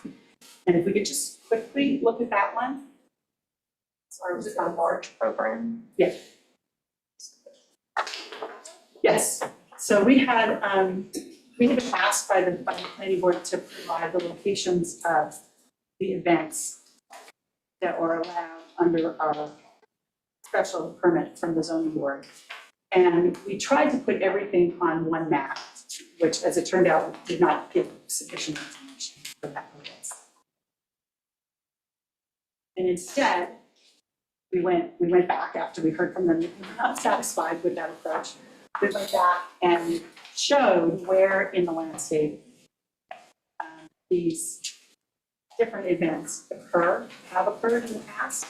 And if we could just quickly look at that one. Sorry, was it our March program? Yeah. Yes. So we had been asked by the planning board to provide the locations of the events that were allowed under our special permit from the zoning board. And we tried to put everything on one map, which, as it turned out, did not give sufficient information for that purpose. And instead, we went back after we heard from them, we were not satisfied with that approach. We went back and showed where in the landscape these different events have occurred in the past.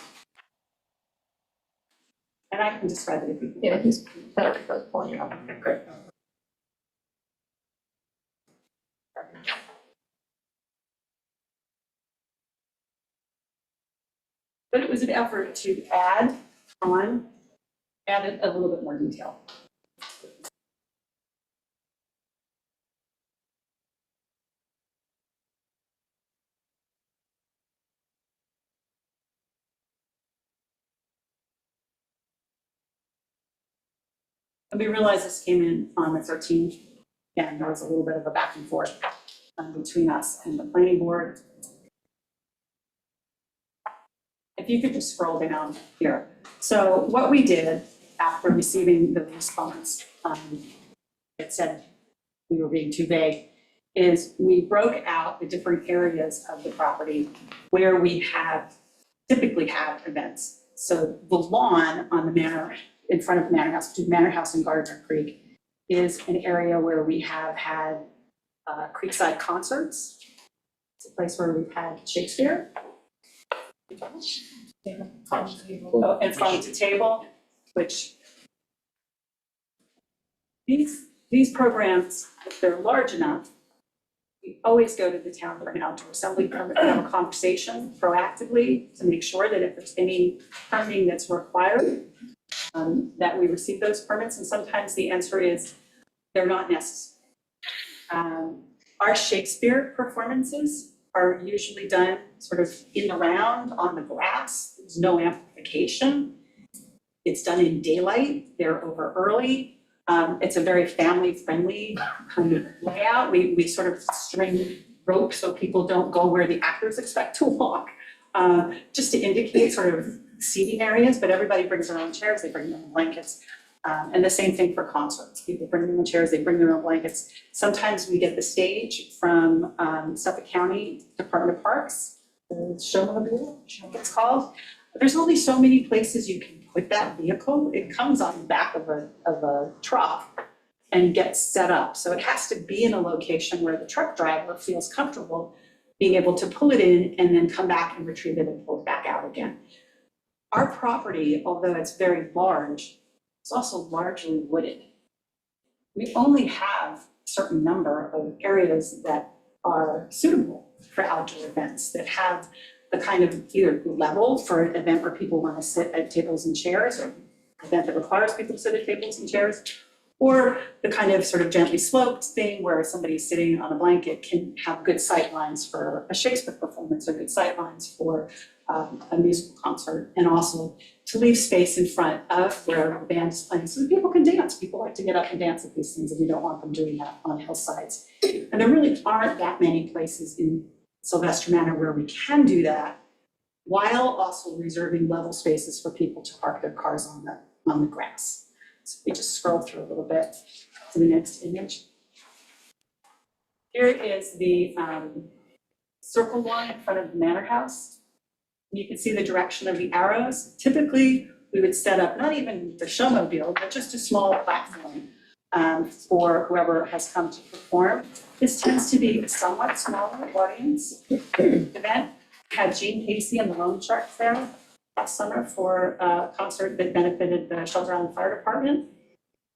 And I can describe it if you. Yeah, he's better at pulling it up. Okay, great. But it was an effort to add a little bit more detail. And we realized this came in on the 13th, and there was a little bit of a back and forth between us and the planning board. If you could just scroll down here. So what we did after receiving the response, it said we were being too vague, is we broke out the different areas of the property where we typically have events. So the lawn on the manor, in front of the Manor House, between Manor House and Gardner Creek, is an area where we have had Creekside concerts. It's a place where we've had Shakespeare. Oh, and Farm to Table, which these programs, if they're large enough, we always go to the town for an outdoor assembly permit, and have a conversation proactively to make sure that if there's any permitting that's required, that we receive those permits, and sometimes the answer is they're not necessary. Our Shakespeare performances are usually done sort of in the round on the grass. There's no amplification. It's done in daylight. They're over early. It's a very family-friendly kind of layout. We sort of string rope so people don't go where the actors expect to walk, just to indicate sort of seating areas, but everybody brings their own chairs, they bring their own blankets. And the same thing for concerts. People bring their own chairs, they bring their own blankets. Sometimes we get the stage from Suffolk County Department of Parks, the Showmobile, I think it's called. There's only so many places you can put that vehicle. It comes on the back of a truck and gets set up. So it has to be in a location where the truck driver feels comfortable being able to pull it in and then come back and retrieve it and pull it back out again. Our property, although it's very large, it's also largely wooded. We only have a certain number of areas that are suitable for outdoor events, that have the kind of either level for an event where people want to sit at tables and chairs, or an event that requires people to sit at tables and chairs, or the kind of sort of gently sloped thing where somebody sitting on a blanket can have good sight lines for a Shakespeare performance, or good sight lines for a musical concert, and also to leave space in front of where the band is playing so that people can dance. People like to get up and dance at these things, and we don't want them doing that on hillsides. And there really aren't that many places in Sylvester Manor where we can do that, while also reserving level spaces for people to park their cars on the grass. So we just scroll through a little bit to the next image. Here is the circle line in front of the manor house. You can see the direction of the arrows. Typically, we would set up not even the showmobile, but just a small platform for whoever has come to perform. This tends to be a somewhat smaller audience event. We had Gene Casey and the Loan Sharks there last summer for a concert that benefited the Shelter Island Fire Department.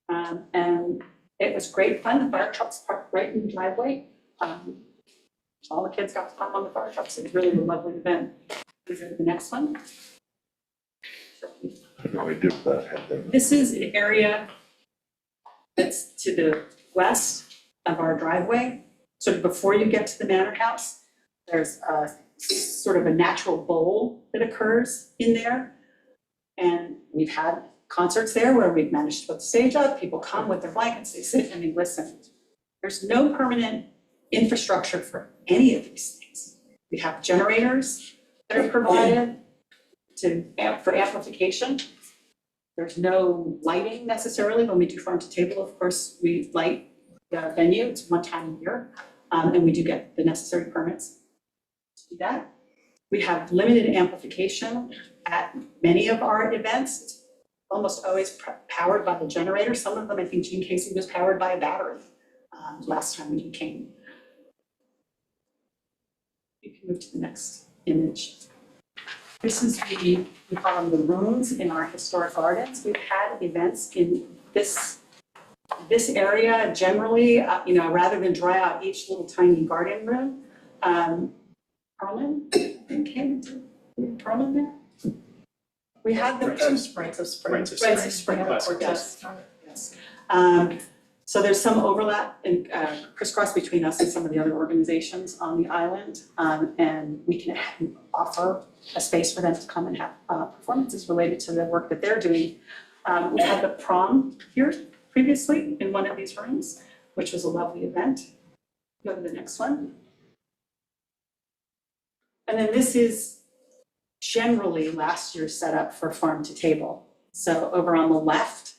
And it was great fun. The fire trucks parked right in the driveway. All the kids got to pop on the fire trucks. It was really a lovely event. Go to the next one. I have no idea what that had there. This is an area that's to the west of our driveway. Sort of before you get to the manor house, there's a sort of a natural bowl that occurs in there. And we've had concerts there where we've managed to put the stage up. People come with their blankets, they sit and they listen. There's no permanent infrastructure for any of these things. We have generators that are provided for amplification. There's no lighting necessarily. When we do farm to table, of course, we light the venue. It's one time a year, and we do get the necessary permits to do that. We have limited amplification at many of our events. It's almost always powered by the generator. Some of them, I think Gene Casey was powered by a battery last time when he came. You can move to the next image. This is we call them the rooms in our historic gardens. We've had events in this area generally, rather than dry out each little tiny garden room. Perlman came to Perlman there. We had the Rights of Spring. Yes. So there's some overlap and crisscross between us and some of the other organizations on the island, and we can offer a space for them to come and have performances related to the work that they're doing. We had the prom here previously in one of these rooms, which was a lovely event. Go to the next one. And then this is generally last year's setup for farm to table. So over on the left,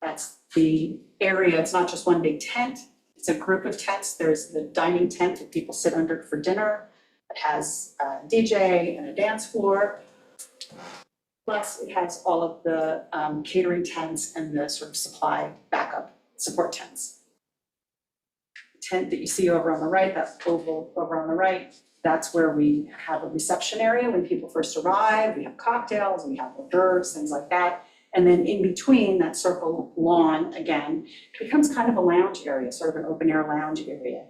that's the area. It's not just one big tent. It's a group of tents. There's the dining tent that people sit under for dinner. It has a DJ and a dance floor. Plus it has all of the catering tents and the sort of supply backup support tents. tent that you see over on the right, that oval over on the right, that's where we have a reception area when people first arrive. We have cocktails, we have hors d'oeuvres, things like that. And then in between that circle lawn, again, becomes kind of a lounge area, sort of an open air lounge area.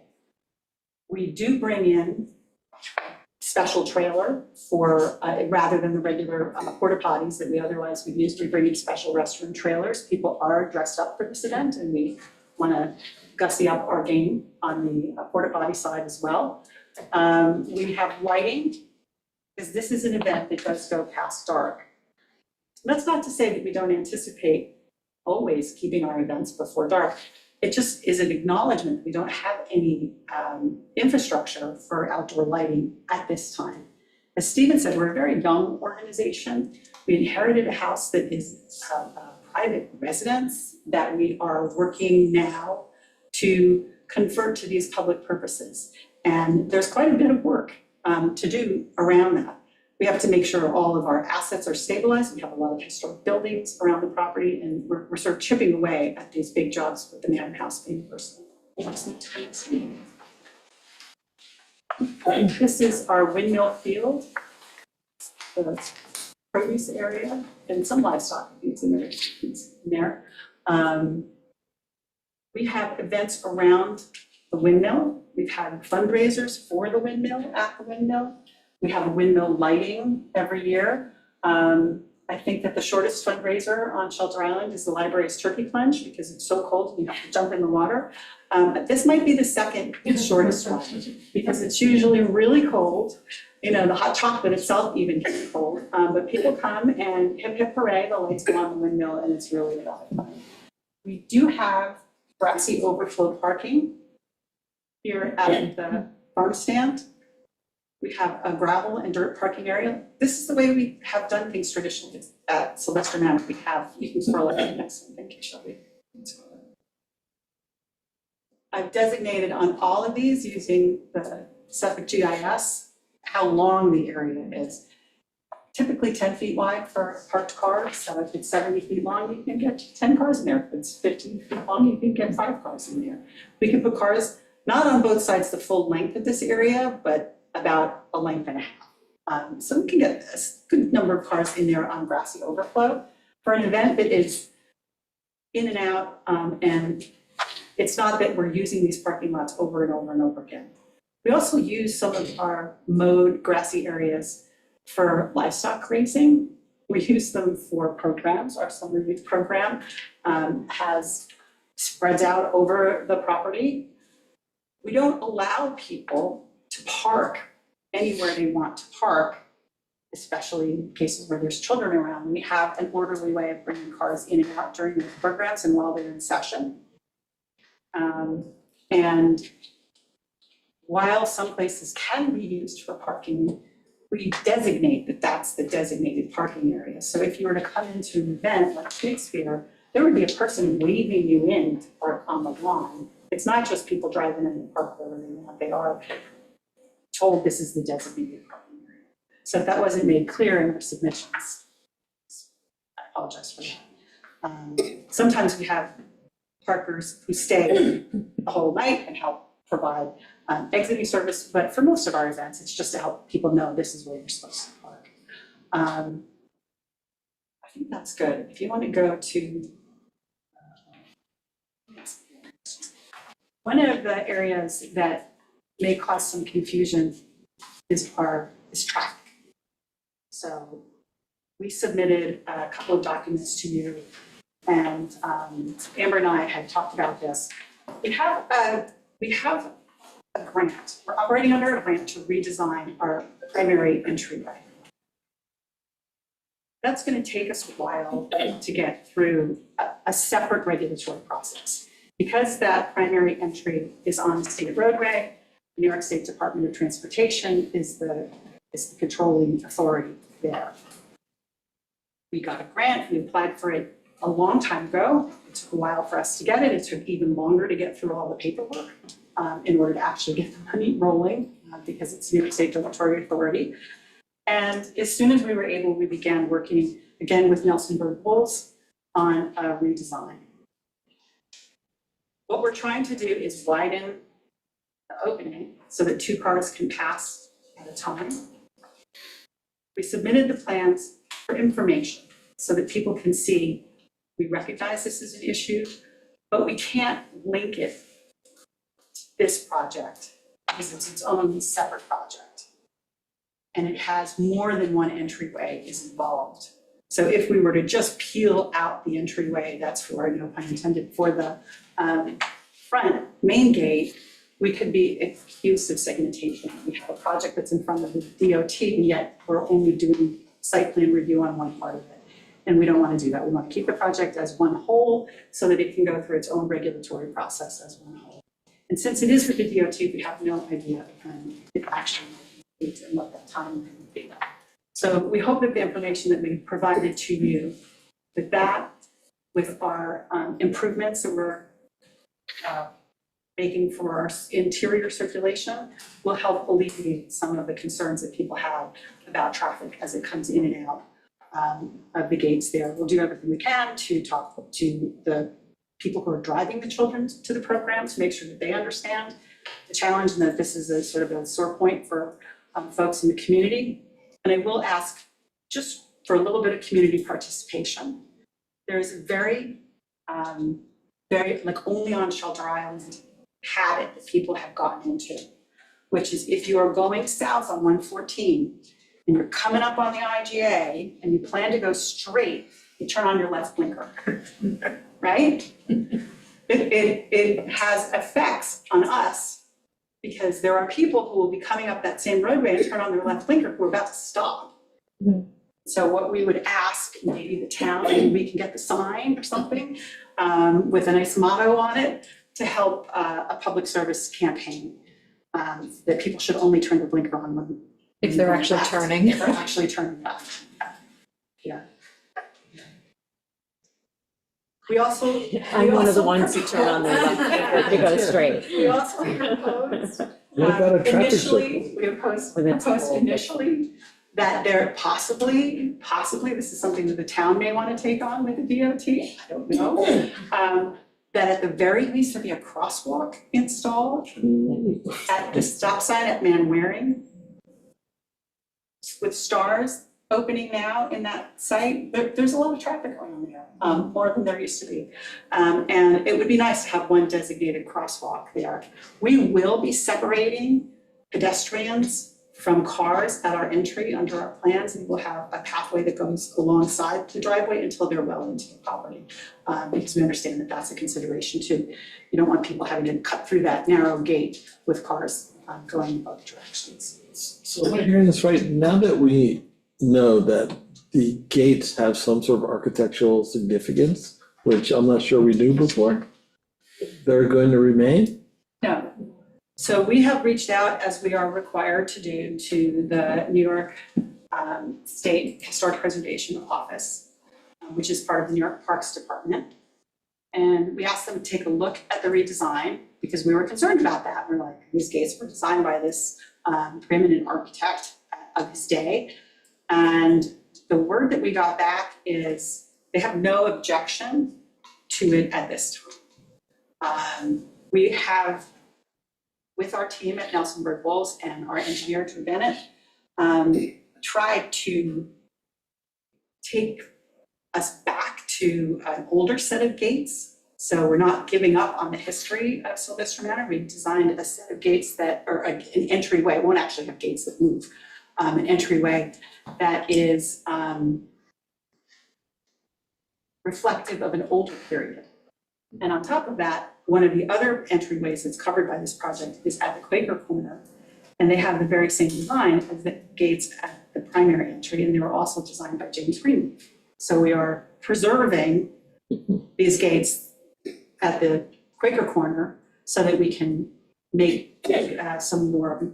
We do bring in special trailer for, rather than the regular porta potties that we otherwise would use, we bring in special restroom trailers. People are dressed up for this event, and we want to gussy up our game on the porta potty side as well. We have lighting, because this is an event that does go past dark. That's not to say that we don't anticipate always keeping our events before dark. It just is an acknowledgement that we don't have any infrastructure for outdoor lighting at this time. As Stephen said, we're a very young organization. We inherited a house that is a private residence that we are working now to convert to these public purposes. And there's quite a bit of work to do around that. We have to make sure all of our assets are stabilized. We have a lot of historic buildings around the property, and we're sort of chipping away at these big jobs with the Manor House being first. This is our windmill field, the produce area, and some livestock feeds in there. We have events around the windmill. We've had fundraisers for the windmill, at the windmill. We have a windmill lighting every year. I think that the shortest fundraiser on Shelter Island is the library's turkey plunge, because it's so cold you have to jump in the water. But this might be the second shortest one, because it's usually really cold. You know, the hot chocolate itself even can be cold. But people come and hip hip hooray, the lights go on the windmill, and it's really a lot of fun. We do have grassy overflow parking here at the farm stand. We have a gravel and dirt parking area. This is the way we have done things traditionally at Sylvester Manor. We have, you can scroll up to the next one, thank you, Shelby. I've designated on all of these using the Suffolk GIS how long the area is. Typically 10 feet wide for parked cars, so if it's 70 feet long, you can get 10 cars in there. If it's 15 feet long, you can get 5 cars in there. We can put cars not on both sides the full length of this area, but about a length and a half. So we can get a good number of cars in there on grassy overflow for an event that is in and out, and it's not that we're using these parking lots over and over and over again. We also use some of our mowed grassy areas for livestock grazing. We use them for programs. Our summer youth program spreads out over the property. We don't allow people to park anywhere they want to park, especially in cases where there's children around. We have an orderly way of bringing cars in and out during the programs and while they're in session. And while some places can be used for parking, we designate that that's the designated parking area. So if you were to come into an event like Shakespeare, there would be a person waving you in to park on the lawn. It's not just people driving in the park wherever they want. They are told this is the designated parking area. So if that wasn't made clear in our submissions, I apologize for that. Sometimes we have parkers who stay the whole night and help provide exiting service, but for most of our events, it's just to help people know this is where you're supposed to park. I think that's good. If you want to go to one of the areas that may cause some confusion is traffic. So we submitted a couple of documents to you, and Amber and I had talked about this. We have a grant. We're operating under a grant to redesign our primary entryway. That's going to take us a while to get through a separate regulatory process. Because that primary entry is on state roadway, the New York State Department of Transportation is the controlling authority there. We got a grant, we applied for it a long time ago. It took a while for us to get it. It took even longer to get through all the paperwork in order to actually get the money rolling because it's New York State Regulatory Authority. And as soon as we were able, we began working again with Nelson Bird Bulls on a redesign. What we're trying to do is widen the opening so that 2 cars can pass at a time. We submitted the plans for information so that people can see we recognize this is an issue, but we can't link it to this project because it's its own separate project. And it has more than one entryway is involved. So if we were to just peel out the entryway, that's for, no pun intended, for the front main gate, we could be accused of segmentation. We have a project that's in front of the DOT, and yet we're only doing site plan review on one part of it. And we don't want to do that. We want to keep the project as one whole so that it can go through its own regulatory process as one whole. And since it is with the DOT, we have no idea when it actually needs and what that time will be. So we hope that the information that we provided to you, that with our improvements that we're making for our interior circulation will help alleviate some of the concerns that people have about traffic as it comes in and out of the gates there. We'll do everything we can to talk to the people who are driving the children to the program to make sure that they understand the challenge and that this is a sort of a sore point for folks in the community. And I will ask just for a little bit of community participation. There's a very, like only on Shelter Island habit that people have gotten into, which is if you are going south on 114 and you're coming up on the IGA and you plan to go straight, you turn on your left blinker, right? It has effects on us because there are people who will be coming up that same roadway and turn on their left blinker who are about to stop. Mm-hmm. So what we would ask, maybe the town, maybe we can get the sign or something with a nice motto on it to help a public service campaign that people should only turn the blinker on when If they're actually left. turning. If they're actually turning left. Yeah. We also. I'm one of the ones who turn on their left to go straight. We also proposed, What about a traffic initially, we proposed initially that there possibly, this is something that the town may want to take on with the DOT, I don't know. That at the very least there be a crosswalk installed at the stop sign at Manwaring with stars opening now in that site. There's a lot of traffic around there, more than there used to be. And it would be nice to have one designated crosswalk there. We will be separating pedestrians from cars at our entry under our plans, and we'll have a pathway that goes alongside the driveway until they're well into the property, because we understand that that's a consideration too. You don't want people having to cut through that narrow gate with cars going in both directions. So am I hearing this right? Now that we know that the gates have some sort of architectural significance, which I'm not sure we knew before, they're going to remain? No. So we have reached out, as we are required to do, to the New York State Historic Preservation Office, which is part of the New York Parks Department. And we asked them to take a look at the redesign because we were concerned about that. We're like, these gates were designed by this preeminent architect of his day. And the word that we got back is they have no objection to it at this time. We have, with our team at Nelson Bird Wolves and our engineer Drew Bennett, tried to take us back to an older set of gates. So we're not giving up on the history of Sylvester Manor. We designed a set of gates that, or an entryway, it won't actually have gates that move, an entryway that is reflective of an older period. And on top of that, one of the other entryways that's covered by this project is at the Quaker corner. And they have the very same design as the gates at the primary entry, and they were also designed by James Greenleaf. So we are preserving these gates at the Quaker corner so that we can make some more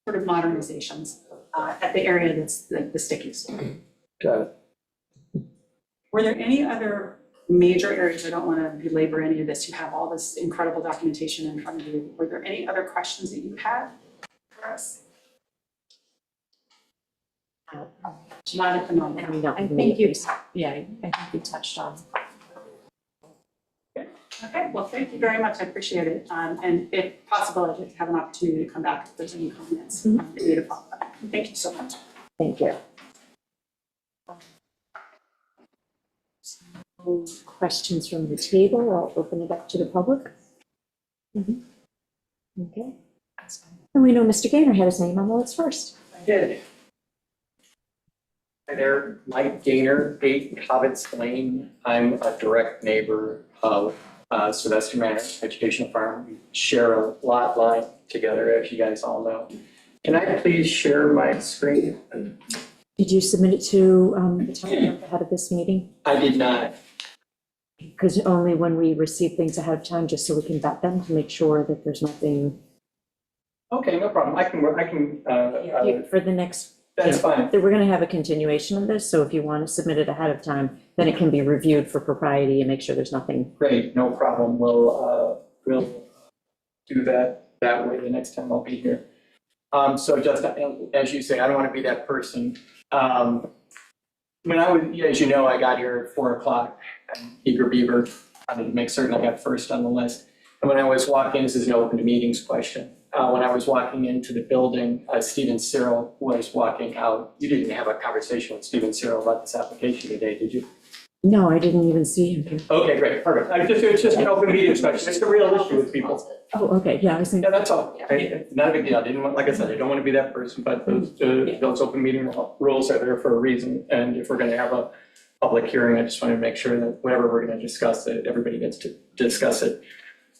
sort of modernizations at the area that's the stickiest. Got it. Were there any other major areas? I don't want to belabor any of this. You have all this incredible documentation in front of you. Were there any other questions that you had for us? Not at the moment. And we don't I really think you, appreciate- yeah, I think you touched on Okay, well, thank you very much. I appreciate it. And if possible, I'd like to have an opportunity to come back if there's any comments that you need to follow up. Thank you so much. Thank you. So, questions from the table? I'll open it up to the public. Okay. And we know Mr. Gaynor had his name on the list first. I did. Hi there, Mike Gaynor, 8 Hobbits Lane. I'm a direct neighbor of Sylvester Manor Educational Farm. We share a lot line together, as you guys all know. Can I please share my screen? Did you submit it to the town clerk ahead of this meeting? I did not. Because only when we receive things ahead of time, just so we can vet them to make sure that there's nothing. Okay, no problem. I can For the next. That's fine. We're going to have a continuation of this, so if you want to submit it ahead of time, then it can be reviewed for propriety and make sure there's nothing. Great, no problem. We'll do that way the next time I'll be here. So just as you say, I don't want to be that person. When I was, as you know, I got here at 4 o'clock. I'm eager beaver. I need to make certain I got first on the list. And when I was walking, this is an open to meetings question. When I was walking into the building, Stephen Cyril was walking out. You didn't have a conversation with Stephen Cyril about this application today, did you? No, I didn't even see him here. Okay, great, perfect. It's just an open meetings question. It's a real issue with people. Oh, okay, yeah, I was thinking. Yeah, that's all. Not a big deal. I didn't want, like I said, I don't want to be that person, but those open meeting rules are there for a reason. And if we're going to have a public hearing, I just want to make sure that whatever we're going to discuss, that everybody gets to discuss it.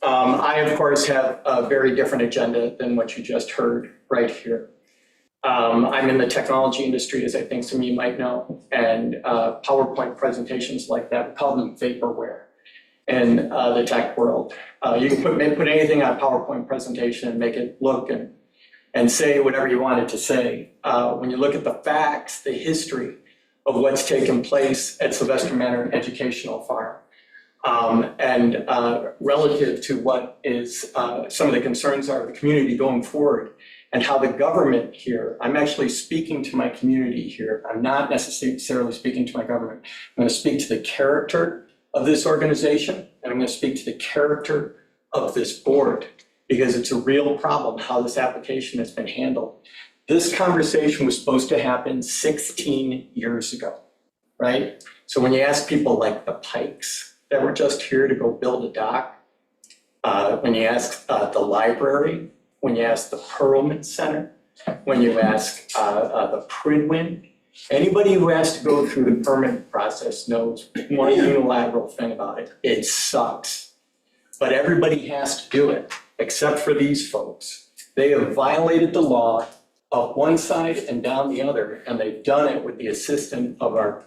I, of course, have a very different agenda than what you just heard right here. I'm in the technology industry, as I think some of you might know, and PowerPoint presentations like that, we call them vaporware in the tech world. You can put anything on a PowerPoint presentation and make it look and say whatever you want it to say. When you look at the facts, the history of what's taken place at Sylvester Manor Educational Farm, and relative to what is some of the concerns are of the community going forward, and how the government here, I'm actually speaking to my community here. I'm not necessarily speaking to my government. I'm going to speak to the character of this organization, and I'm going to speak to the character of this board, because it's a real problem how this application has been handled. This conversation was supposed to happen 16 years ago, right? So when you ask people like the Pikes that were just here to go build a dock, when you ask the library, when you ask the Perlman Center, when you ask the Pridwin, anybody who has to go through the permit process knows one unilateral thing about it. It sucks. But everybody has to do it, except for these folks. They have violated the law up one side and down the other, and they've done it with the assistance of our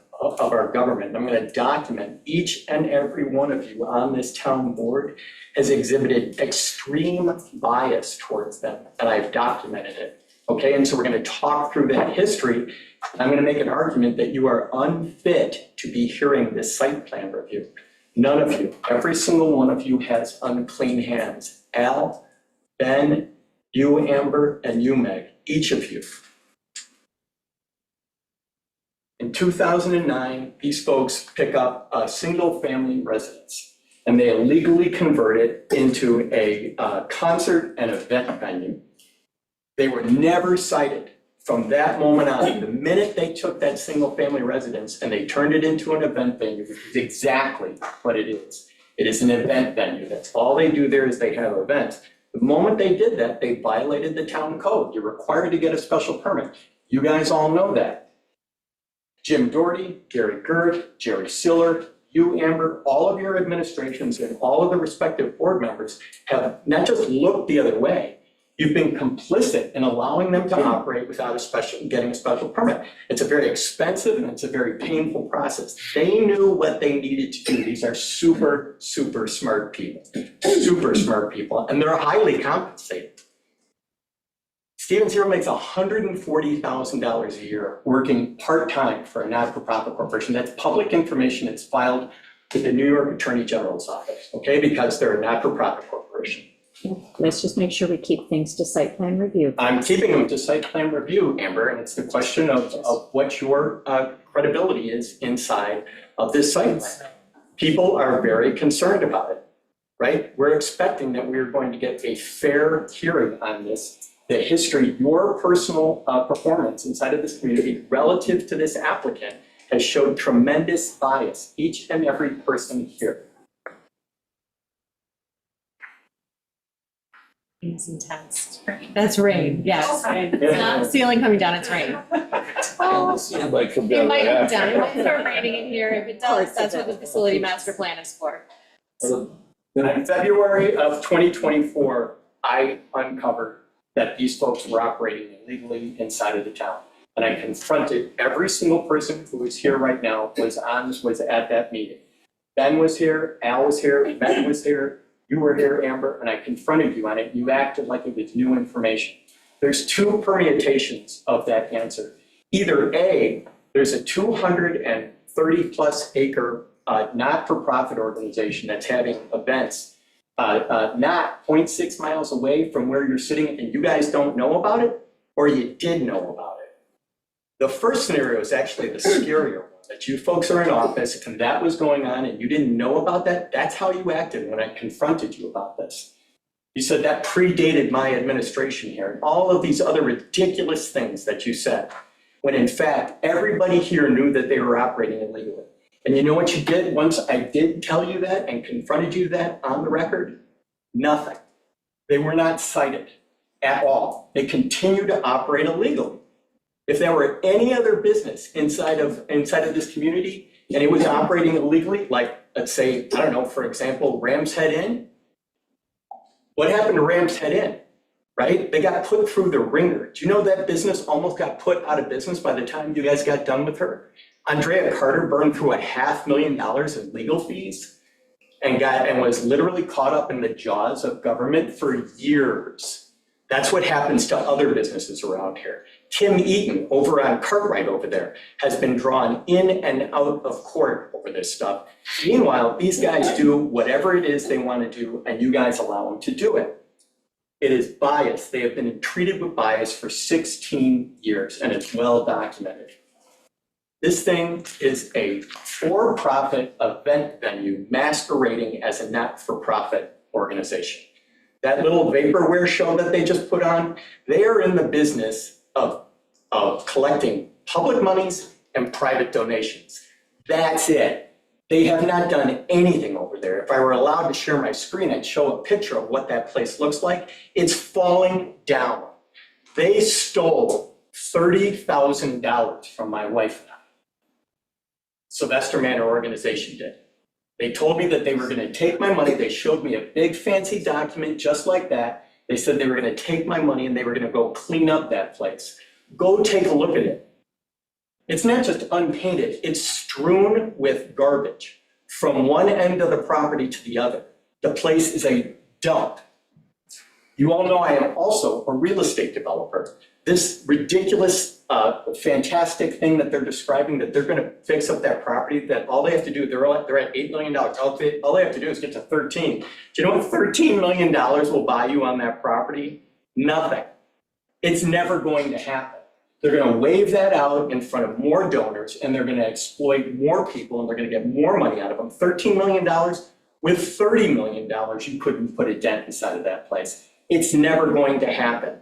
government. I'm going to document each and every one of you on this town board has exhibited extreme bias towards them, and I've documented it. Okay, and so we're going to talk through that history. I'm going to make an argument that you are unfit to be hearing this site plan review. None of you, every single one of you has unclean hands. Al, Ben, you, Amber, and you, Meg, each of you. In 2009, these folks pick up a single-family residence, and they illegally convert it into a concert and event venue. They were never cited from that moment on. The minute they took that single-family residence and they turned it into an event venue, which is exactly what it is. It is an event venue. That's all they do there is they have events. The moment they did that, they violated the town code. You're required to get a special permit. You guys all know that. Jim Doherty, Gary Gerd, Jerry Siller, you, Amber, all of your administrations and all of the respective board members have not just looked the other way, you've been complicit in allowing them to operate without getting a special permit. It's a very expensive and it's a very painful process. They knew what they needed to do. These are super, super smart people, and they're highly compensated. Stephen Cyril makes $140,000 a year working part-time for a not-for-profit corporation. That's public information. It's filed with the New York Attorney General's office, okay, because they're a not-for-profit corporation. Let's just make sure we keep things to site plan review. I'm keeping them to site plan review, Amber, and it's the question of what your credibility is inside of this site plan. People are very concerned about it. right? We're expecting that we're going to get a fair hearing on this. The history, your personal performance inside of this community relative to this applicant has showed tremendous bias, each and every person here. It's intense. That's rain, yes. It's not ceiling coming down, it's rain. It might come It down. might come after. down, it might start raining in here. If it does, that's what the facility master plan is for. In February of 2024, I uncovered that these folks were operating illegally inside of the town. And I confronted every single person who is here right now, was at that meeting. Ben was here, Al was here, Matt was here, you were here, Amber, and I confronted you on it. You acted like it was new information. There's two permutations of that answer. Either A, there's a 230 plus acre not-for-profit organization that's having events not 0.6 miles away from where you're sitting and you guys don't know about it, or you did know about it. The first scenario is actually the scarier one, that you folks are in office and that was going on and you didn't know about that. That's how you acted when I confronted you about this. You said that predated my administration here, and all of these other ridiculous things that you said, when in fact, everybody here knew that they were operating illegally. And you know what you did once I did tell you that and confronted you that on the record? Nothing. They were not cited at all. They continue to operate illegally. If there were any other business inside of this community and it was operating illegally, like let's say, I don't know, for example, Ram's Head Inn. What happened to Ram's Head Inn, right? They got put through the ringer. Do you know that business almost got put out of business by the time you guys got done with her? Andrea Carter burned through $500,000 in legal fees and was literally caught up in the jaws of government for years. That's what happens to other businesses around here. Tim Eaton over on Cartwright over there has been drawn in and out of court over this stuff. Meanwhile, these guys do whatever it is they want to do and you guys allow them to do it. It is bias. They have been treated with bias for 16 years and it's well documented. This thing is a for-profit event venue masquerading as a not-for-profit organization. That little vaporware show that they just put on, they are in the business of collecting public monies and private donations. That's it. They have not done anything over there. If I were allowed to share my screen, I'd show a picture of what that place looks like. It's falling down. They stole $30,000 from my wife and I. Sylvester Manor organization did. They told me that they were going to take my money. They showed me a big fancy document just like that. They said they were going to take my money and they were going to go clean up that place. Go take a look at it. It's not just unpainted, it's strewn with garbage from one end of the property to the other. The place is a dump. You all know I am also a real estate developer. This ridiculous, fantastic thing that they're describing, that they're going to fix up that property, that all they have to do, they're at $8 million. All they have to do is get to 13. Do you know what $13 million will buy you on that property? Nothing. It's never going to happen. They're going to wave that out in front of more donors and they're going to exploit more people and they're going to get more money out of them. $13 million with $30 million, you couldn't put a dent inside of that place. It's never going to happen.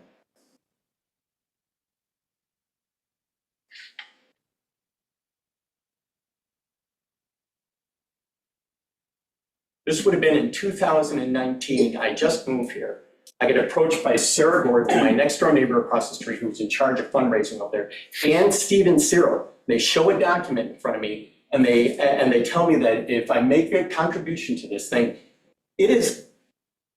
This would have been in 2019. I just moved here. I get approached by Sarah Gordon, my next door neighbor across the street, who's in charge of fundraising up there, and Steven Cyril. They show a document in front of me and they tell me that if I make a contribution to this thing, it is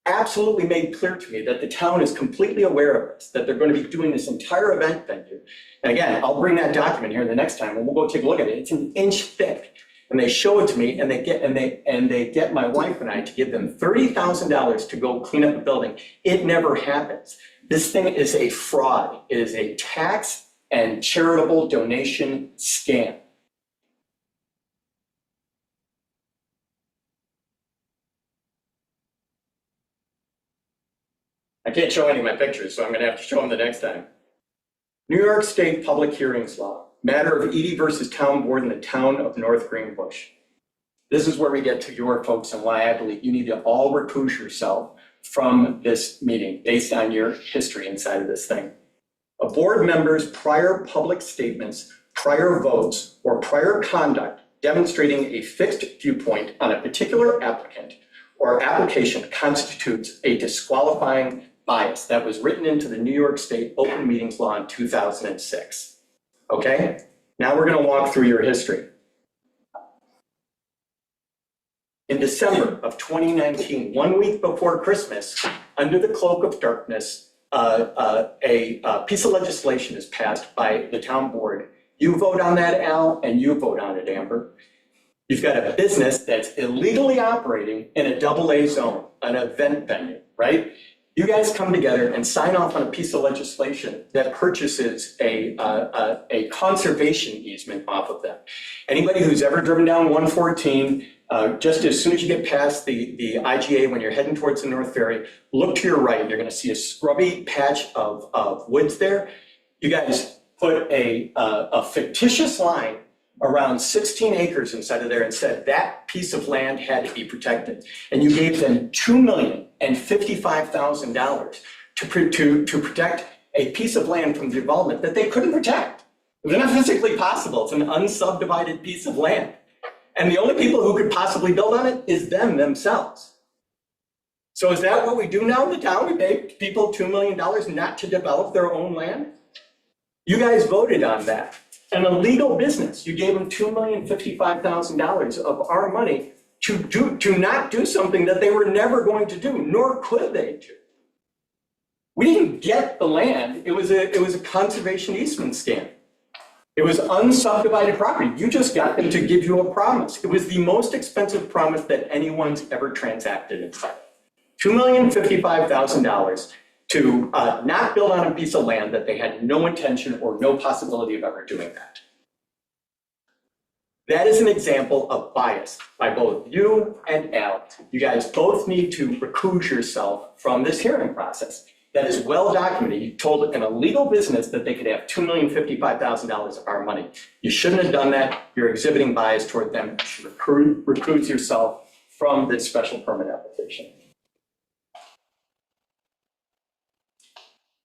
absolutely made clear to me that the town is completely aware of this, that they're going to be doing this entire event venue. And again, I'll bring that document here the next time and we'll go take a look at it. It's an inch thick. And they show it to me and they get my wife and I to give them $30,000 to go clean up the building. It never happens. This thing is a fraud. It is a tax and charitable donation scam. I can't show any of my pictures, so I'm going to have to show them the next time. New York State Public Hearings Law, matter of Edie versus Town Board in the town of North Greenbush. This is where we get to your folks and why I believe you need to all recuse yourself from this meeting based on your history inside of this thing. A board member's prior public statements, prior votes, or prior conduct demonstrating a fixed viewpoint on a particular applicant or application constitutes a disqualifying bias that was written into the New York State Open Meetings Law in 2006. Okay? Now we're going to walk through your history. In December of 2019, 1 week before Christmas, under the cloak of darkness, a piece of legislation is passed by the town board. You vote on that, Al, and you vote on it, Amber. You've got a business that's illegally operating in a AA zone, an event venue, right? You guys come together and sign off on a piece of legislation that purchases a conservation easement off of them. Anybody who's ever driven down 114, just as soon as you get past the IGA when you're heading towards the North Ferry, look to your right, you're gonna see a scrubby patch of woods there. You guys put a fictitious line around 16 acres inside of there and said that piece of land had to be protected. And you gave them $2,055,000 to protect a piece of land from development that they couldn't protect. It was not physically possible. It's an unsubdivided piece of land. And the only people who could possibly build on it is themselves. So is that what we do now in the town? We pay people $2 million not to develop their own land? You guys voted on that. An illegal business, you gave them $2,055,000 of our money to not do something that they were never going to do, nor could they do. We didn't get the land. It was a conservation easement scam. It was unsubdivided property. You just got them to give you a promise. It was the most expensive promise that anyone's ever transacted inside. $2,055,000 to not build on a piece of land that they had no intention or no possibility of ever doing that. That is an example of bias by both you and Al. You guys both need to recuse yourself from this hearing process. That is well documented. You told an illegal business that they could have $2,055,000 of our money. You shouldn't have done that. You're exhibiting bias toward them. You should recuse yourself from this special permit application.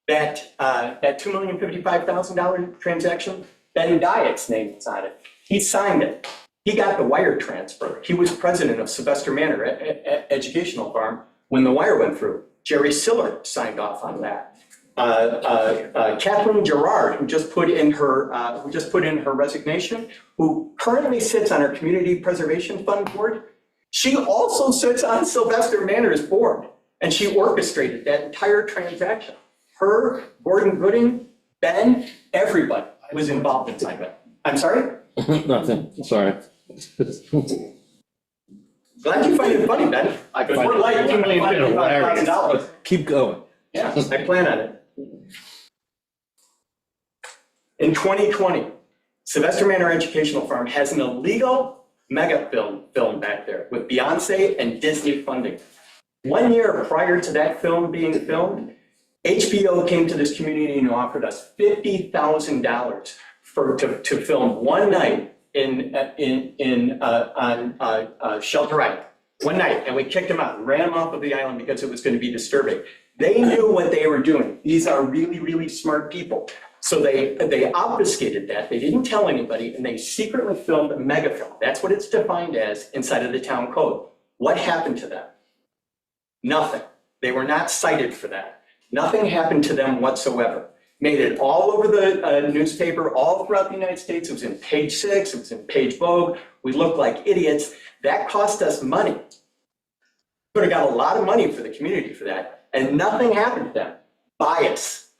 That $2,055,000 transaction, Ben Dyack's name is on it. He signed it. He got the wire transfer. He was president of Sylvester Manor Educational Farm when the wire went through. Jerry Siller signed off on that. Kathleen Gerard, who just put in her resignation, who currently sits on our Community Preservation Fund board, she also sits on Sylvester Manor's board, and she orchestrated that entire transaction. Her, Gordon Gooding, Ben, everybody was involved inside it. I'm sorry? Nothing, sorry. Glad you find it funny, Ben. Because we're like $2,055,000. Keep going. Yeah, I plan on it. In 2020, Sylvester Manor Educational Farm has an illegal mega film back there with Beyonce and Disney funding. 1 year prior to that film being filmed, HBO came to this community and offered us $50,000 to film one night on Shelter Island. One night, and we kicked them out, ran them off of the island because it was going to be disturbing. They knew what they were doing. These are really, really smart people. So they obfuscated that. They didn't tell anybody, and they secretly filmed a megafilm. That's what it's defined as inside of the town code. What happened to them? Nothing. They were not cited for that. Nothing happened to them whatsoever. Made it all over the newspaper, all throughout the United States. It was in Page 6, it was in Page Vogue. We looked like idiots. That cost us money. Could have got a lot of money for the community for that, and nothing happened to them. Bias.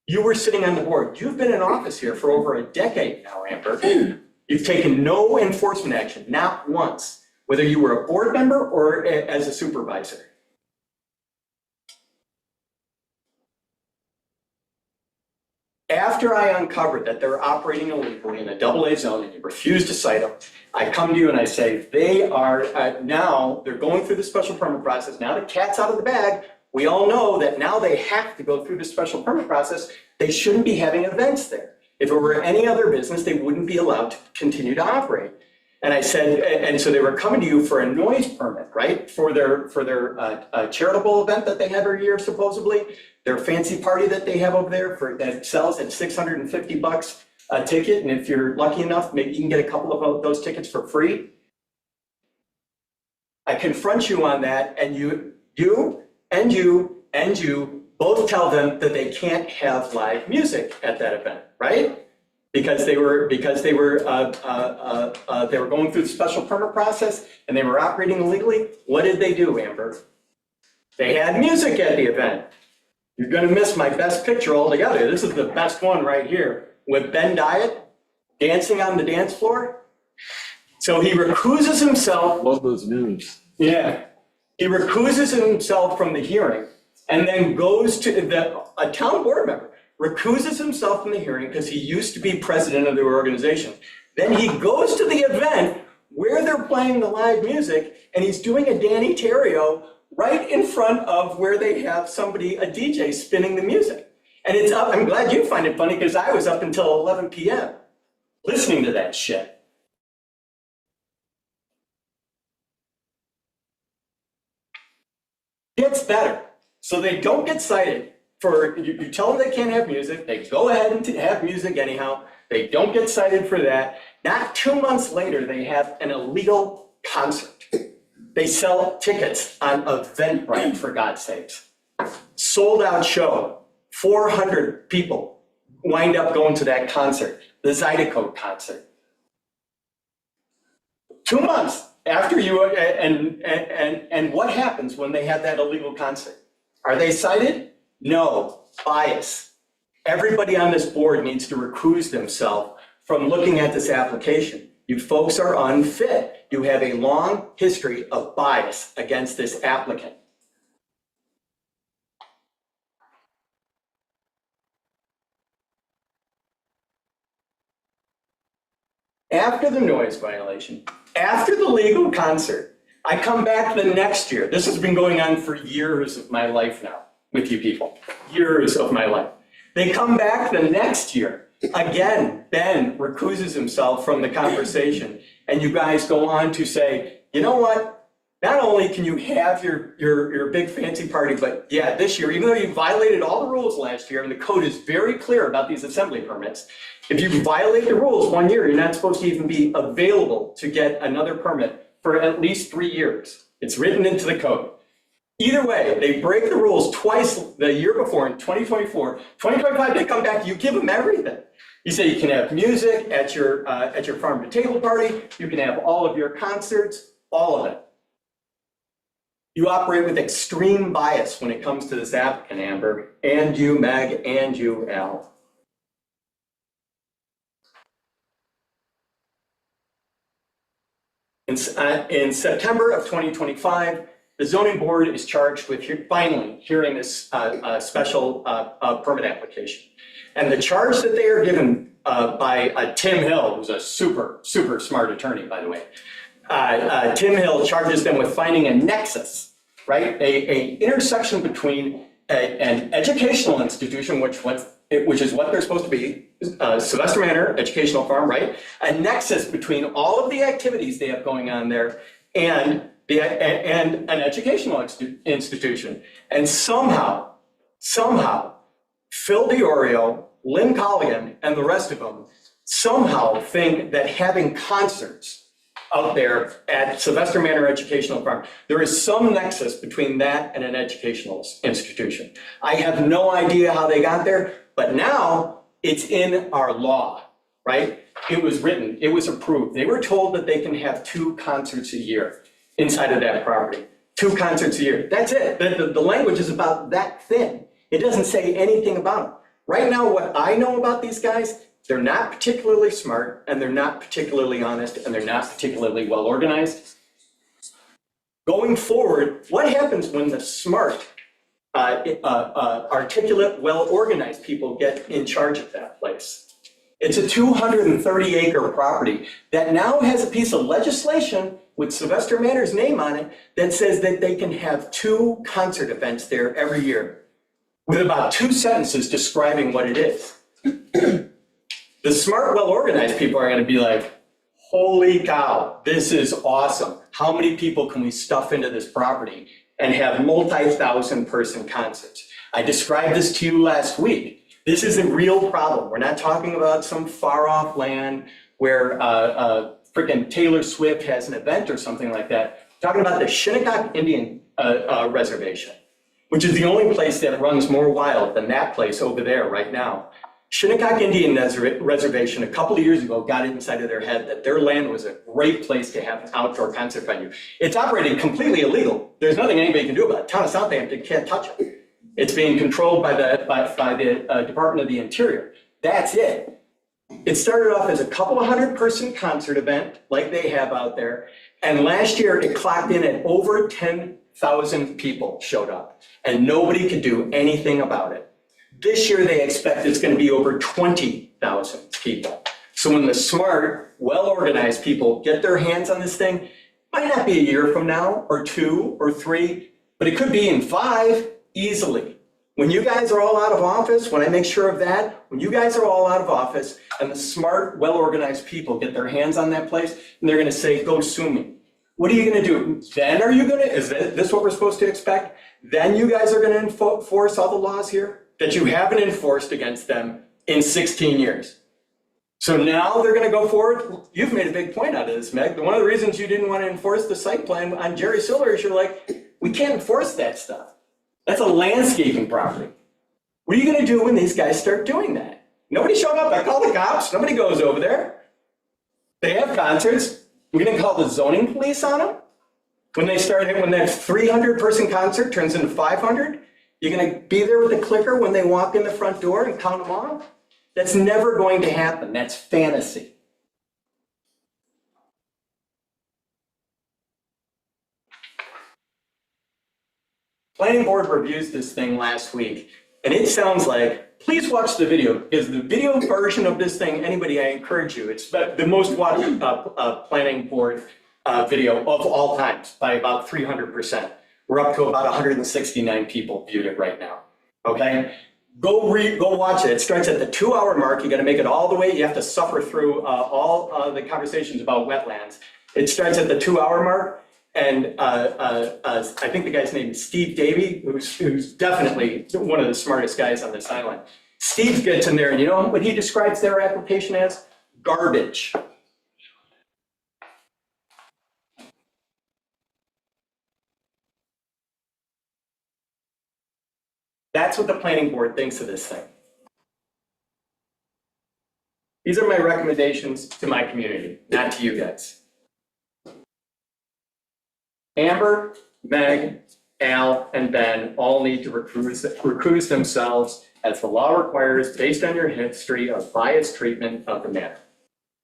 You were sitting on the board. You've been in office here for over a decade now, Amber. You've taken no enforcement action, not once, whether you were a board member or as a supervisor. After I uncovered that they're operating illegally in a AA zone and you refuse to cite them, I come to you and I say, they are now, they're going through the special permit process. Now the cat's out of the bag. We all know that now they have to go through the special permit process. They shouldn't be having events there. If it were any other business, they wouldn't be allowed to continue to operate. And I said, and so they were coming to you for a noise permit, right? For their charitable event that they have every year, supposedly, their fancy party that they have over there that sells at $650 a ticket. And if you're lucky enough, maybe you can get a couple of those tickets for free. I confront you on that, and you both tell them that they can't have live music at that event, right? Because they were going through the special permit process and they were operating illegally. What did they do, Amber? They had music at the event. You're gonna miss my best picture altogether. This is the best one right here with Ben Diet dancing on the dance floor. So he recuses himself. Love those news. Yeah, he recuses himself from the hearing and then goes to a town board member. Recuses himself from the hearing because he used to be president of the organization. Then he goes to the event where they're playing the live music and he's doing a Danny Terrio right in front of where they have somebody, a DJ, spinning the music. And it's up, I'm glad you find it funny because I was up until 11 p.m. listening to that shit. Gets better. So they don't get cited. You tell them they can't have music, they go ahead and have music anyhow, they don't get cited for that. Not 2 months later, they have an illegal concert. They sell tickets on Eventbrite, for God's sakes. Sold out show, 400 people wind up going to that concert, the Zydeco concert. 2 months after you, and what happens when they have that illegal concert? Are they cited? No, bias. Everybody on this board needs to recuse themselves from looking at this application. You folks are unfit. You have a long history of bias against this applicant. After the noise violation, after the legal concert, I come back the next year. This has been going on for years of my life now. With you people, years of my life. They come back the next year. Again, Ben recuses himself from the conversation. And you guys go on to say, you know what? Not only can you have your big fancy party, but yeah, this year, even though you violated all the rules last year, and the code is very clear about these assembly permits, if you violate the rules 1 year, you're not supposed to even be available to get another permit for at least 3 years. It's written into the code. Either way, they break the rules twice the year before in 2024. 2025, they come back, you give them everything. You say you can have music at your farm to table party, you can have all of your concerts, all of it. You operate with extreme bias when it comes to this applicant, Amber, and you, Meg, and you, Al. In September of 2025, the zoning board is charged with finally hearing this special permit application. And the charge that they are given by Tim Hill, who's a super smart attorney, by the way. Tim Hill charges them with finding a nexus, right? A intersection between an educational institution, which is what they're supposed to be, Sylvester Manor Educational Farm, right? A nexus between all of the activities they have going on there and an educational institution. And somehow, Phil DiOrio, Lynn Colligan, and the rest of them somehow think that having concerts out there at Sylvester Manor Educational Farm, there is some nexus between that and an educational institution. I have no idea how they got there, but now it's in our law, right? It was written, it was approved. They were told that they can have 2 concerts a year inside of that property. 2 concerts a year. That's it. The language is about that thin. It doesn't say anything about them. Right now, what I know about these guys, they're not particularly smart, and they're not particularly honest, and they're not particularly well organized. Going forward, what happens when the smart, articulate, well organized people get in charge of that place? It's a 230-acre property that now has a piece of legislation with Sylvester Manor's name on it that says that they can have 2 concert events there every year with about 2 sentences describing what it is. The smart, well-organized people are going to be like, holy cow, this is awesome. How many people can we stuff into this property and have multi-thousand person concerts? I described this to you last week. This is a real problem. We're not talking about some far off land where freaking Taylor Swift has an event or something like that. We're talking about the Shinnecock Indian Reservation, which is the only place that runs more wild than that place over there right now. Shinnecock Indian Reservation a couple of years ago got it inside of their head that their land was a great place to have an outdoor concert venue. It's operating completely illegal. There's nothing anybody can do about it. Town of Southampton can't touch it. It's being controlled by the Department of the Interior. That's it. It started off as a couple of 100-person concert event like they have out there. And last year it clocked in at over 10,000 people showed up and nobody could do anything about it. This year they expect it's going to be over 20,000 people. So when the smart, well-organized people get their hands on this thing, might not be a year from now or 2 or 3, but it could be in 5 easily. When you guys are all out of office, when I make sure of that, when you guys are all out of office and the smart, well-organized people get their hands on that place and they're going to say, go sue me. What are you going to do? Then are you going to, is this what we're supposed to expect? Then you guys are going to enforce all the laws here that you haven't enforced against them in 16 years. So now they're going to go forward. You've made a big point out of this, Meg. One of the reasons you didn't want to enforce the site plan on Jerry Siller is you're like, we can't enforce that stuff. That's a landscaping property. What are you going to do when these guys start doing that? Nobody showed up. I called the cops. Nobody goes over there. They have concerts. We're going to call the zoning police on them? When that 300-person concert turns into 500? You're going to be there with a clicker when they walk in the front door and count them off? That's never going to happen. That's fantasy. Planning board reviews this thing last week, and it sounds like, please watch the video, because the video version of this thing, anybody, I encourage you, it's the most watched planning board video of all times by about 300%. We're up to about 169 people viewed it right now, okay? Go watch it. It starts at the 2-hour mark. You got to make it all the way. You have to suffer through all the conversations about wetlands. It starts at the 2-hour mark. And I think the guy's name is Steve Davey, who's definitely one of the smartest guys on this island. Steve gets in there, and you know what he describes their application as? Garbage. That's what the planning board thinks of this thing. These are my recommendations to my community, not to you guys. Amber, Meg, Al, and Ben all need to recuse themselves as the law requires based on your history of biased treatment of the matter.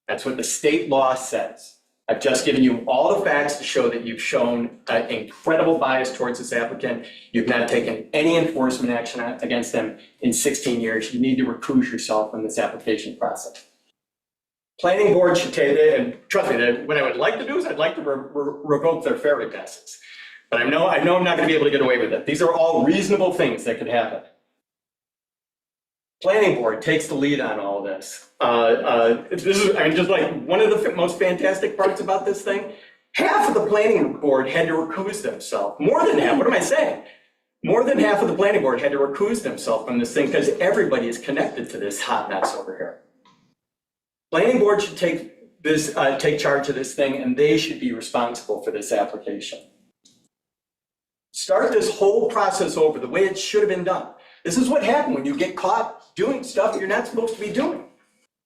That's what the state law says. I've just given you all the facts to show that you've shown an incredible bias towards this applicant. You've not taken any enforcement action against them in 16 years. You need to recuse yourself from this application process. Planning board should take it, and trust me, what I would like to do is I'd like to revoke their ferry passes. But I know I'm not going to be able to get away with it. These are all reasonable things that could happen. Planning board takes the lead on all of this. This is, I mean, just like one of the most fantastic parts about this thing. Half of the planning board had to recuse themselves. More than half. What am I saying? More than half of the planning board had to recuse themselves from this thing because everybody is connected to this hot mess over here. Planning board should take charge of this thing, and they should be responsible for this application. Start this whole process over the way it should have been done. This is what happened when you get caught doing stuff you're not supposed to be doing.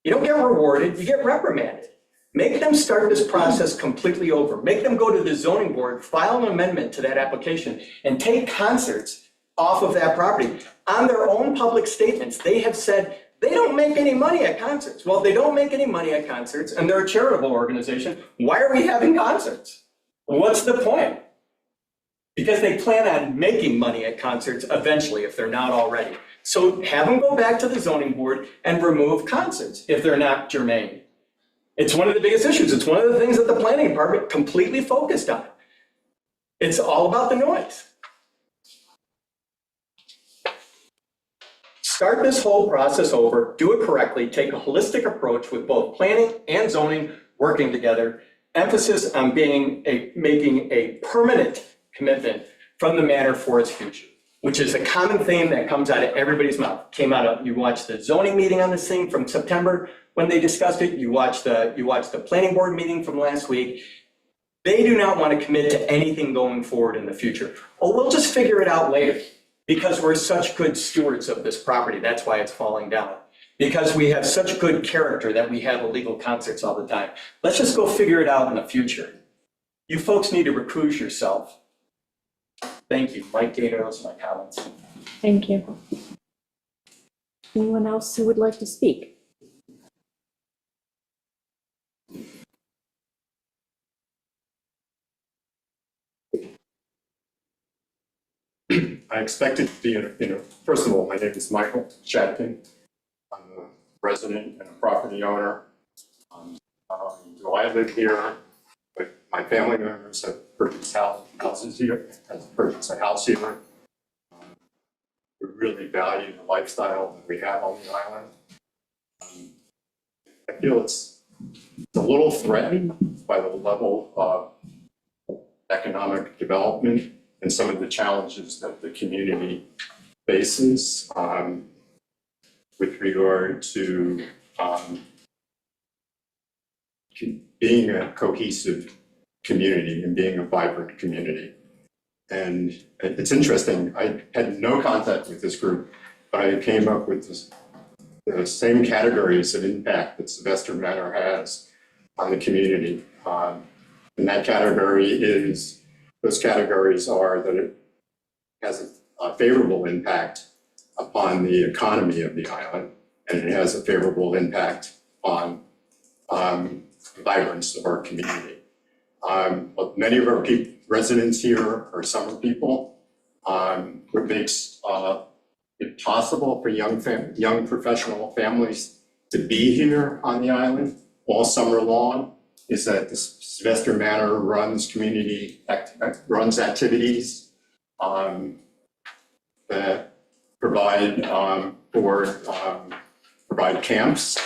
You don't get rewarded, you get reprimanded. Make them start this process completely over. Make them go to the zoning board, file an amendment to that application, and take concerts off of that property. On their own public statements, they have said they don't make any money at concerts. Well, if they don't make any money at concerts and they're a charitable organization, why are we having concerts? What's the point? Because they plan on making money at concerts eventually if they're not already. So have them go back to the zoning board and remove concerts if they're not germane. It's one of the biggest issues. It's one of the things that the planning department completely focused on. It's all about the noise. Start this whole process over, do it correctly, take a holistic approach with both planning and zoning, working together. Emphasis on making a permanent commitment from the manor for its future, which is a common theme that comes out of everybody's mouth. You watched the zoning meeting on this thing from September when they discussed it. You watched the planning board meeting from last week. They do not want to commit to anything going forward in the future. Oh, we'll just figure it out later because we're such good stewards of this property. That's why it's falling down. Because we have such good character that we have illegal concerts all the time. Let's just go figure it out in the future. You folks need to recuse yourself. Thank you. Mike Gator, those are my comments. Thank you. Anyone else who would like to speak? I expected to be, first of all, my name is Michael Chadkin. I'm a resident and a property owner. Do I live here? But my family members have purchased houses here, have purchased a house here. We really value the lifestyle that we have on the island. I feel it's a little threatened by the level of economic development and some of the challenges that the community faces with regard to being a cohesive community and being a vibrant community. And it's interesting, I had no contact with this group, but I came up with the same categories of impact that Sylvester Manor has on the community. And that category is, those categories are that it has a favorable impact upon the economy of the island, and it has a favorable impact on the vibrance of our community. Many of our residents here are summer people. What makes it possible for young professional families to be here on the island all summer long is that the Sylvester Manor runs activities that provide camps,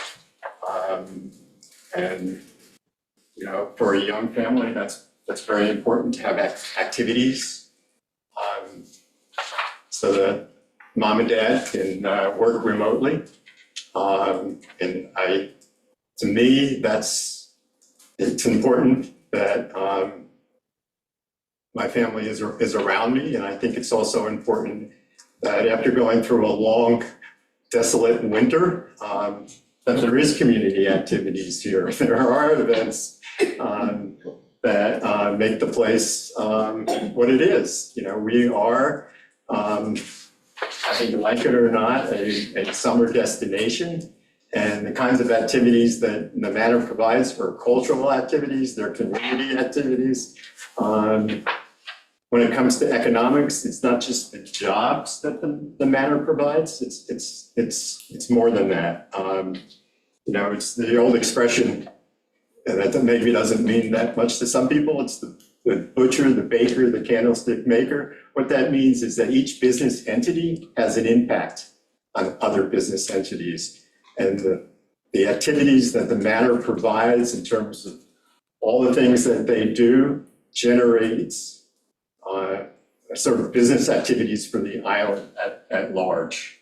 and for a young family, that's very important to have activities, so that mom and dad can work remotely, and to me, it's important that my family is around me, and I think it's also important that after going through a long, desolate winter, that there is community activities here. There are events that make the place what it is. We are, I think you like it or not, a summer destination. And the kinds of activities that the Manor provides for cultural activities, their community activities. When it comes to economics, it's not just the jobs that the Manor provides. It's more than that. It's the old expression that maybe doesn't mean that much to some people. It's the butcher, the baker, the candlestick maker. What that means is that each business entity has an impact on other business entities. And the activities that the Manor provides in terms of all the things that they do generates sort of business activities for the island at large.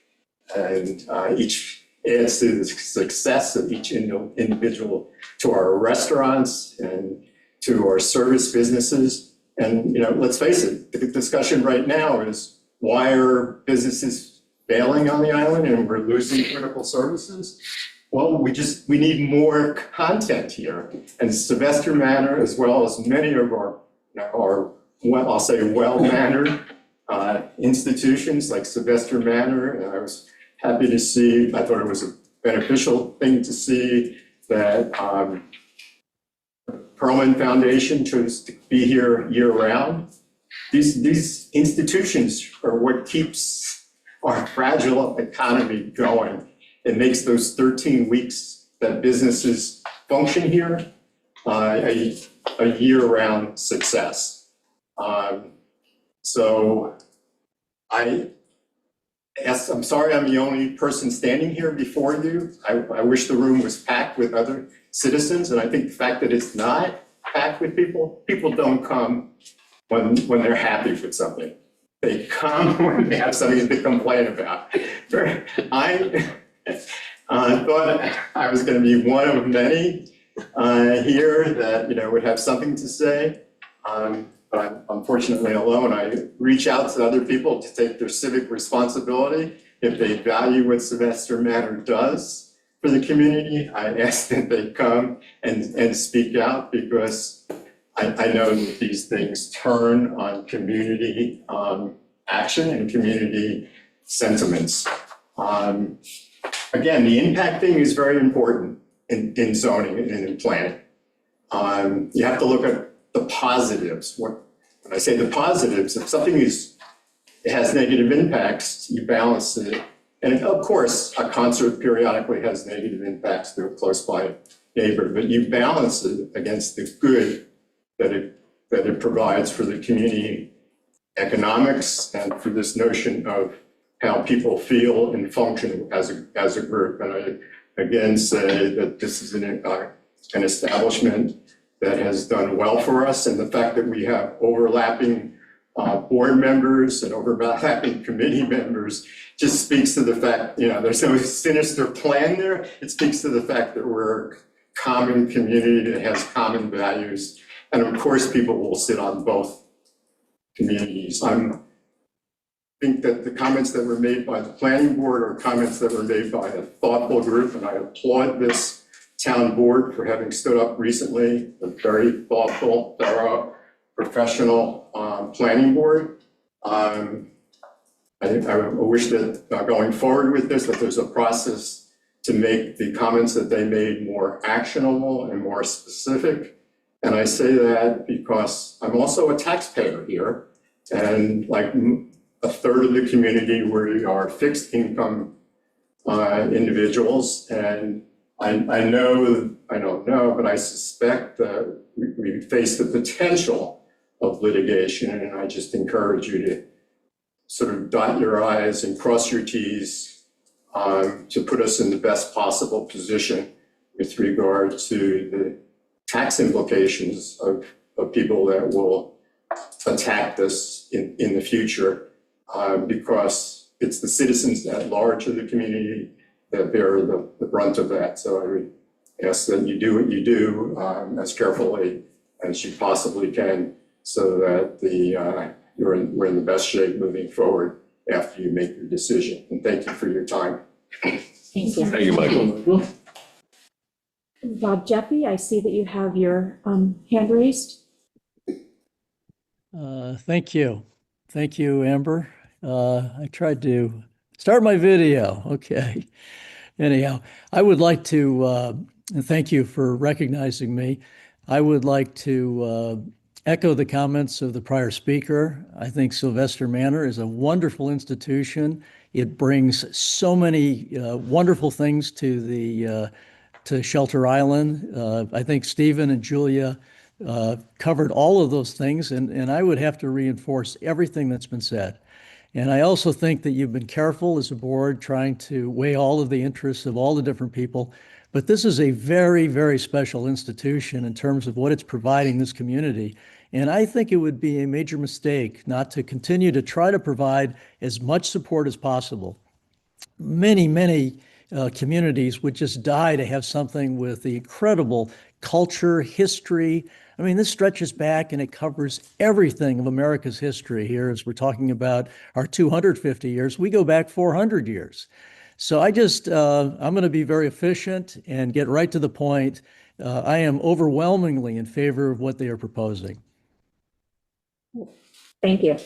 And each adds to the success of each individual, to our restaurants and to our service businesses. And let's face it, the discussion right now is why are businesses failing on the island and we're losing critical services? Well, we need more content here. And Sylvester Manor, as well as many of our I'll say well-mannered institutions like Sylvester Manor, and I was happy to see, I thought it was a beneficial thing to see that Perlman Foundation chose to be here year-round. These institutions are what keeps our fragile economy going. It makes those 13 weeks that businesses function here a year-round success. So I'm sorry I'm the only person standing here before you. I wish the room was packed with other citizens. And I think the fact that it's not packed with people, people don't come when they're happy with something. They come when they have something to complain about. I thought I was going to be one of many here that, would have something to say. But I'm unfortunately alone. I reach out to other people to take their civic responsibility. If they value what Sylvester Manor does for the community, I ask that they come and speak out, because I know that these things turn on community action and community sentiments. Again, the impact thing is very important in zoning and in planning. You have to look at the positives. When I say the positives, if something has negative impacts, you balance it. And of course, a concert periodically has negative impacts to a close by neighbor, but you balance it against the good that it provides for the community economics and for this notion of how people feel and function as a group. And I again say that this is an establishment that has done well for us, and the fact that we have overlapping board members and overlapping committee members just speaks to the fact, there's no sinister plan there. It speaks to the fact that we're a common community that has common values. And of course, people will sit on both communities. I think that the comments that were made by the planning board are comments that were made by a thoughtful group, and I applaud this town board for having stood up recently, a very thoughtful, thorough, professional planning board. I wish that going forward with this, that there's a process to make the comments that they made more actionable and more specific. And I say that because I'm also a taxpayer here, and like a third of the community, we are fixed income individuals. And I don't know, but I suspect that we face the potential of litigation. And I just encourage you to sort of dot your I's and cross your T's to put us in the best possible position with regard to the tax implications of people that will attack this in the future, because it's the citizens at large of the community that bear the brunt of that. So I would ask that you do what you do as carefully as you possibly can, so that we're in the best shape moving forward after you make your decision. And thank you for your time. Thank you. Thank you, Michael. Bob Jeffy, I see that you have your hand raised. Thank you. Thank you, Amber. I tried to start my video. Okay. Anyhow, I would like to, and thank you for recognizing me. I would like to echo the comments of the prior speaker. I think Sylvester Manor is a wonderful institution. It brings so many wonderful things to Shelter Island. I think Stephen and Julia covered all of those things, and I would have to reinforce everything that's been said. And I also think that you've been careful as a board trying to weigh all of the interests of all the different people. But this is a very, very special institution in terms of what it's providing this community. And I think it would be a major mistake not to continue to try to provide as much support as possible. Many communities would just die to have something with the incredible culture, history. I mean, this stretches back and it covers everything of America's history here. As we're talking about our 250 years, we go back 400 years. So I'm going to be very efficient and get right to the point. I am overwhelmingly in favor of what they are proposing. Thank you.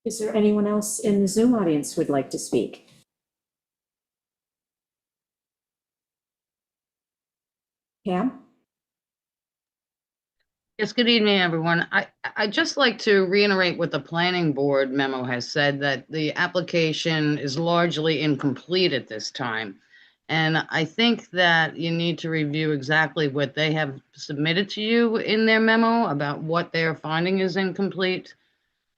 Is there anyone else in the Zoom audience who would like to speak? Pam? Yes, good evening, everyone. I'd just like to reiterate what the planning board memo has said, that the application is largely incomplete at this time. And I think that you need to review exactly what they have submitted to you in their memo about what they're finding is incomplete,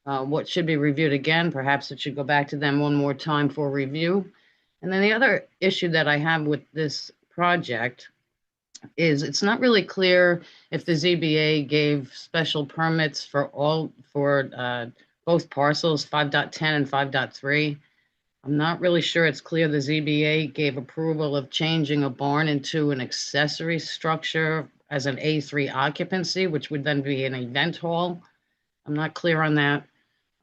what should be reviewed again. Perhaps it should go back to them one more time for review. And then the other issue that I have with this project is it's not really clear if the ZBA gave special permits for both parcels, 5.10 and 5.3. I'm not really sure it's clear the ZBA gave approval of changing a barn into an accessory structure as an A3 occupancy, which would then be an event hall. I'm not clear on that.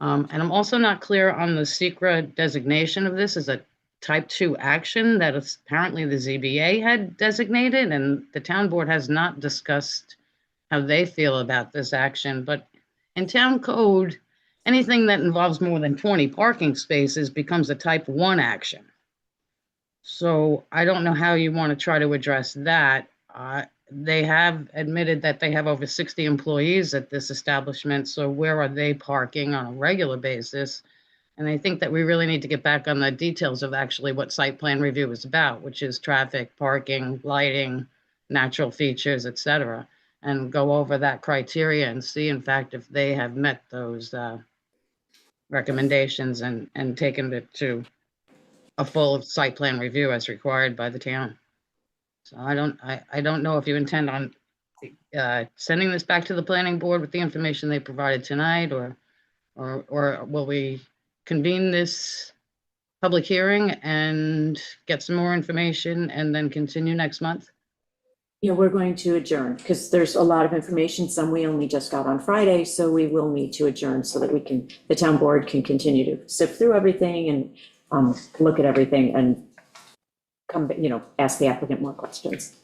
And I'm also not clear on the secret designation of this as a type 2 action that apparently the ZBA had designated, and the town board has not discussed how they feel about this action. But in town code, anything that involves more than 20 parking spaces becomes a type 1 action. So I don't know how you want to try to address that. They have admitted that they have over 60 employees at this establishment. So where are they parking on a regular basis? And I think that we really need to get back on the details of actually what site plan review is about, which is traffic, parking, lighting, natural features, et cetera, and go over that criteria and see, in fact, if they have met those recommendations and taken it to a full site plan review as required by the town. So I don't know if you intend on sending this back to the planning board with the information they provided tonight, or will we convene this public hearing and get some more information and then continue next month? Yeah, we're going to adjourn because there's a lot of information. Some we only just got on Friday, so we will need to adjourn so that the town board can continue to sift through everything and look at everything and come, ask the applicant more questions.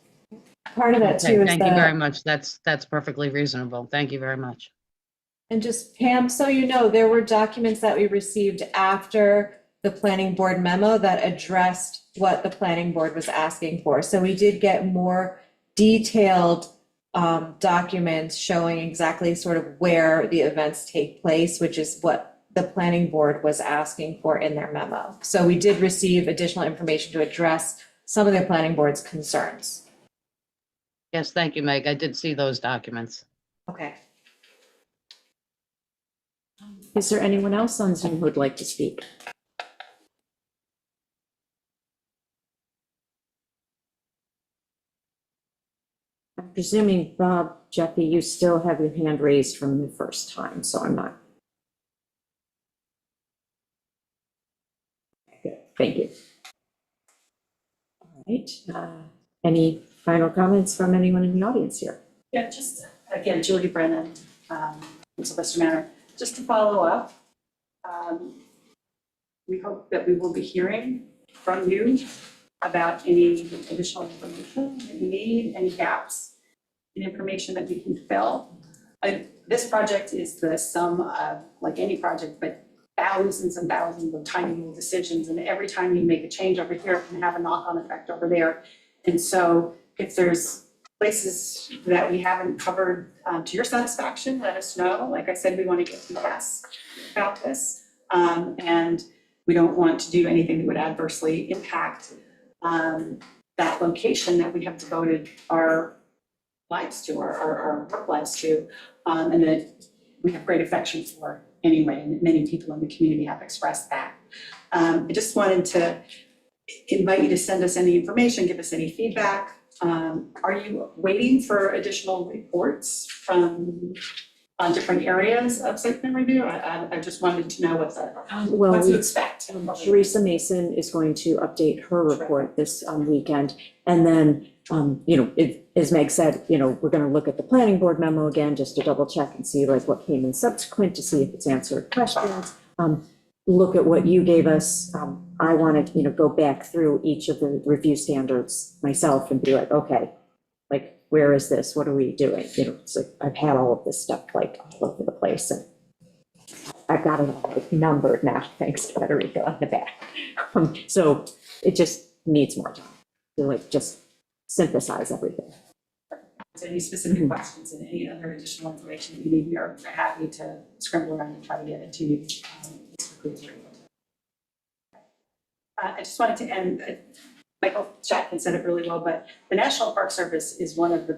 Part of that too is Thank you very much. That's perfectly reasonable. Thank you very much. And just Pam, so you know, there were documents that we received after the planning board memo that addressed what the planning board was asking for. So we did get more detailed documents showing exactly sort of where the events take place, which is what the planning board was asking for in their memo. So we did receive additional information to address some of the planning board's concerns. Yes, thank you, Meg. I did see those documents. Okay. Is there anyone else on Zoom who would like to speak? I'm presuming, Bob, Jeffy, you still have your hand raised from the first time, so I'm not. Good, thank you. All right, any final comments from anyone in the audience here? Yeah, just again, Julie Brennan, from Sylvester Manor. Just to follow up, we hope that we will be hearing from you about any additional information that you need, any gaps in information that we can fill. This project is the sum of, like any project, but thousands and thousands of tiny little decisions. And every time you make a change over here, it can have a knock-on effect over there. And so if there's places that we haven't covered to your satisfaction, let us know. Like I said, we want to get some tests about this. And we don't want to do anything that would adversely impact that location that we have devoted our lives to, our work lives to, and that we have great affection for anyway, and many people in the community have expressed that. I just wanted to invite you to send us any information, give us any feedback. Are you waiting for additional reports from different areas of site plan review? I just wanted to know what to expect. Teresa Mason is going to update her report this weekend. And then, as Meg said, we're going to look at the planning board memo again, just to double check and see like what came in subsequent to see if it's answered questions. Look at what you gave us. I want to, go back through each of the review standards myself and be like, okay, like, where is this? What are we doing? It's like, I've had all of this stuff like all over the place, and I've got it all like numbered now, thanks to Federico on the back. So it just needs more time to like just synthesize everything. So any specific questions and any other additional information that you need, we are happy to scramble around and try to get it to you as quickly as we're able to. I just wanted to end, Michael Chapman said it really well, but the National Park Service is one of the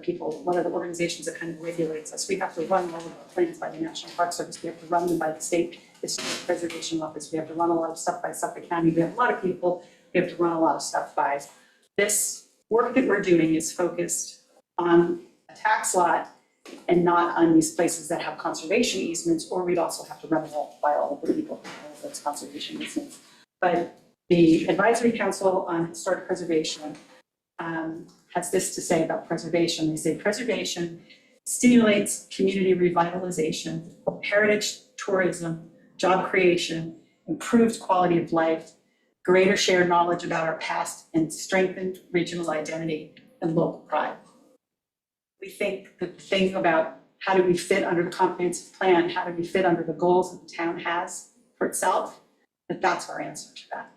organizations that kind of regulates us. We have to run all of our plans by the National Park Service. We have to run them by the State Historic Preservation Office. We have to run a lot of stuff by Suffolk County. We have a lot of people we have to run a lot of stuff by. This work that we're doing is focused on a tax lot and not on these places that have conservation easements, or we'd also have to run it by all of the people who have those conservation easements. But the Advisory Council on Historic Preservation has this to say about preservation. They say preservation stimulates community revitalization, heritage tourism, job creation, improved quality of life, greater shared knowledge about our past, and strengthened regional identity and local pride. We think the thing about how do we fit under the comprehensive plan, how do we fit under the goals that the town has for itself, that's our answer to that.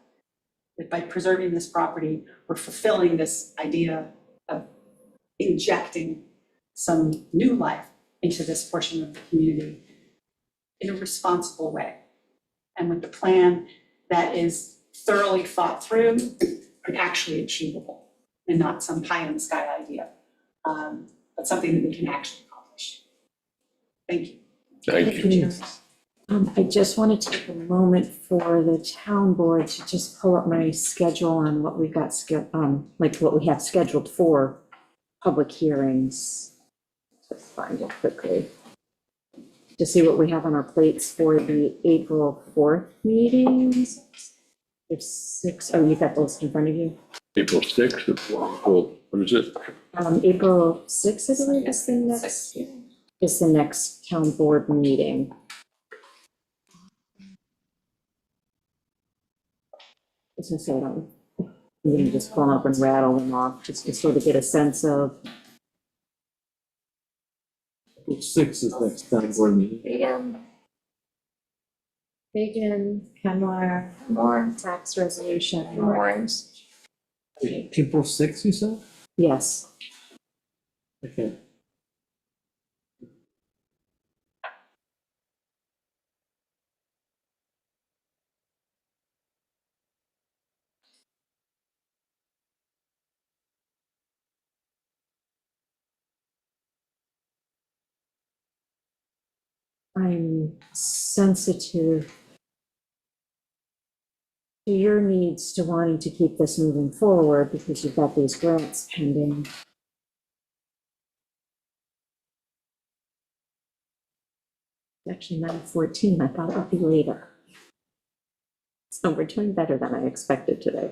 That by preserving this property, we're fulfilling this idea of injecting some new life into this portion of the community in a responsible way, and with the plan that is thoroughly thought through and actually achievable, and not some pie in the sky idea, but something that we can actually accomplish. Thank you. Thank you. I just want to take a moment for the town board to just pull up my schedule on what we've got, like what we have scheduled for public hearings. Let's find it quickly. To see what we have on our plates for the April 4th meetings. There's 6, oh, you got those in front of you? April 6th, what is it? April 6th, I believe, is the next town board meeting. I was gonna say, I'm gonna just pull up and rattle them off, just to sort of get a sense of. April 6th is next town board meeting. Bacon, Kenmore, more tax resolution. Warrants. April 6th, you said? Yes. Okay. I'm sensitive to your needs to wanting to keep this moving forward because you've got these grants pending. Actually, 9:14, I thought it would be later. So we're doing better than I expected today.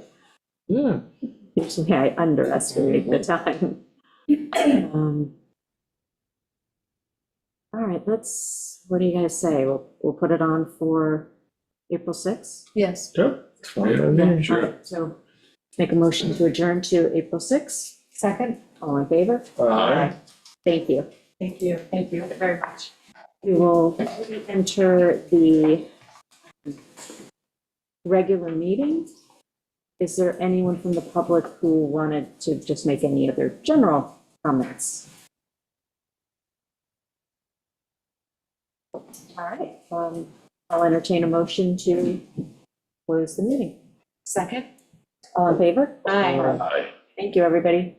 Yeah. Usually I underestimate the time. All right, what do you guys say? We'll put it on for April 6th? Yes. Yep. Yeah, Sure. all right, so make a motion to adjourn to April 6th. Second. All in favor? Aye. Thank you. Thank you very much. We will enter the regular meeting. Is there anyone from the public who wanted to just make any other general comments? All right, I'll entertain a motion to close the meeting. Second. All in favor? Aye. Aye. Thank you, everybody.